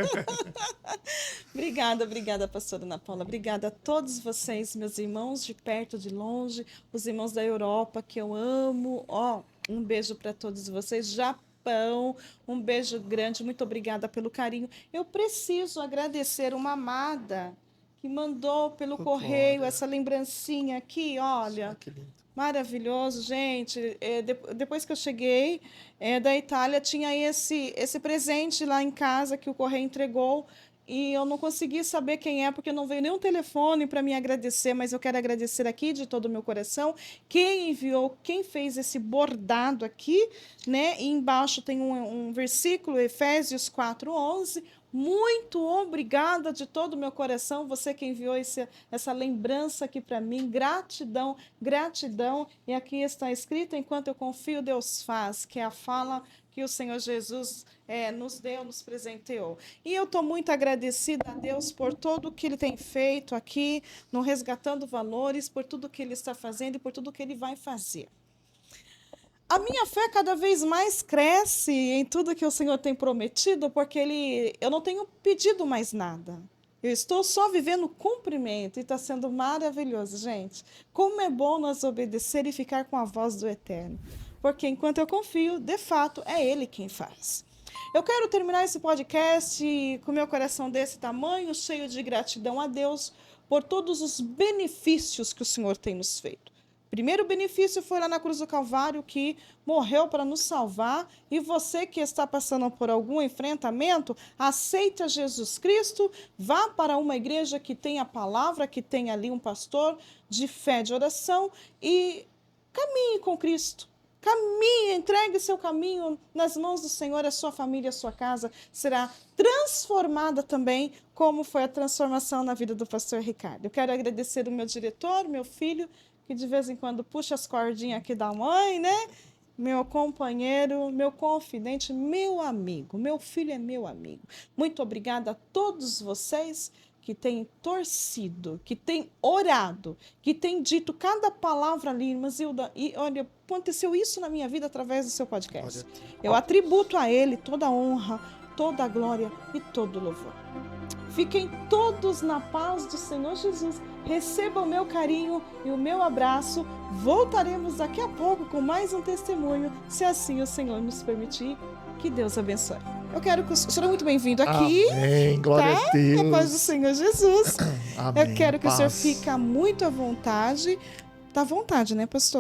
Obrigada, pastora Ana Paula. Obrigada a todos vocês, meus irmãos de perto, de longe, os irmãos da Europa que eu amo. Um beijo para todos vocês. Japão, um beijo grande. Muito obrigada pelo carinho. Eu preciso agradecer uma amada que mandou pelo correio essa lembrancinha aqui, olha. Que lindo. Maravilhoso, gente. Depois que eu cheguei da Itália, tinha esse presente lá em casa que o correio entregou e eu não consegui saber quem é, porque não veio nenhum telefone para me agradecer, mas eu quero agradecer aqui de todo o meu coração quem enviou, quem fez esse bordado aqui, né? E embaixo tem um versículo, Efésios 4:11. Muito obrigada de todo o meu coração, você que enviou essa lembrança aqui para mim. Gratidão, gratidão. E aqui está escrito, enquanto eu confio, Deus faz, que é a fala que o Senhor Jesus nos deu, nos presenteou. E eu estou muito agradecida a Deus por tudo que Ele tem feito aqui, no Resgatando Valores, por tudo que Ele está fazendo e por tudo que Ele vai fazer. A minha fé cada vez mais cresce em tudo que o Senhor tem prometido, porque eu não tenho pedido mais nada. Eu estou só vivendo o cumprimento e está sendo maravilhoso, gente. Como é bom nós obedecer e ficar com a voz do Eterno. Porque enquanto eu confio, de fato, é Ele quem faz. Eu quero terminar esse podcast com meu coração desse tamanho, cheio de gratidão a Deus por todos os benefícios que o Senhor tem nos feito. O primeiro benefício foi lá na cruz do Calvário, que morreu para nos salvar. E você que está passando por algum enfrentamento, aceite Jesus Cristo, vá para uma igreja que tem a palavra, que tem ali um pastor de fé, de oração, e caminhe com Cristo. Caminhe, entregue seu caminho nas mãos do Senhor, a sua família, a sua casa será transformada também, como foi a transformação na vida do pastor Ricardo. Eu quero agradecer o meu diretor, meu filho, que de vez em quando puxa as cordinhas aqui da mãe, né? Meu companheiro, meu confidente, meu amigo. Meu filho é meu amigo. Muito obrigada a todos vocês que têm torcido, que têm orado, que têm dito cada palavra ali, irmã Zilda, e olha, aconteceu isso na minha vida através do seu podcast. Eu atributo a ele toda a honra, toda a glória e todo o louvor. Fiquem todos na paz do Senhor Jesus. Receba o meu carinho e o meu abraço. Voltaremos daqui a pouco com mais um testemunho, se assim o Senhor nos permitir. Que Deus abençoe. Eu quero que o senhor é muito bem-vindo aqui. Amém, glória a Deus. A paz do Senhor Jesus. Amém, Eu quero que o senhor paz. fique muito à vontade. Tá à vontade, né, pastor?